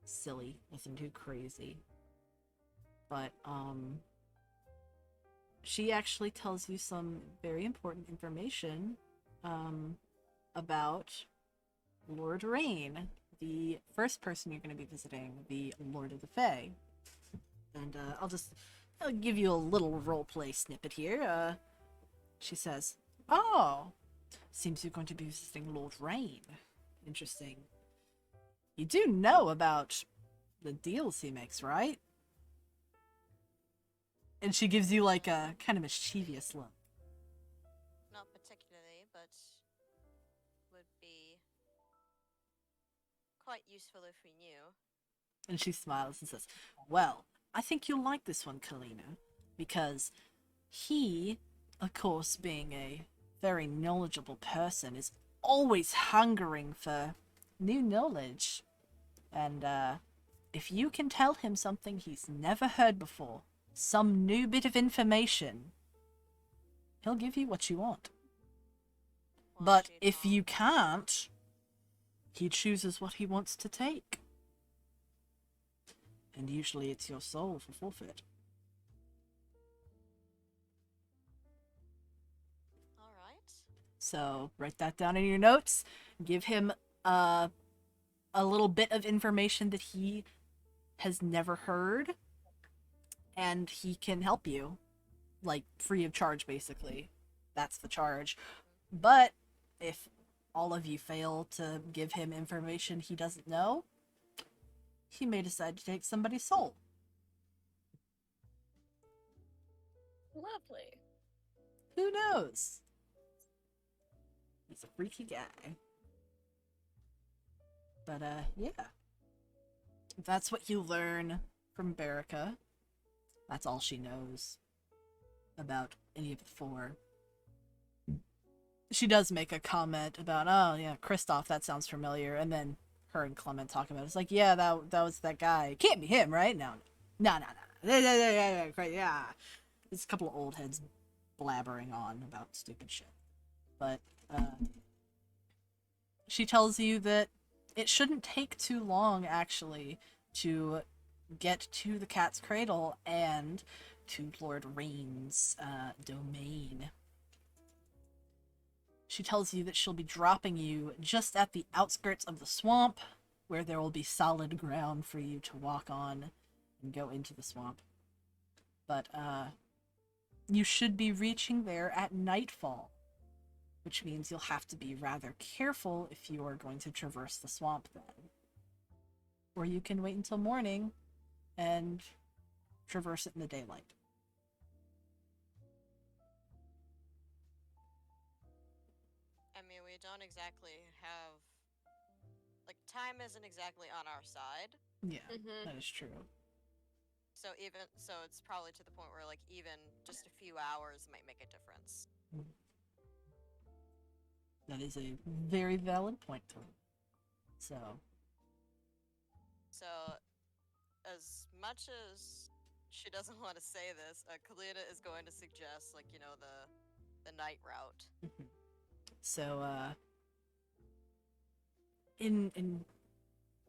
silly, nothing too crazy. But she actually tells you some very important information about Lord Rain, the first person you're going to be visiting, the Lord of the Fae. And I'll give you a little roleplay snippet here. She says, "Oh, seems you're going to be visiting Lord Rain. Interesting. You do know about the deals he makes, right?" And she gives you like a kind of mischievous look. Not particularly, but would be quite useful if we knew. And she smiles and says, "Well, I think you'll like this one, Kalina, because he, of course, being a very knowledgeable person, is always hungering for new knowledge. And if you can tell him something he's never heard before, some new bit of information, he'll give you what you want. Well, But she'd if not. you can't, he chooses what he wants to take. And usually it's your soul for forfeit." Alright. So write that down in your notes. Give him a little bit of information that he has never heard, and he can help you, like free of charge, basically. That's the charge. But if all of you fail to give him information he doesn't know, he may decide to take somebody's soul. Lovely. Who knows? He's a freaky guy. But yeah. That's what you learn from Berica. That's all she knows about any of the four. She does make a comment about, oh yeah, Kristoff, that sounds familiar, and then her and Clement talk about it. It's like, yeah, that was that guy. It can't be him, right? No. Yeah. There's a couple of old heads blabbering on about stupid shit. But she tells you that it shouldn't take too long, actually, to get to the Cat's Cradle and to Lord Rain's domain. She tells you that she'll be dropping you just at the outskirts of the swamp, where there will be solid ground for you to walk on and go into the swamp. But you should be reaching there at nightfall, which means you'll have to be rather careful if you are going to traverse the swamp then. Or you can wait until morning and traverse it in the daylight. I mean, we don't exactly have. Like, time isn't exactly on our side. Yeah, Mm-hmm. that is true. So it's probably to the point where, like, even just a few hours might make a difference. That is a very valid point, Tom. So, As much as she doesn't want to say this, Kalina is going to suggest, like, the night route. so in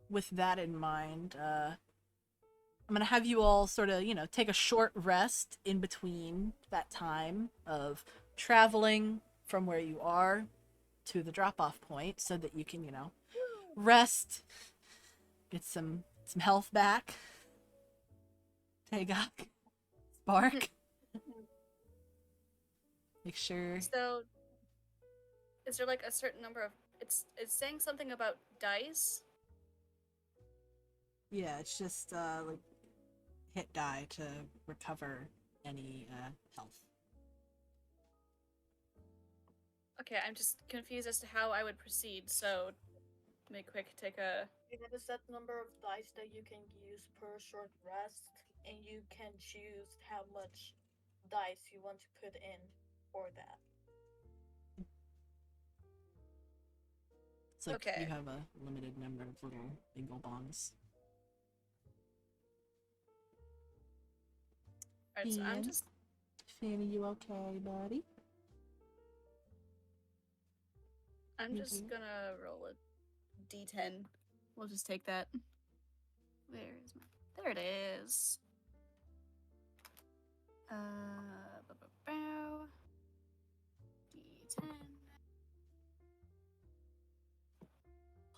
with that in mind, I'm gonna have you all sort of, take a short rest in between that time of traveling from where you are to the drop-off point so that you can, rest, get some health back. Tagok, Spark. Make sure. So, is there like a certain number of? It's saying something about dice. Yeah, it's just like hit die to recover any health. Okay, I'm just confused as to how I would proceed. So, let me quick take a. You have a set number of dice that you can use per short rest, and you can choose how much dice you want to put in for that. It's like Okay. you have a limited number of little bingo bongs. Alright, so I'm Ian? just. Fanny, you okay, buddy? I'm just Mhm. gonna roll a d10. We'll just take that. Where is my? There it is. Bow. D10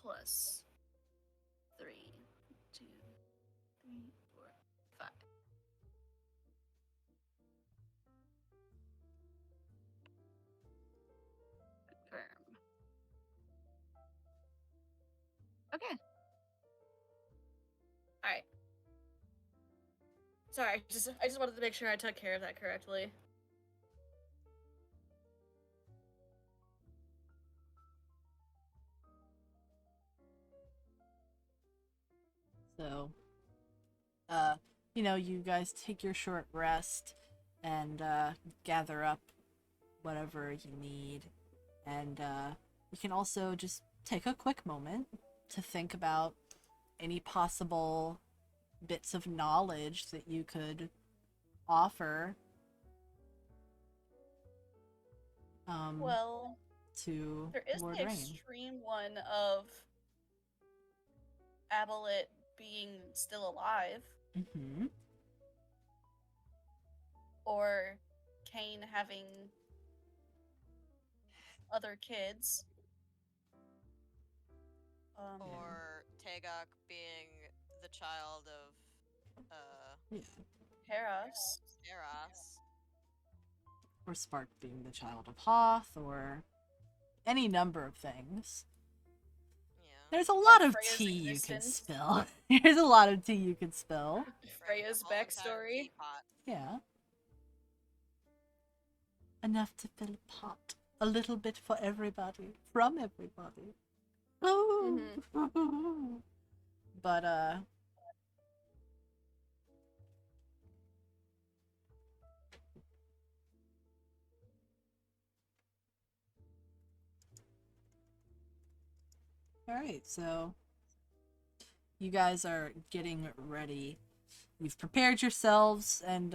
plus 3, 2, 3, 4, 5. Confirm. Okay. All right. Sorry, I just wanted to make sure I took care of that correctly. So, you guys take your short rest and gather up whatever you need. And you can also just take a quick moment to think about any possible bits of knowledge that you could offer Well, to there is Lord the Rain. extreme one of Abelet being still alive, Mm-hmm. or Kane having other kids. Or Tagok being the child of Yeah. Heras. Eras. Or Spark being the child of Hoth, or any number of things. Yeah. There's a lot of Freya's tea you could existence. spill. There's a lot of tea you could spill. Freya's Whole entire backstory. teapot. Yeah. Enough to fill a pot. A little bit for everybody. From everybody. Oh. But, alright, so you guys are getting ready. You've prepared yourselves, and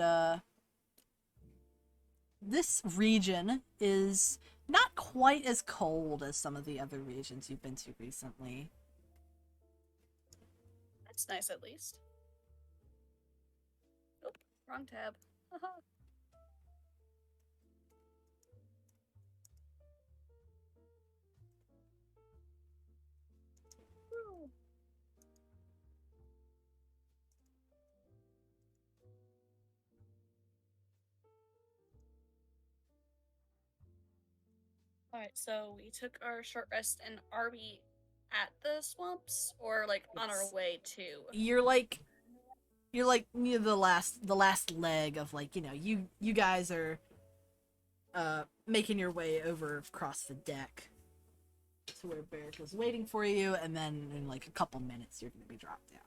this region is not quite as cold as some of the other regions you've been to recently. That's nice, at least. Nope, wrong tab. Alright, so we took our short rest, and are we at the swamps or like on our It's- way to? You're like near the last leg of you guys are making your way over across the deck to where Barrick was waiting for you, and then in like a couple minutes you're gonna be dropped down.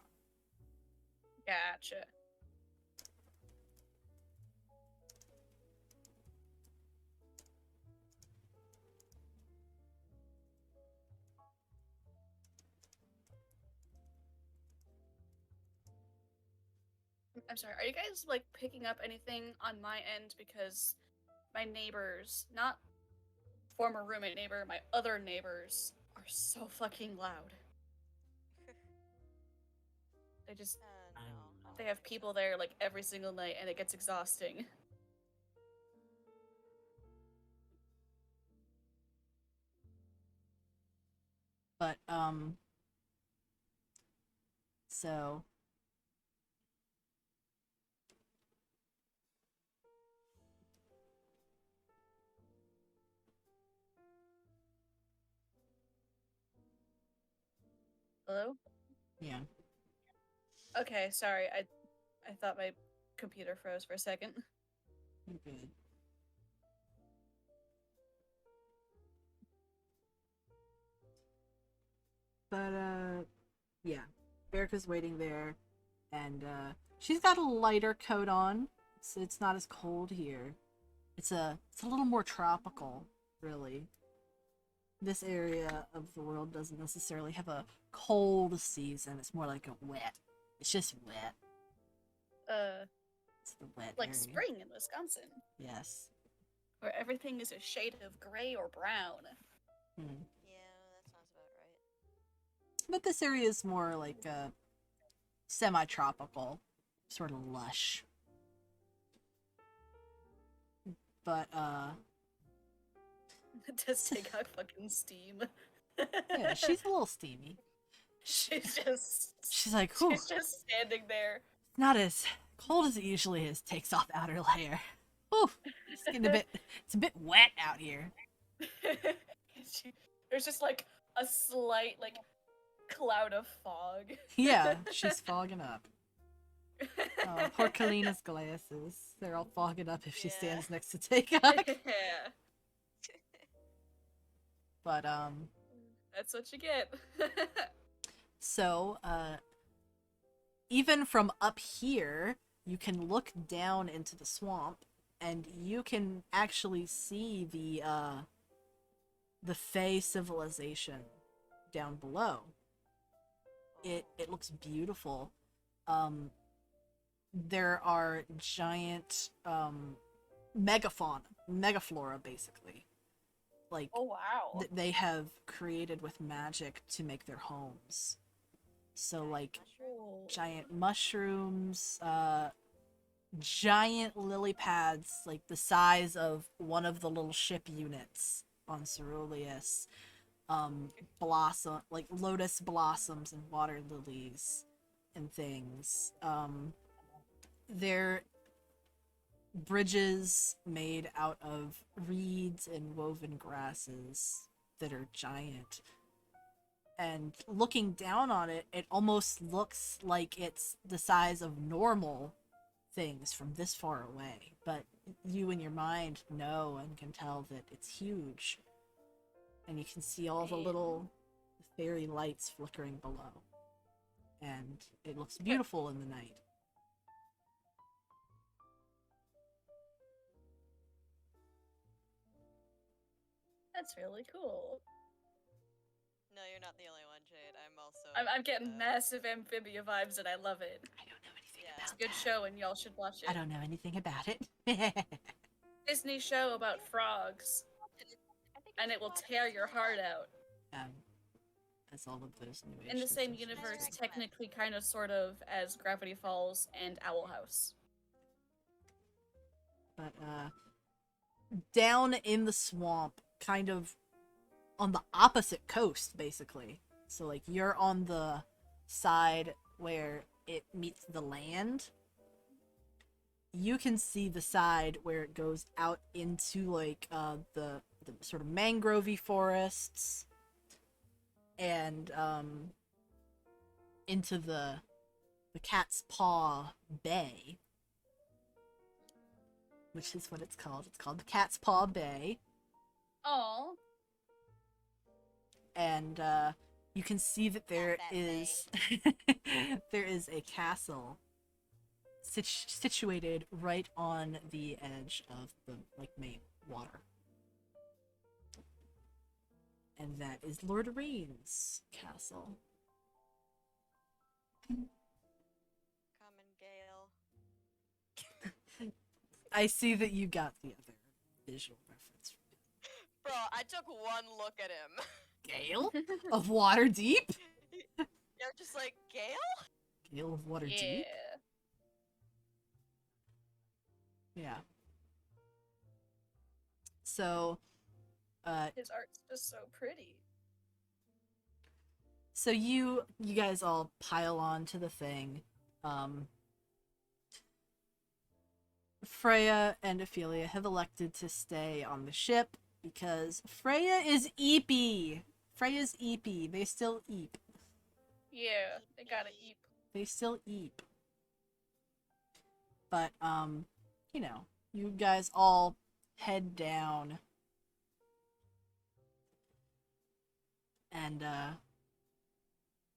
Gotcha. I'm sorry, are you guys like picking up anything on my end? Because my neighbors, not former roommate neighbor, my other neighbors are so fucking loud. They just No, I don't they have think people so. there like every single night, and it gets exhausting. So Hello? yeah. Okay, sorry. I thought my computer froze for a second. You're good. But yeah. Erica's waiting there, and she's got a lighter coat on, so it's not as cold here. It's a little more tropical, really. This area of the world doesn't necessarily have a cold season. It's more like a wet. It's just wet. It's the wet Like area. spring in Wisconsin, Yes. where everything is a shade of gray or brown. Hmm. Yeah, that sounds about right. But this area is more like semi-tropical, sort of lush. But It does take out fucking steam. yeah, she's a little steamy. She's She's like, whew, she's just standing there. not as cold as it usually is. Takes off outer layer. Whew, it's getting a bit. It's a bit wet out here. There's just like a slight like cloud of fog. Yeah, she's fogging up. Oh, poor Kalina's glasses. They're all fogging up if she Yeah. stands next to Takeok. Yeah, But that's what you get. so even from up here, you can look down into the swamp, and you can actually see the Fey civilization down below. It looks beautiful. There are giant megaflora basically. Like Oh wow. they have created with magic to make their homes. So like Cool. giant mushrooms, giant lily pads like the size of one of the little ship units on Ceruleus, blossom like lotus blossoms and water lilies and things. They're bridges made out of reeds and woven grasses that are giant. And looking down on it, it almost looks like it's the size of normal things from this far away. But you in your mind know and can tell that it's huge. And you can see all the little fairy lights flickering below. And it looks beautiful in the night. That's really cool. No, you're not the only one, Jade. I'm also. I'm getting massive amphibia vibes and I love it. I don't know anything Yeah. about It's a good that. show and y'all should watch it. I don't know anything about it. Disney show about frogs, and it will tear your heart out. As all of those new In the Asian same shows. universe, technically, kind of, sort of, as Gravity Falls and Owl House. But down in the swamp, kind of on the opposite coast, basically. So like you're on the side where it meets the land. You can see the side where it goes out into like the sort of mangrovey forests and into the Cat's Paw Bay, which is what it's called. It's called the Cat's Paw Bay. Oh, And you can see that there that is there is a castle situated right on the edge of the like main water, and that is Lord Rain's castle. Common Gale. I see that you got the other visual reference. Bro, I took one look at him. Gale of Waterdeep. You're just like, Gale? Gale of Waterdeep. yeah. Yeah. So, His art's just so pretty. So you guys all pile on to the thing. Freya and Ophelia have elected to stay on the ship because Freya is eepy. Freya's eepy. They still eep. Yeah, they gotta eat. They still eep. But you know, you guys all head down and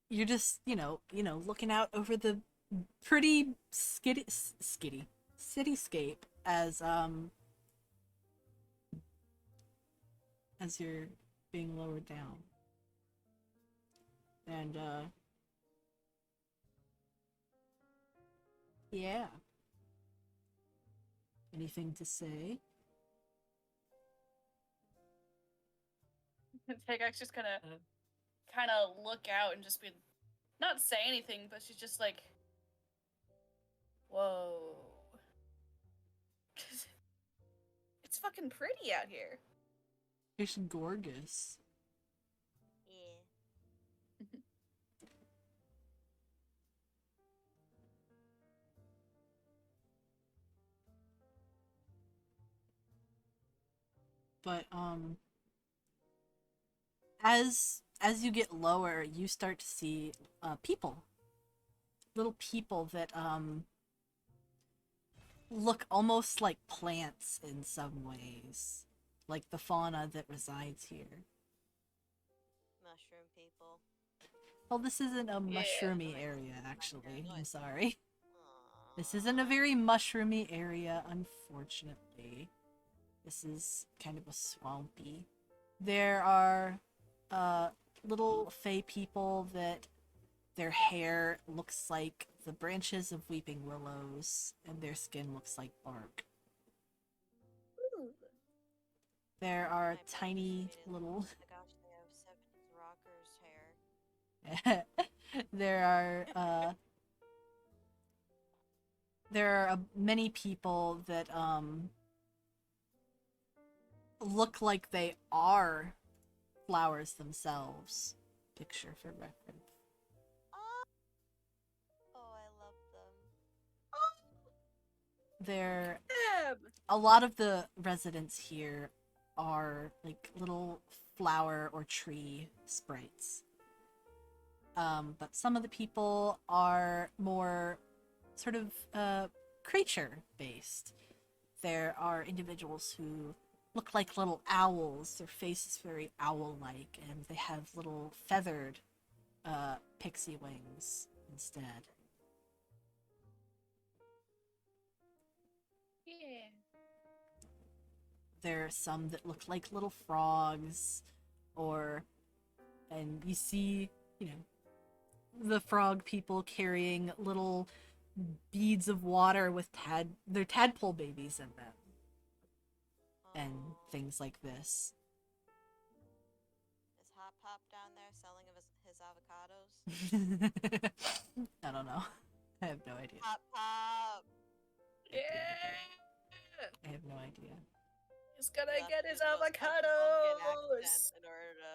you're just, looking out over the pretty cityscape as you're being lowered down. And yeah. Anything to say? Tagak's just gonna kind of look out and just be, not say anything, but she's just like, whoa. It's fucking pretty out here. It's gorgeous. Yeah. But as you get lower, you start to see people. Little people that look almost like plants in some ways, like the fauna that resides here. Mushroom people. Well, this isn't a Yeah. mushroomy area, actually. I'm Nice. sorry. This Aww. isn't a very mushroomy area, unfortunately. This is kind of a swampy. There are little fey people that their hair looks like the branches of weeping willows, and their skin looks like bark. Ooh. There are My tiny brother little... Oh my gosh, they have 70s rockers hair. there are many people that look like they are flowers themselves. Picture for reference. Oh, I love them. There, Damn. a lot of the residents here are like little flower or tree sprites. But some of the people are more sort of creature based. There are individuals who look like little owls. Their face is very owl-like, and they have little feathered pixie wings instead. Yeah. There are some that look like little frogs, and you see, the frog people carrying little beads of water with their tadpole babies in them, and Aw. things like this. Is Hop Hop down there selling his avocados? I don't know. I have no idea. Hop Hop! Yeah. I have no idea. He's gonna You'll have get to his do the most country bumpkin avocados. accent in order to.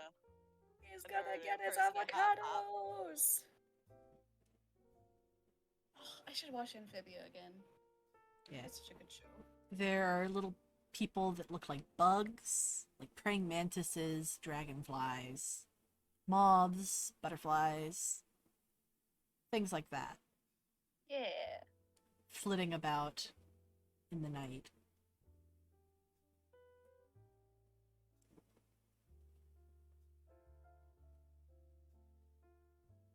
He's in gonna order to get his impersonate Hop Hop. avocados. Oh, I should watch Amphibia again. Yeah. It's such a good show. There are little people that look like bugs, like praying mantises, dragonflies, moths, butterflies, things like that, Yeah. flitting about in the night.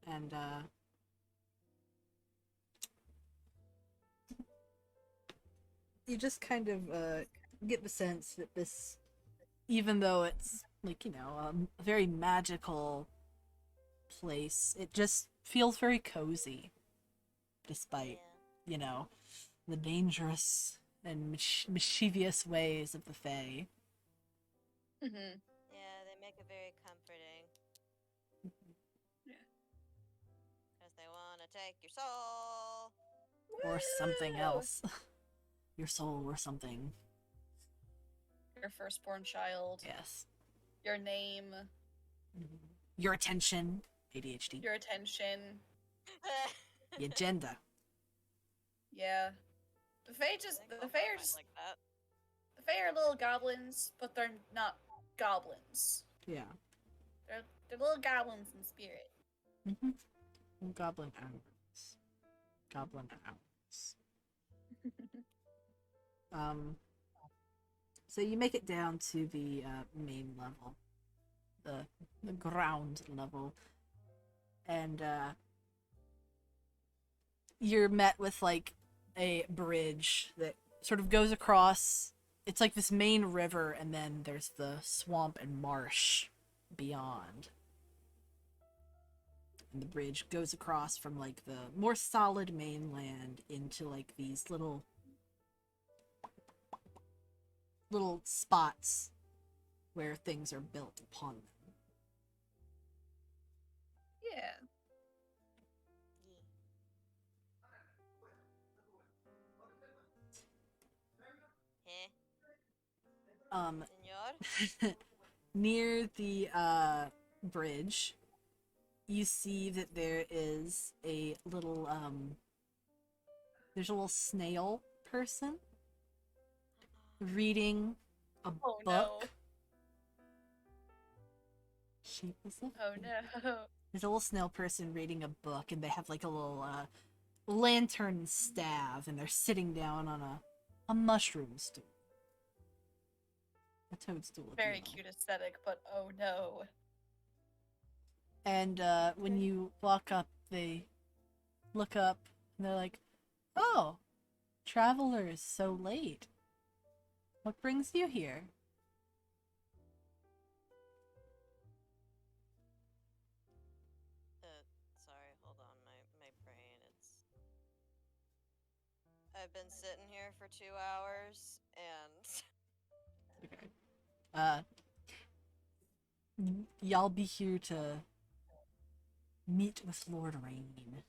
And you just kind of get the sense that this, even though it's like, a very magical place, it just feels very cozy, despite, Yeah. the dangerous and mischievous ways of the Fae. Mm-hmm. Yeah, they make it very comforting. Yeah. Because they want to take your soul. Or something else. Your soul or something. Your firstborn child. Yes. Your name. Your attention, ADHD. your attention. The agenda. Yeah. The Fae I just think the Bob Fae might are just like that. the Fae are little goblins, but they're not goblins. Yeah. They're little goblins in spirit. Mm-hmm. Goblin hours. Goblin hours. So you make it down to the main level, the ground level, and you're met with like a bridge that sort of goes across. It's like this main river, and then there's the swamp and marsh beyond. And the bridge goes across from like the more solid mainland into like these little spots where things are built upon them. Yeah. Heh. Senor? Near the bridge, you see that there is a little there's a little snail person reading a Oh book. no. Shapeless of Oh fate. no. There's a little snail person reading a book, and they have like a little lantern staff, and they're sitting down on a mushroom stool. A toadstool. if you Very will. cute aesthetic, but oh no. And when you walk up, they look up, and they're like, "Oh, travelers, so late. What brings you here?" Sorry, hold on, my brain, I've been sitting here for 2 hours, and... Okay. Y'all be here to meet with Lord Rain.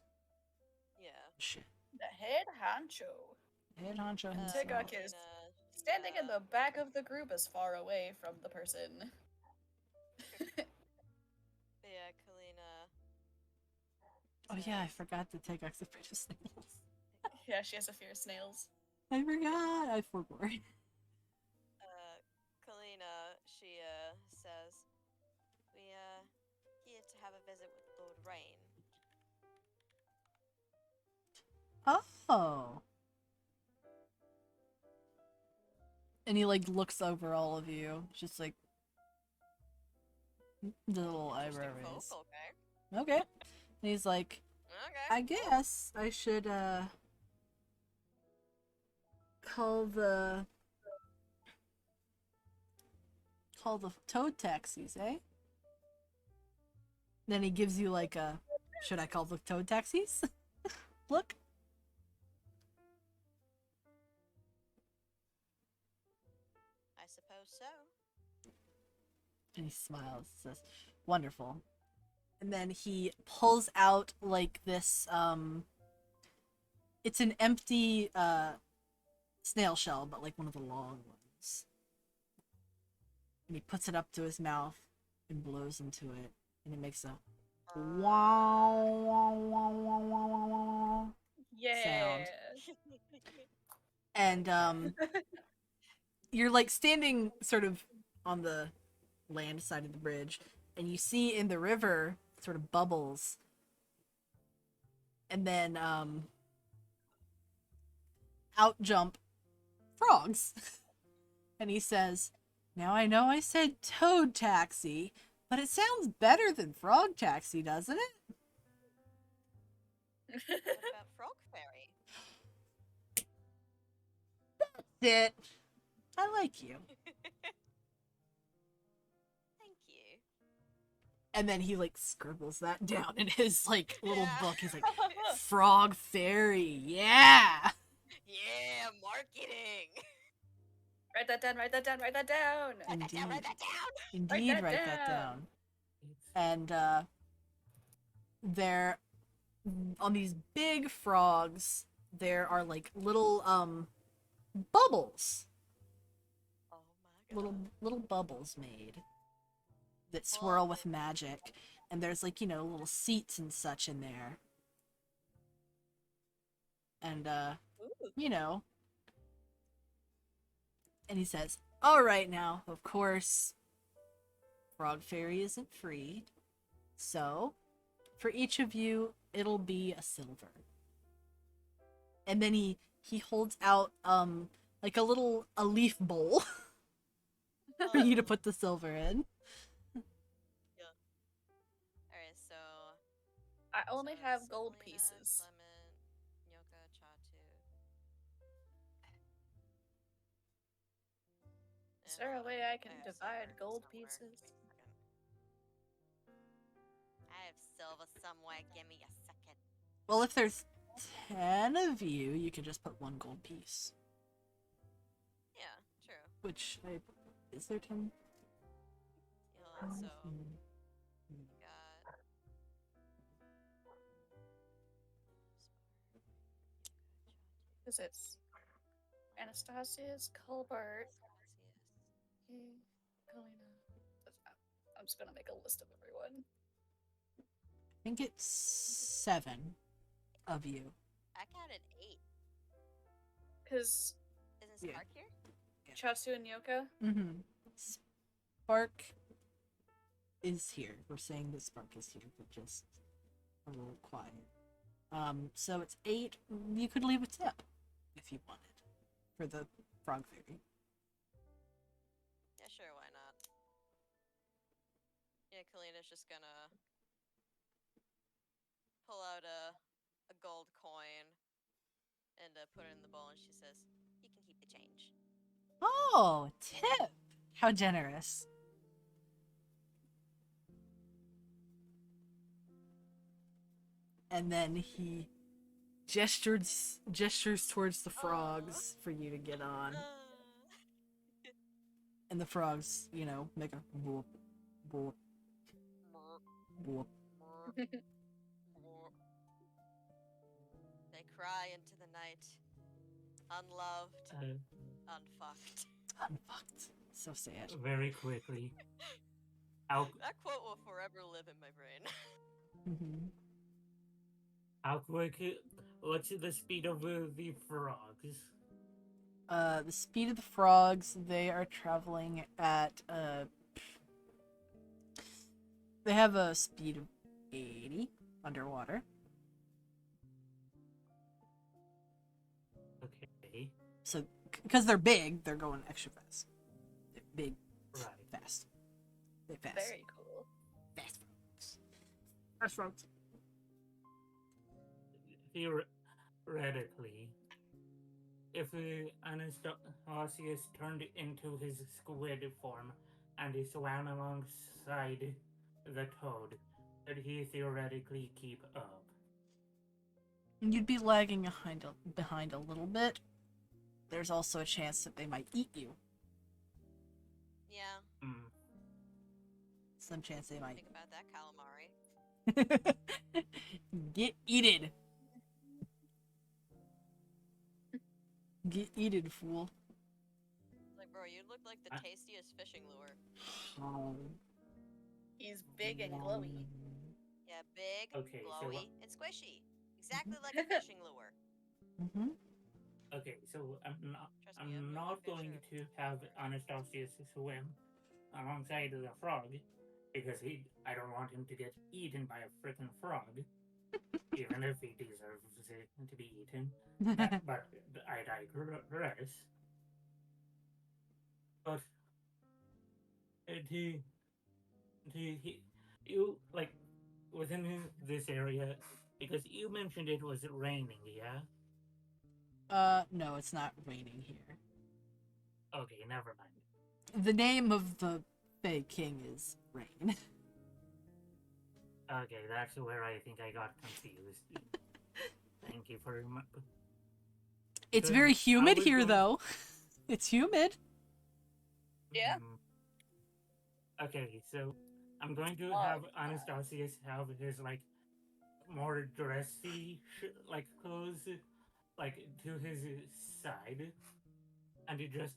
Yeah. Shit. The head honcho. Head honcho himself. Tigok is standing in the back of the group as far away from the person. Yeah, Kalina... Oh yeah, I forgot to take afraid of snails. Yeah, she has a fear of snails. I forgot. I forgot. Kalina, she, says, we, here to have a visit with Lord Rain. Oh. And he like looks over all of you, just like the little eyebrow Interesting folk, raise. okay. Okay. And he's like, Okay. I guess I should call the toad taxis, eh? Then he gives you like a, should I call the toad taxis? Look. I suppose so. And he smiles, says, wonderful. And then he pulls out like this, it's an empty snail shell, but like one of the long ones. And he puts it up to his mouth and blows into it, and it makes a wow, wow, wow, wow, wow, wow, wow Yeah. sound. And you're like standing sort of on the land side of the bridge, and you see in the river sort of bubbles, and then out jump frogs. And he says, now I know I said toad taxi, but it sounds better than frog taxi, doesn't it? What about Frog Fairy? That's it. I like you. Thank you. And then he like scribbles that down in his like little Yeah. book. He's like, frog fairy, yeah. Yeah, marketing! Write that down, write that down, write that down! Write that down, write that down! Indeed, that write that down. down. And there, on these big frogs, there are like little bubbles, Oh my god. little bubbles made that swirl with magic, And there's like, little seats and such in there. And Ooh. you know, and he says, "All right now, of course, Frog Fairy isn't free. So, for each of you, it'll be a silver." And then he holds out like a leaf bowl for you to put the silver in. Alright, so I only so have it's gold Selena, pieces. Clement, Nyoka, Chatu. Is and there a hold on, way I can have divide silver gold somewhere. pieces? Give me a second. I have silver somewhere. Give me a second. Well, if there's 10 of you, you can just put one gold piece. Yeah, true. Which, is there 10? Yeah, so we got Because it's Anastasia's, Colbert, Kalina. I'm just gonna make a list of everyone. I think it's 7 of you. I counted 8. Because Isn't Yeah. Spark here? Chatsu and Yoka. Mm-hmm. Spark is here. We're saying that Spark is here, but just a little quiet. So it's 8. You could leave a tip if you wanted for the Frog Fairy. Yeah, sure, why not? Yeah, Kalina's just gonna pull out a gold coin and put it in the bowl, and she says, "You can keep the change." Oh, tip! How generous. And then he gestures towards the frogs for you to get on. And the frogs, make a whoop, whoop, whoop. They cry into the night, unloved, unfucked. Unfucked. So sad. Very quickly. How That quote will forever live in my brain. Mm-hmm. how quick? What's the speed of the frogs? The speed of the frogs, they are traveling at they have a speed of 80 underwater. Okay, So because they're big, they're going extra fast. They're big, right. fast. They're fast. Very cool. Fast frogs. Fast frogs. Theoretically, if Anastasius turned into his squid form and he swam alongside the toad, could he theoretically keep up? You'd be lagging behind a little bit. There's also a chance that they might eat you. Yeah, Hmm. Some chance they might. think about that, calamari. Get eated. Get eated, fool. Like, bro, you look like the tastiest fishing lure. Oh. He's big and glowy. Yeah, big, Okay, so glowy, and squishy. Exactly like a fishing lure. Mm-hmm. okay, so Trust me, I've I'm been not a fisher going to have before. Anastasius swim alongside the frog because I don't want him to get eaten by a freaking frog, even if he deserves it to be eaten. But I digress. But to you like within this area because you mentioned it was raining, yeah? No, it's not raining here. Okay, never mind. The name of the Fey King is Rain. Okay, that's where I think I got confused. Thank you for It's Because very I humid was here, going- though. It's humid. Yeah. Okay, so I'm going to Oh, have God. Anastasius have his like more dressy like clothes like to his side, and he just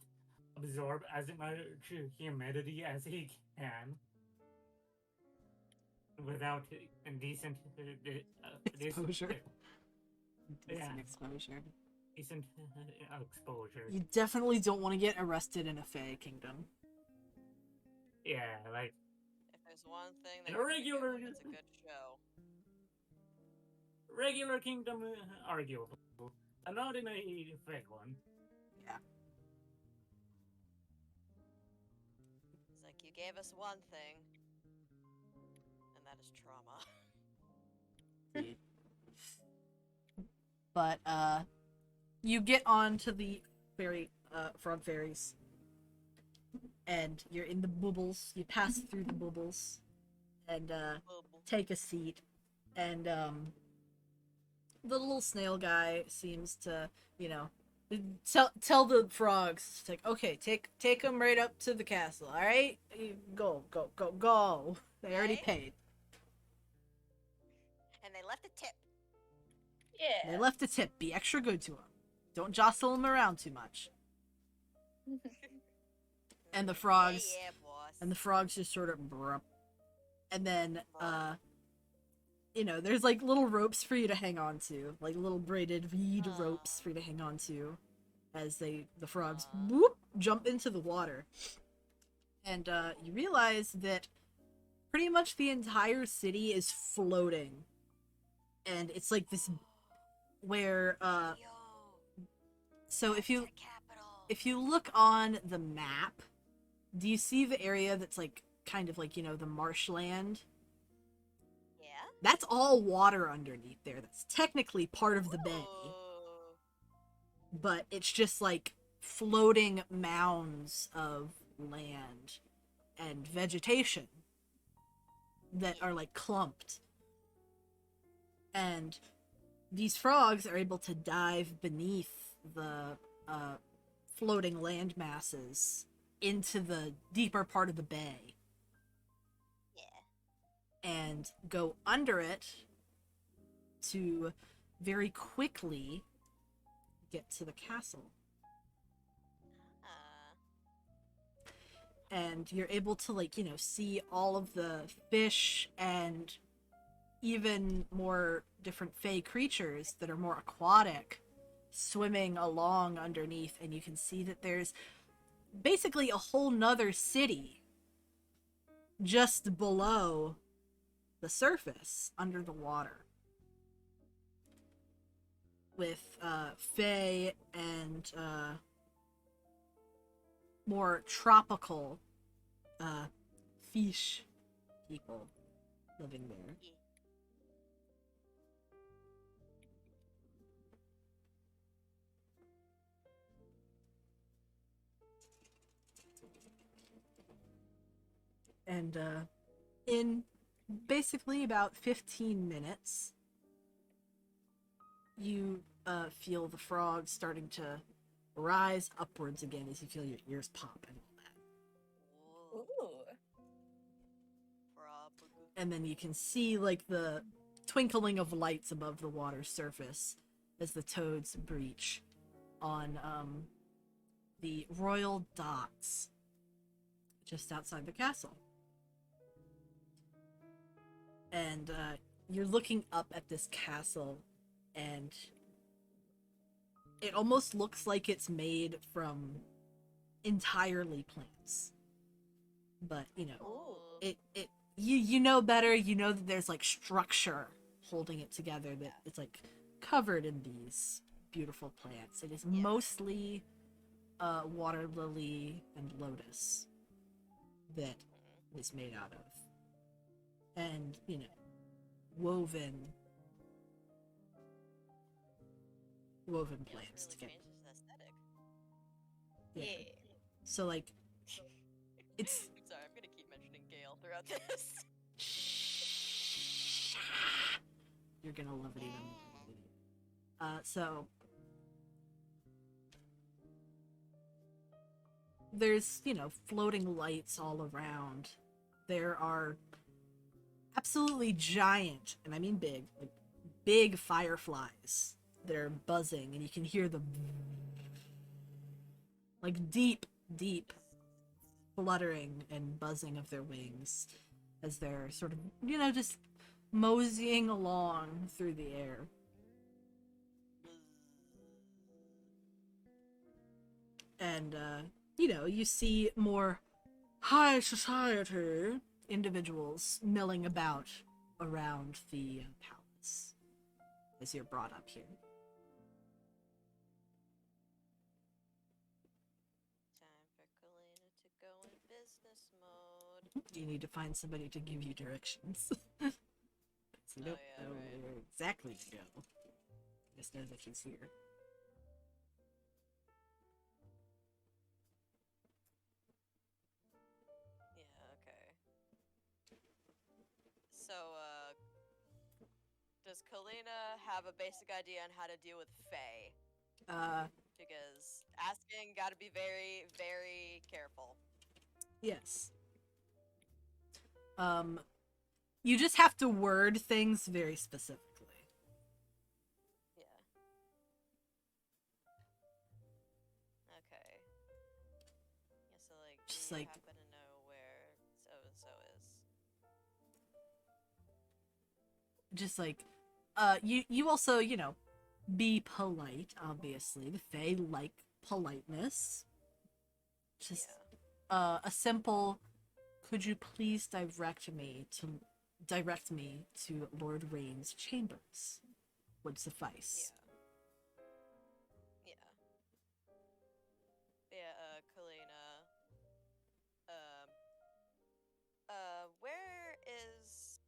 absorb as much humidity as he can. without indecent Exposure. yeah, Decent exposure. decent exposure. You definitely don't want to get arrested in a Fey kingdom. Yeah, like If there's one thing that In a you're gonna get regular- when it's a good show. regular kingdom, arguable, and not in a fake one. Yeah. It's like you gave us one thing, and that is trauma. But you get on to the frog ferries, and you're in the bubbles. You pass through the bubbles, and Bubble. take a seat, and the little snail guy seems to, tell the frogs, it's like, okay, take them right up to the castle, all right? Go, go, go, go. They already Right? paid. And they left a tip. Yeah. They left a tip. Be extra good to them. Don't jostle them around too much. And the frogs, Yeah, boss. and the frogs just sort of brup. And then, there's like little ropes for you to hang on to, like little braided reed ropes for you to hang on to, as the frogs whoop jump into the water. And you realize that pretty much the entire city is floating, and it's like this where Yo, so to the capital. if you look on the map, do you see the area that's like kind of like, the marshland? Yeah. That's all water underneath there. That's technically part of the bay, Ooh. but it's just like floating mounds of land and vegetation that are like clumped. And these frogs are able to dive beneath the floating land masses into the deeper part of the bay Yeah. and go under it to very quickly get to the castle. And you're able to, like, see all of the fish and even more different fey creatures that are more aquatic swimming along underneath, and you can see that there's basically a whole nother city just below the surface under the water with fey and more tropical fish people living there. Yeah. And in basically about 15 minutes, you feel the frogs starting to rise upwards again as you feel your ears pop and all that. Ooh. Ooh. Probably. And then you can see like the twinkling of lights above the water's surface as the toads breach on the royal docks just outside the castle. And you're looking up at this castle, and it almost looks like it's made from entirely plants. But, Ooh. you know better. You know that there's like structure holding it together, that it's like covered in these beautiful plants. It is mostly water lily and lotus that is made out of. And, woven plants Really together. changes the aesthetic. Yeah. So, like, it's... Sorry, I'm gonna keep mentioning Gale throughout this. You're gonna love it even more. So... There's, floating lights all around. There are absolutely giant, and I mean big, like big fireflies that are buzzing, and you can hear the like deep fluttering and buzzing of their wings. as they're sort of, just moseying along through the air. And, you see more high society individuals milling about around the palace as you're brought up here. Time for Kalina to go in business mode. You need to find somebody to give you directions. So you don't yeah, know right. where exactly to go. Just know that he's here. Yeah, okay. So, does Kalina have a basic idea on how to deal with Fae? Because asking gotta be very, very careful. Yes. You just have to word things very specifically. Yeah. Okay. Yeah, so Just do you like- happen to know where so and so is? Just like, you also, be polite, obviously. The Fae like politeness. Just, Yeah. a simple, could you please direct me to Lord Rain's chambers would suffice. Yeah. Yeah, Kalina. Where is,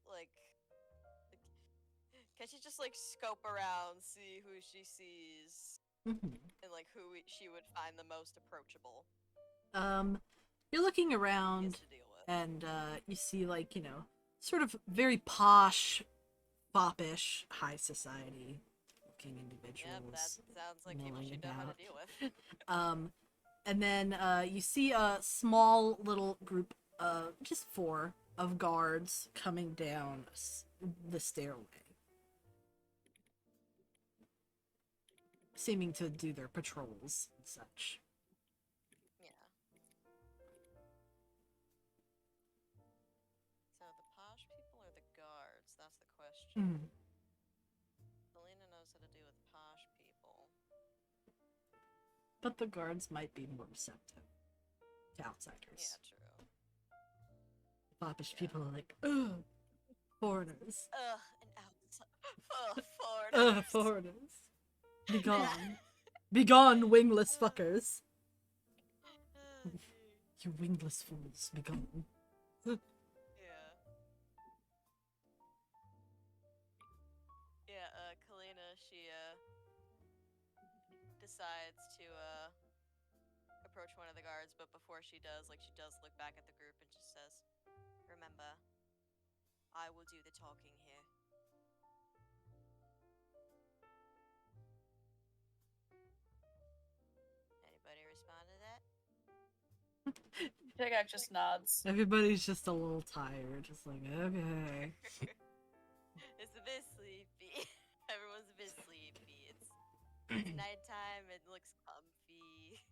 can she just, scope around, see who she sees, Mhm. and, who she would find the most approachable You're looking yes, around to deal with? and, you see, sort of very posh, foppish, high society looking individuals. Yep, that sounds like people milling she'd know how to about. deal with. And then you see a small little group, just 4 of guards coming down the stairway, seeming to do their patrols and such. Yeah. So the posh people or the guards? That's the question. Selena knows how to deal with posh people. But the guards might be more receptive to Yeah, outsiders. true. Foppish Yeah. people are like, ugh, foreigners. Ugh, an outside. Ugh, foreigners. Ugh, foreigners. Be gone. Be gone, wingless fuckers. You wingless fools, be gone. Yeah. Yeah, Kalina, she, decides to, approach one of the guards, but before she does, she does look back at the group and just says, "Remember, I will do the talking here." Anybody respond to that? Pigak just nods. Everybody's just a little tired, just like, okay. It's a bit sleepy. Everyone's a bit sleepy. It's nighttime. It looks comfy.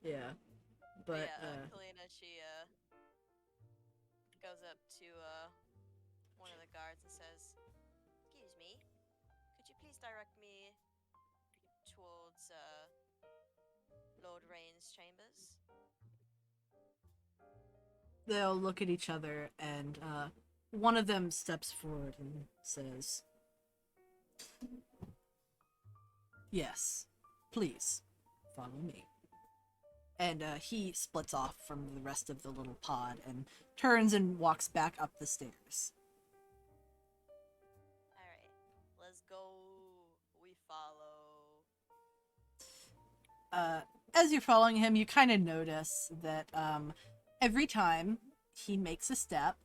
Yeah. But, yeah, Kalina, she goes up to one of the guards and says, "Excuse me, could you please direct me towards Lord Rain's chambers?" they'll look at each other, and one of them steps forward and says, "Yes, please, follow me." And he splits off from the rest of the little pod and turns and walks back up the stairs. Alright, let's go. We follow. As you're following him, you kind of notice that every time he makes a step,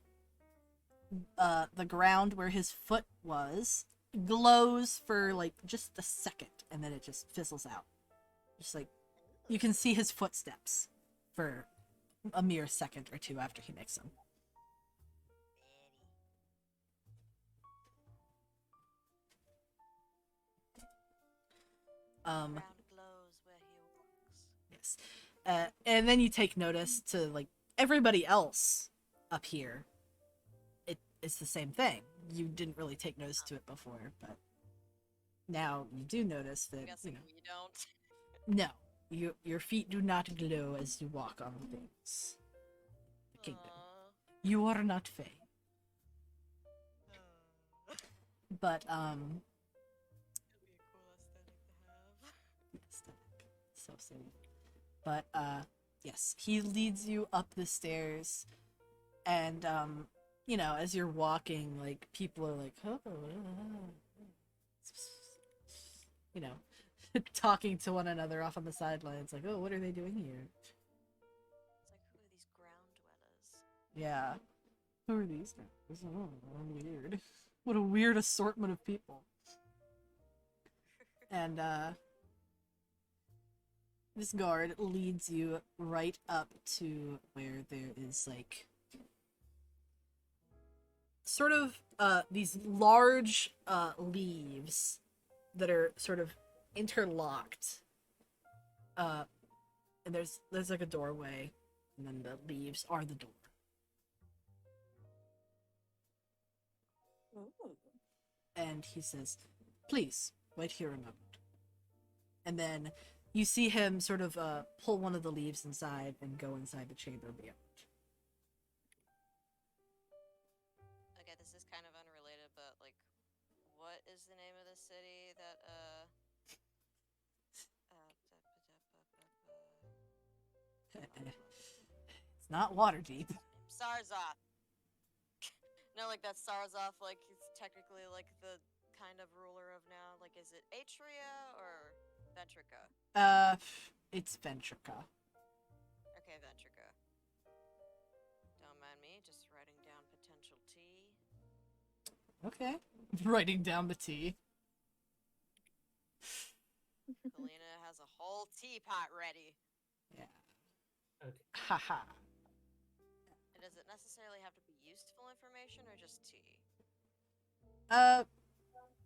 the ground where his foot was glows for just a second, and then it just fizzles out. Just you can see his footsteps for a mere second or two after he makes them. Ground glows where he walks. Yes. And then you take notice to everybody else up here. it's the same thing. You didn't really take notice to it before, but now you do notice I'm that, guessing we don't. no, your feet do not glow as you walk on things. The kingdom. Aw. You are not Fae. But, It'll be a cool aesthetic to have. so silly. But, yes, he leads you up the stairs, and, you know, as you're walking, like, people are like, oh, you know, talking to one another off on the sidelines, like, oh, what are they doing here? It's like, who are these ground dwellers? Yeah. Who are these guys? Oh, weird. What a weird assortment of people. And, this guard leads you right up to where there is, like, sort of, these large, leaves that are sort of interlocked. And there's like a doorway, and then the leaves are the door. Ooh. And he says, please, wait here a moment. And then you see him sort of pull one of the leaves inside and go inside the chamber beyond. Okay, this is kind of unrelated, but like, what is the name of the city that It's not Waterdeep. Sarzoth. No, like that's Sarzoth. Like he's technically like the kind of ruler of now. Like, is it Atria or Ventrica? It's Ventrica. Okay, Ventrica. Don't mind me, just writing down potential tea. Okay. Writing down the tea. Helena has a whole teapot ready. Yeah. Okay. Haha. And does it necessarily have to be useful information or just tea?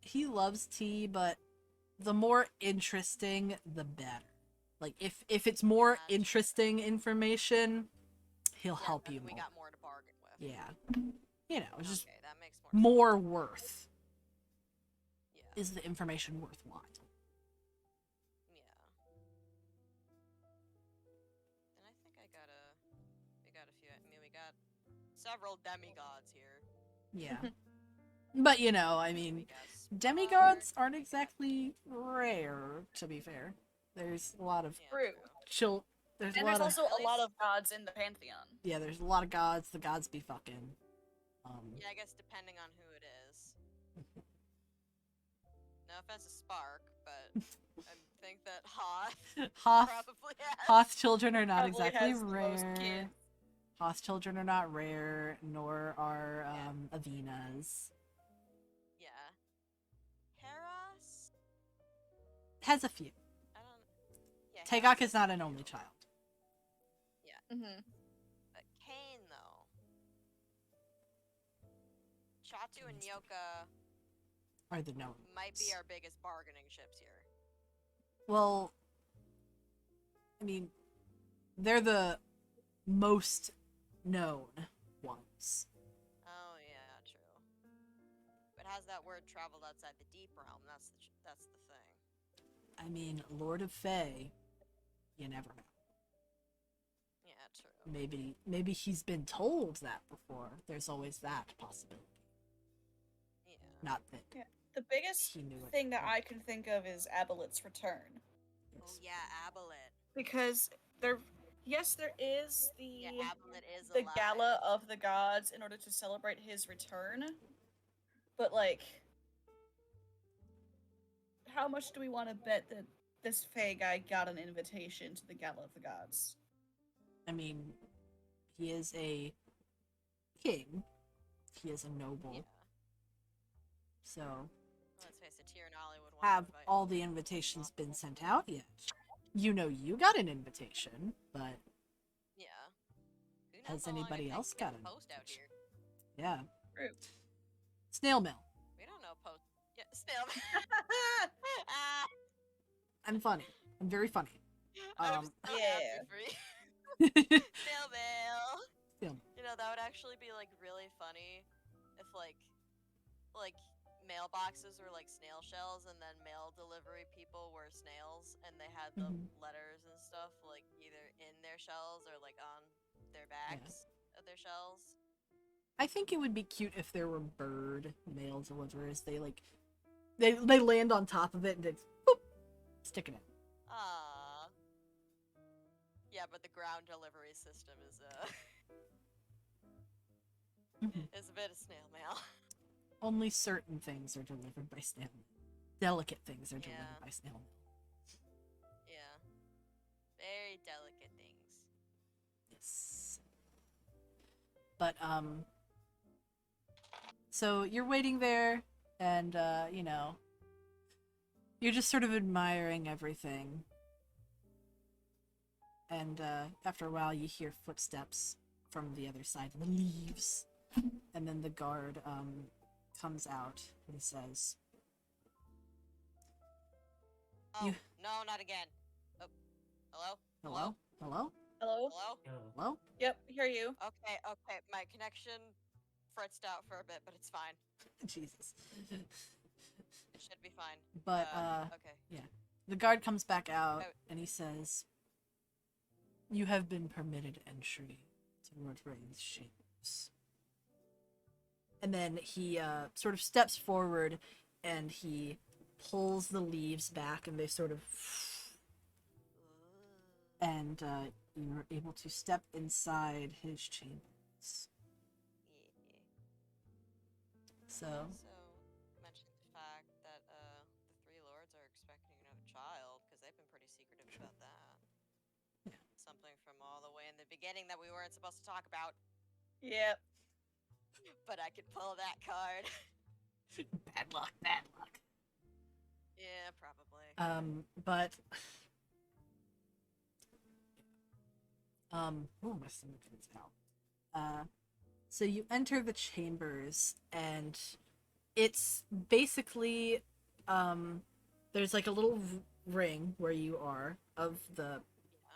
He loves tea, but the more interesting, the better. Like, if it's more Gotcha. interesting information, he'll Yeah, help then you we more. got more to bargain with. Yeah. You know, it's just Okay, that makes more sense. more worth. Yeah. Is the information worthwhile? Yeah. And I think we got a few, I mean, we got several demigods here. Yeah. But, you know, I We mean, got demigods Spark. aren't exactly rare, to be fair. There's a lot of Yeah, True. chill. There's And a there's lot of also a lot of gods in the pantheon. yeah. There's a lot of gods. The gods be fucking. Yeah, I guess depending on who it is. No offense to Spark, but I think that Hoth Hoth probably has. Hoth children are not Probably exactly has the most rare. kids. Hoth children are not rare, nor are Yeah. Avena's. Yeah. Heros? Has a few. I don't. Yeah. Taegok Heros is has not a an few. only child. Mm-hmm. But Kane, though. Chatu and Nyoka Are the known might be ones. our biggest bargaining chips here. Well, I mean, they're the most known ones. Oh yeah, true. But has that word traveled outside the deep realm? That's the thing. I mean, Lord of Fae, you never know. Yeah, true. Maybe he's been told that before. There's always that possibility. Yeah. Not that Yeah. The biggest he knew it. thing that I can think of is Abolit's return. Oh yeah, Abelet. Because there is the Yeah, Abelet is the alive. gala of the gods in order to celebrate his return. But like, how much do we want to bet that this Fae guy got an invitation to the gala of the gods? I mean, he is a king. He is a noble. Yeah. So, Let's face it, Tyrnali would want to have invite all the invitations been sent out yet? You know you got an invitation, but Yeah. Who knows has how long it anybody takes else to get got the an post out invitation? here? Yeah. True. Snail mail. We don't know post. Yeah, still. Ah, I'm funny. I'm very funny. I'm so Yeah. happy for you. Still mail. Snail mail. You know, that would actually be like really funny if like mailboxes were like snail shells, and then mail delivery people were snails, and they had the Mhm. letters and stuff like either in their shells or like on their backs of their shells. I think it would be cute if there were bird mail deliverers. They land on top of it and it's boop, stick it in. Ah. Yeah, but the ground delivery system is Mhm. is a bit of snail mail. Only certain things are delivered by snail mail. Delicate things are Yeah. delivered by snail mail. Yeah. Very delicate things. Yes. But so you're waiting there and you're just sort of admiring everything. And after a while you hear footsteps from the other side of the leaves. And then the guard comes out and says, Oh, You- no, not again. Oh, hello? "Hello? Hello? Hello? Hello? Hello?" Yep, hear you. Okay, okay. My connection fritzed out for a bit, but it's fine. Jesus. It should be fine. But Okay. yeah. The guard comes back out Oh. and he says, "You have been permitted entry to Lord Rain's chambers." And then he sort of steps forward and he pulls the leaves back and they sort of and you're able to step inside his chambers. Yeah. So Also, mentioned the fact that the three lords are expecting another child because they've been pretty secretive about that. Yeah. Something from all the way in the beginning that we weren't supposed to talk about, Yep. but I could pull that card. bad luck, bad luck. Yeah, probably. But oh, my stomach is out. So you enter the chambers and it's basically there's like a little ring where you are of the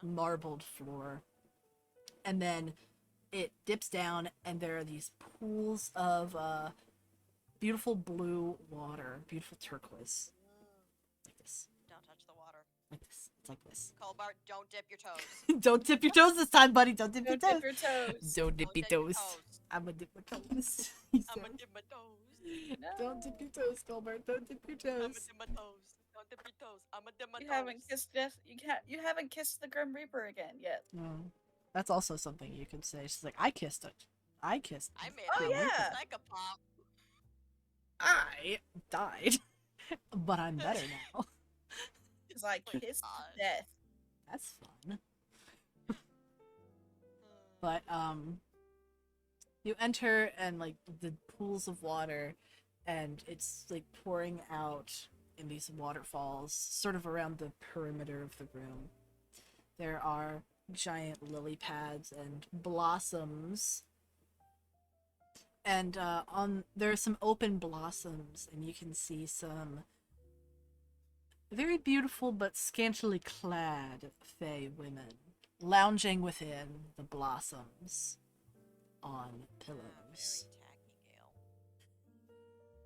Yeah. marbled floor, and then it dips down and there are these pools of beautiful blue water, beautiful turquoise, like this, Don't touch the water. like this. It's like this. Colbart, don't dip your toes. Don't dip your toes this time, buddy. Don't dip your Don't toes. dip your toes. Don't dip your Don't dip your toes. toes. I'ma dip my toes. He I'ma said. dip my toes. Don't dip your toes, Colbert. Don't dip your I'ma toes. dip my toes. Don't dip your toes. I'ma dip my You toes. haven't kissed death. You haven't kissed the Grim Reaper again yet. No. That's also something you could say. She's like, I kissed it. I kissed I it. made Oh, out with yeah. a psychopath. I died. But I'm better now. Because I my kissed God. death. That's fun. But you enter and like the pools of water and it's like pouring out in these waterfalls sort of around the perimeter of the room. There are giant lily pads and blossoms. And there are some open blossoms and you can see some very beautiful but scantily clad fey women lounging within the blossoms on pillows. Very tacky, Gale.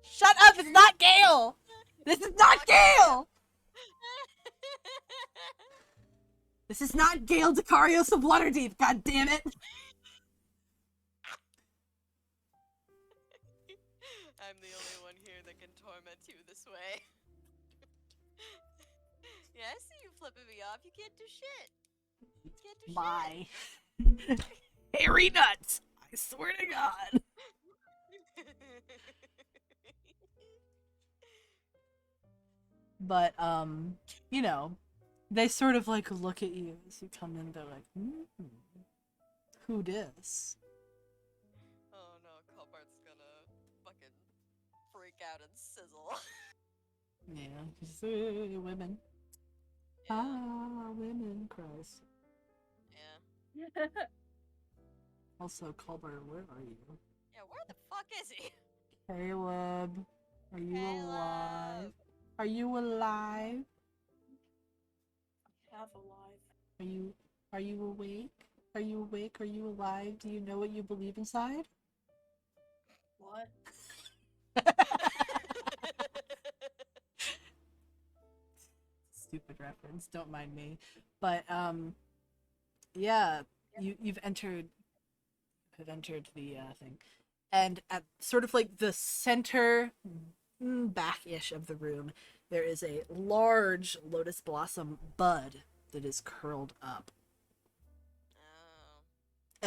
Shut up! It's not Gale! This is not Gale! This is not Gale Decarios of Waterdeep, god damn it! I'm the only one here that can torment you this way. Yeah, I see you flipping me off. You can't do shit. You can't do Bye. Hairy nuts! I swear to god. shit. But, you know, they sort of like look at you as you come in, they're like, who dis? Oh no, Colbart's gonna fucking freak out and sizzle. Yeah, just, women. Yeah, Ah, women, Christ. yeah. Also, Colbert, where are you? Yeah, where the fuck is he? Caleb, are you alive? Caleb. Are you alive? Half alive. Are you awake? Are you awake? Are you alive? Do you know what you believe inside? What? What? Stupid reference. Don't mind me. But yeah, you've entered the thing, and at sort of like the center back-ish of the room, there is a large lotus blossom bud that is curled up. Oh.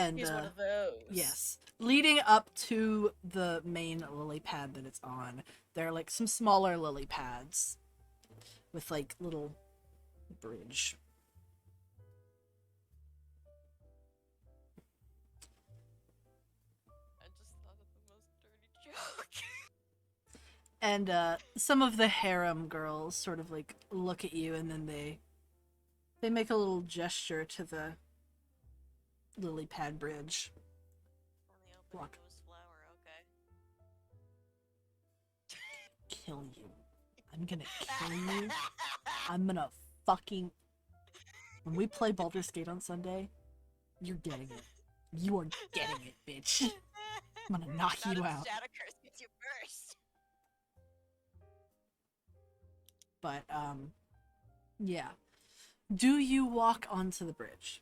And He's one of those. yes, leading up to the main lily pad that it's on, there are like some smaller lily pads with like little bridge. I just thought of the most dirty joke. And some of the harem girls sort of like look at you, and then they make a little gesture to the lily pad bridge. On the open Walk. nose flower, okay. Kill you. I'm gonna kill you. I'm gonna fucking. When we play Baldur's Gate on Sunday, you're getting it. You are getting it, bitch. I'm gonna knock Not you if out. Shadow Curse gets you first. But yeah. Do you walk onto the bridge?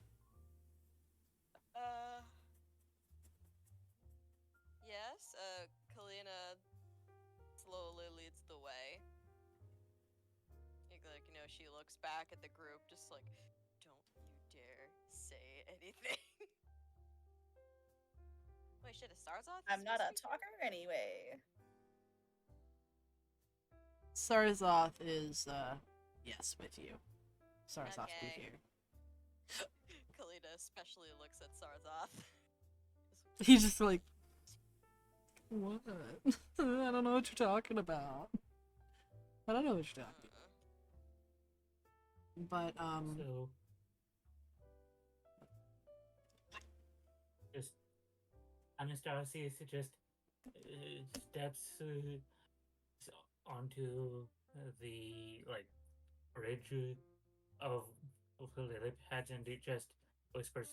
Yes, Kalina slowly leads the way. Like, you know, she looks back at the group, just like, don't you dare say anything. Wait, shit, is Sarzoth? I'm not a supposed to be- talker anyway. Sarzoth is yes, with you. Sarzoth be Okay. here. Kalina especially looks at Sarzoth. He's just like, what? I don't know what you're talking about. I don't know what you're talking about. But So, just Anastasia just steps onto the like bridge of the lily pads, and it just whispers,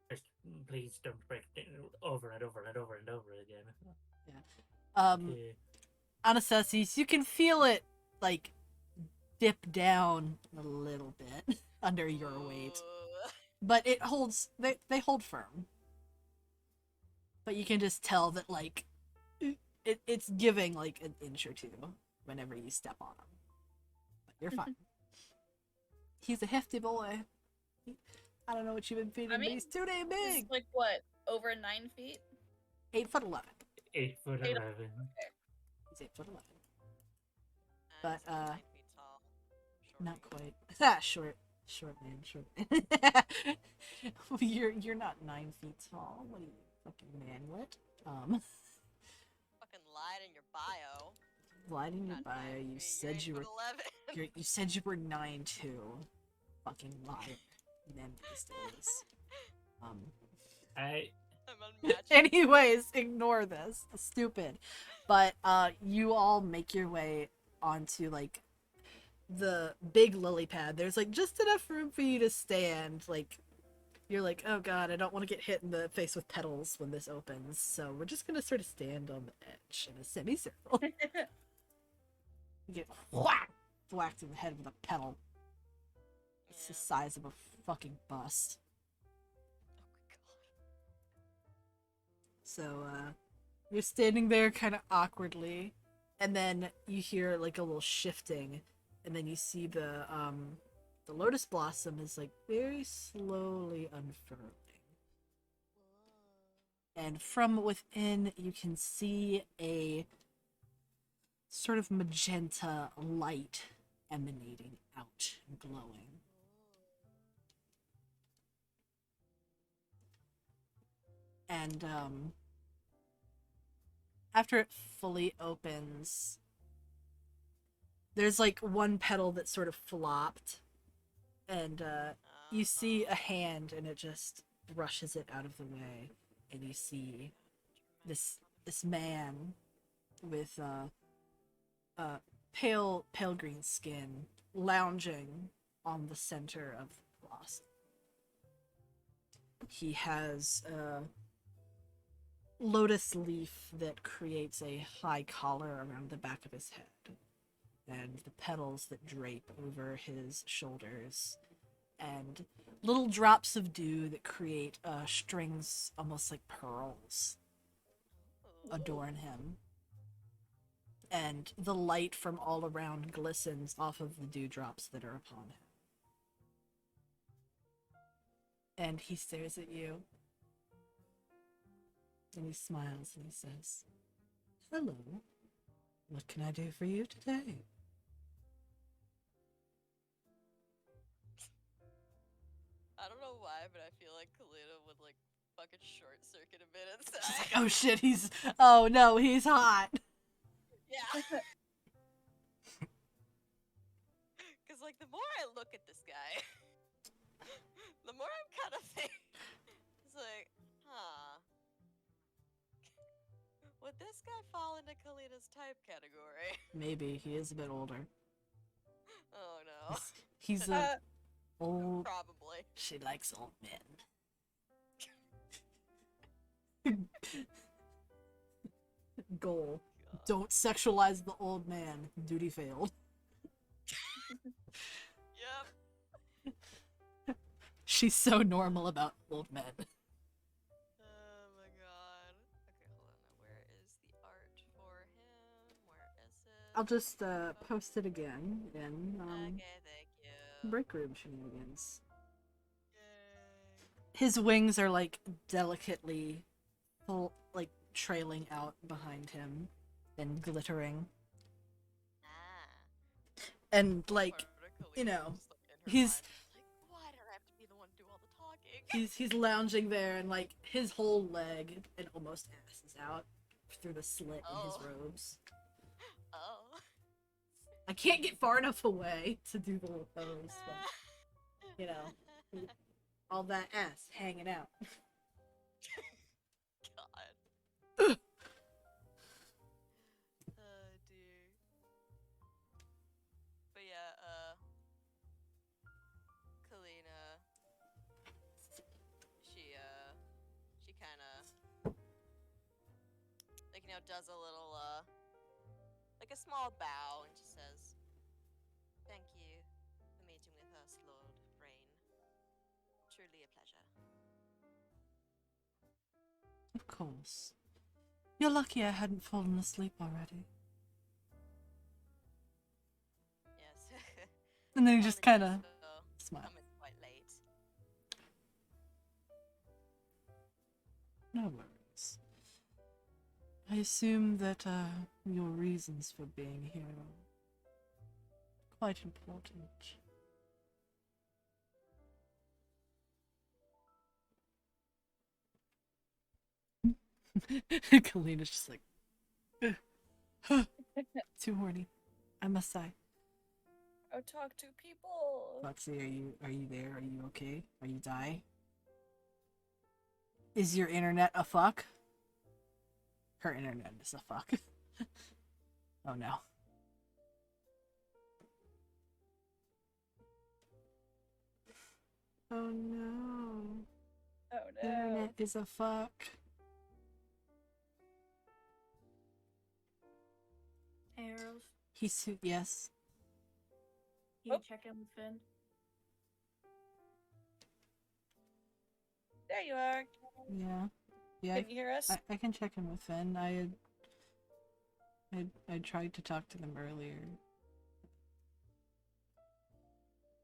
just please don't break it," over and over and over and over again. Okay. Anastasis, you can feel it like dip down a little bit under your weight. Ooh. But it holds they hold firm. But you can just tell that like it's giving like an inch or two whenever you step on him. But you're fine. He's a hefty boy. I don't know what you've been feeding, I but mean, he's too damn He's big. like what, over 9 feet? 8'11". 8'11". He's 8'11". He's But, about 9 feet tall. Not Shorty. quite. Short man. You're not 9 feet tall. What are you, fucking manlet? Fucking lied in your bio. Lied in your Not bio. 9 You feet, said you you're were 8'11". you said you were 9'2". Fucking liar. Men these days. I I'm unmatched. Anyways, ignore this. Stupid. But you all make your way onto like the big lily pad. There's like just enough room for you to stand. Like you're like, oh god, I don't want to get hit in the face with petals when this opens. So we're just gonna sort of stand on the edge in a semicircle. You get whacked in the head with a petal. It's the Yeah. size of a fucking bust. Oh my god. So, you're standing there kind of awkwardly, and then you hear like a little shifting, and then you see the lotus blossom is like very slowly unfurling. And from within, you can see a sort of magenta light emanating out and glowing. And after it fully opens, there's like one petal that sort of flopped, and you see a hand, and it just brushes it out of the way, and you see this man with pale green skin lounging on the center of the blossom. He has lotus leaf that creates a high collar around the back of his head, and the petals that drape over his shoulders, and little drops of dew that create strings almost like pearls Ooh. adorn him. And the light from all around glistens off of the dewdrops that are upon him. And he stares at you. And he smiles and he says, "Hello. What can I do for you today?" I don't know why, but I feel like Kalina would like fucking short circuit a bit She's inside. like, "Oh shit, oh no, he's hot." Yeah. Because like the more I look at this guy, the more I'm kind of thinking, it's like, huh. Would this guy fall into Kalina's type category? Maybe, he is a bit older. Oh no. He's a old... Probably. She likes old men. Goal. God. Don't sexualize the old man. Duty failed. Yep. She's so normal about old men. Oh my god. Okay, hold on. Now, where is the art for him? Where is it? I'll just post it again in Okay, thank you. break room shenanigans. Yay. His wings are like delicately like trailing out behind him and glittering. Ah. And like, Part of you Kalina know, just, like, in her he's- mind, like, why do I have to be the one to do all the talking? he's lounging there and like his whole leg and almost ass is out through the slit in his Oh. robes. Oh. I can't get far enough away to do the little pose, but you know, all that ass hanging out. God. Oh dear. But yeah, Kalina, she kinda, like, you know, does a little, like a small bow, and she says, "Thank you for meeting with us, Lord Rain. Truly a pleasure." Of course. You're lucky I hadn't fallen asleep already. Yes. And then he just kind of Apologies for smiles. coming quite late. No worries. I assume that your reasons for being here are quite important. Kalina's just like, too horny. I must sigh. Go talk to people. Foxy, are you there? Are you okay? Are you die? Is your internet a fuck? Her internet is a fuck. Oh no. Oh no. Oh no. Internet is a fuck. Hey, Arrows. Yes. Can you Oh. check in with Finn? There you are. Yeah. Yeah, Can you hear us? I can check in with Finn. I tried to talk to them earlier.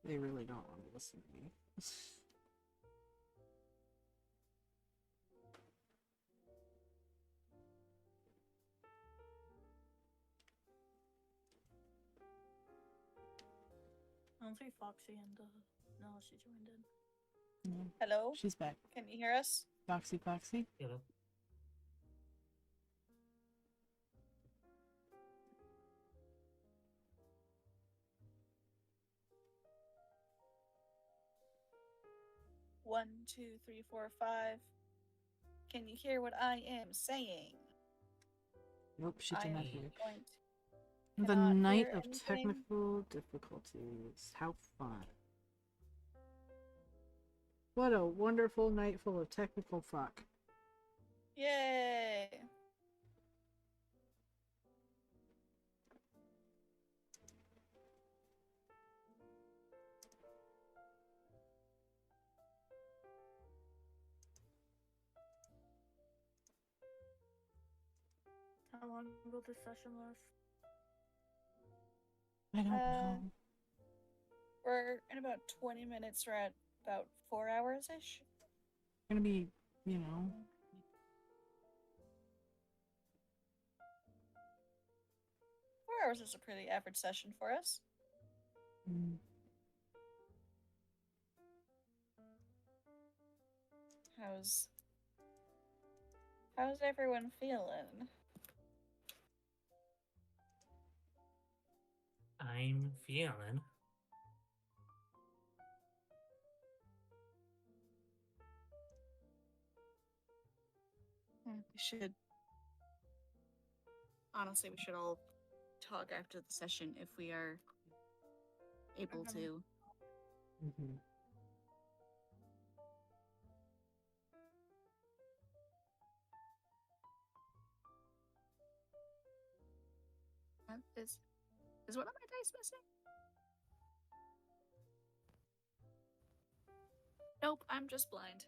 They really don't want to listen to me. I don't see Foxy and no, she joined in. No, Hello? she's back. Can you hear us? Foxy. Hello. 1, 2, 3, 4, 5. Can you hear what I am saying? Nope, she I did not am hear. going to- The cannot night hear of anything. technical difficulties. How fun. What a wonderful night full of technical fuck. Yay! How long will this session last? I don't know. We're in about 20 minutes. We're at about 4 hours ish. Gonna be, you know. 4 hours is a pretty average session for us. mm, How's everyone feeling? I'm feeling. We should. Honestly, we should all talk after the session if we are able to. mhm. Is one of my dice missing? Nope, I'm just blind.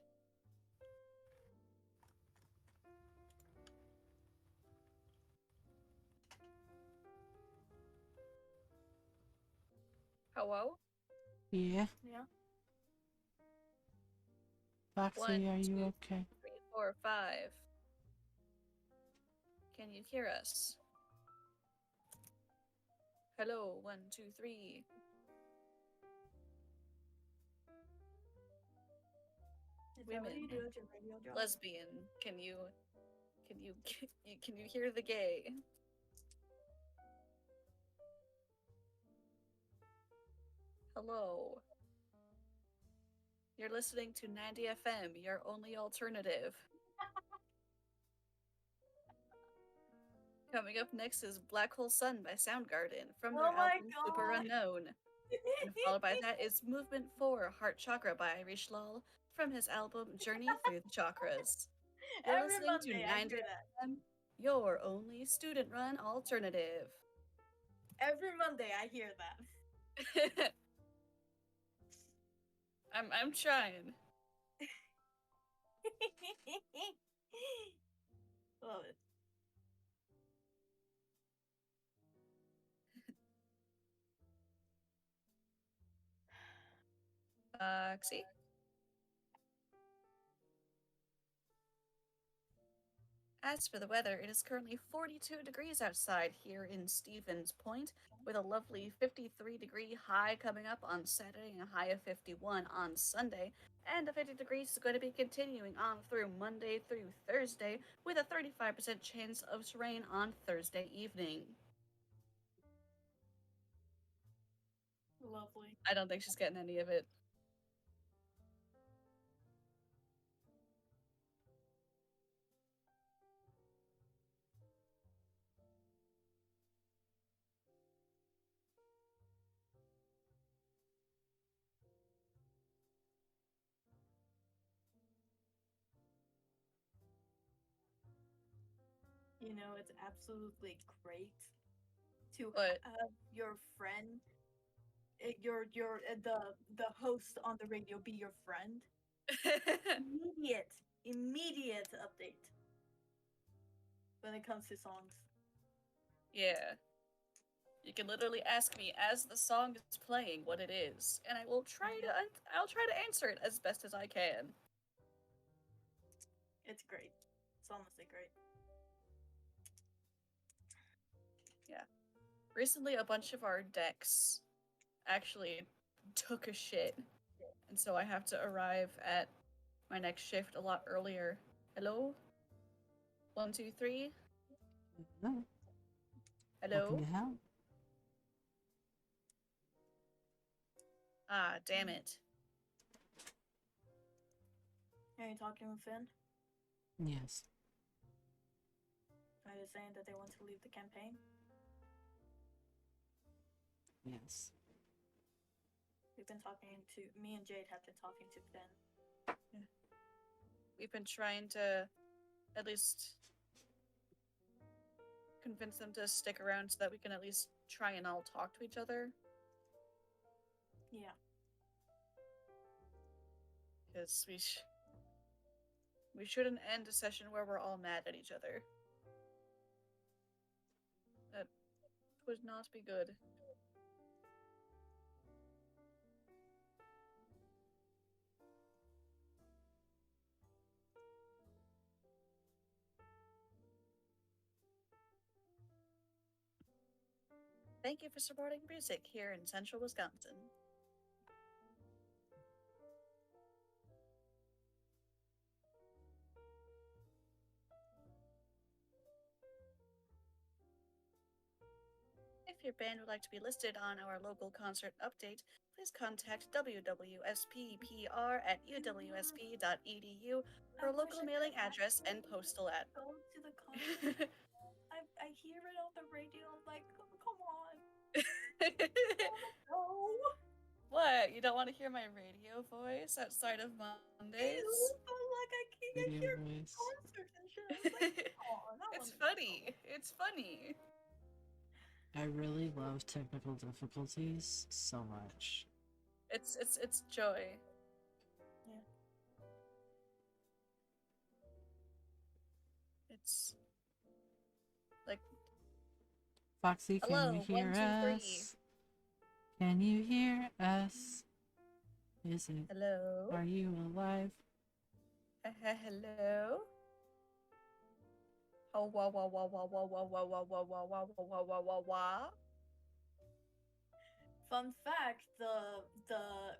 Hello? Yeah. Yeah. Foxy, 1, are you 2, okay? 3, 4, 5. Can you hear us? Hello, 1, 2, 3. Is that what Women. you do at your radio job? Lesbian. Can you hear the gay? Hello. You're listening to 90 FM, your only alternative. Coming up next is Black Hole Sun by Soundgarden from their Oh my album Super God. Unknown. And followed by that is Movement 4 Heart Chakra by Irish Lal from his album Journey Through the Chakras. You're Every listening to Monday I 90 hear that. FM, your only student run alternative. Every Monday I hear that. I'm trying. Love it. See? As for the weather, it is currently 42 degrees outside here in Stevens Point, with a lovely 53-degree high coming up on Saturday and a high of 51 on Sunday. And the 50 degrees is going to be continuing on through Monday through Thursday, with a 35% chance of rain on Thursday evening. Lovely. I don't think she's getting any of it. You know, it's absolutely great to But have your friend, the host on the radio be your friend. Immediate update when it comes to songs. yeah. You can literally ask me as the song is playing what it is, and I'll try to answer it as best as I can. It's great. It's honestly great. Yeah. Recently a bunch of our decks actually took a shit, and so I have to arrive at my next shift a lot earlier. Hello? 1, 2, 3. No. Hello? Hoping to help. Ah, damn it. Are you talking with Finn? Yes. Are you saying that they want to leave the campaign? Yes. We've been talking to me and Jade have been talking to Finn. We've been trying to at least convince them to stick around so that we can at least try and all talk to each other. Yeah. Because we shouldn't end a session where we're all mad at each other. That would not be good. Thank you for supporting music here in central Wisconsin. If your band would like to be listed on our local concert update, please contact wwspr@uwsp.edu for I local wish I mailing could address and actually postal ad. go to the concert. I hear it on the radio. I'm like, oh, come on. No. What? You don't want to hear my radio voice outside of Mondays? But like I can't Radio hear voice. concerts and shit. I was like, come on. I It's wanna funny. It's funny. I really love technical difficulties so much. It's joy. Yeah. It's like, Foxy, can hello, you hear 1, 2, 3. us? Can you hear us? Is it? Hello. Are you alive? Hello. Oh, wah wah wah wah wah wah wah wah wah wah wah wah wah wah wah. Fun fact: the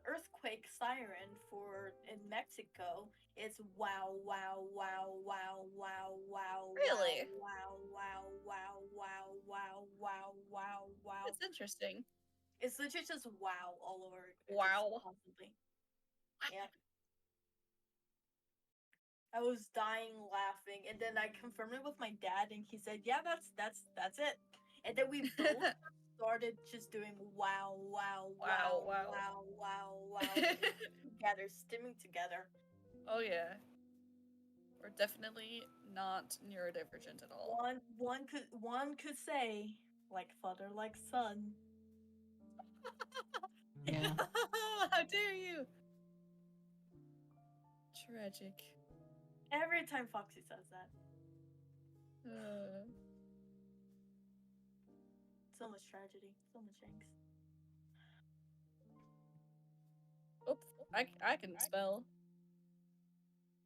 earthquake siren for in Mexico is wow wow wow wow wow wow. Really? Wow wow wow wow wow wow wow wow. It's interesting. It's literally just wow all over. Wow. Constantly. Yeah. I was dying laughing, and then I confirmed it with my dad, and he said, "Yeah, that's it." And then we both started just doing wow, wow, wow, Wow, wow. wow, wow, wow, together, stimming together. Oh yeah. We're definitely not neurodivergent at all. One could say, like father, like son. Yeah. How dare you? Tragic. Every time Foxy says that, so much tragedy, so much angst. Oh, I can spell.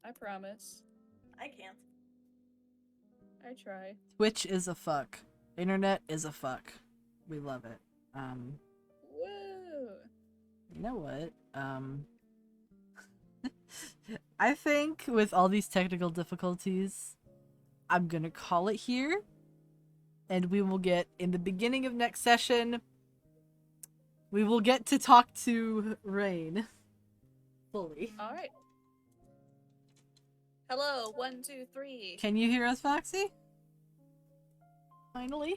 I promise. I can't. I try. Twitch is a fuck. Internet is a fuck. We love it. Woo! You know what? I think with all these technical difficulties, I'm gonna call it here. And we will get, in the beginning of next session, we will get to talk to Rain. Fully. Alright. Hello, 1, 2, 3. Can you hear us, Foxy? Finally?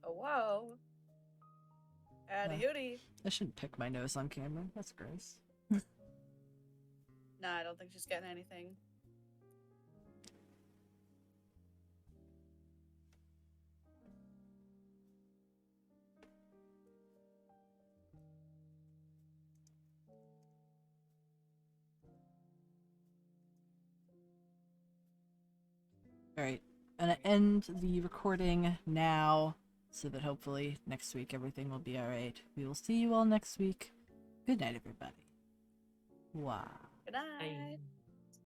Oh, wow. Howdy hooty. I shouldn't pick my nose on camera. That's gross. Nah, I don't think she's getting anything. Alright. I'm gonna end the recording now, so that hopefully next week everything will be alright. We will see you all next week. Good night, everybody. Wow. Good night. Bye.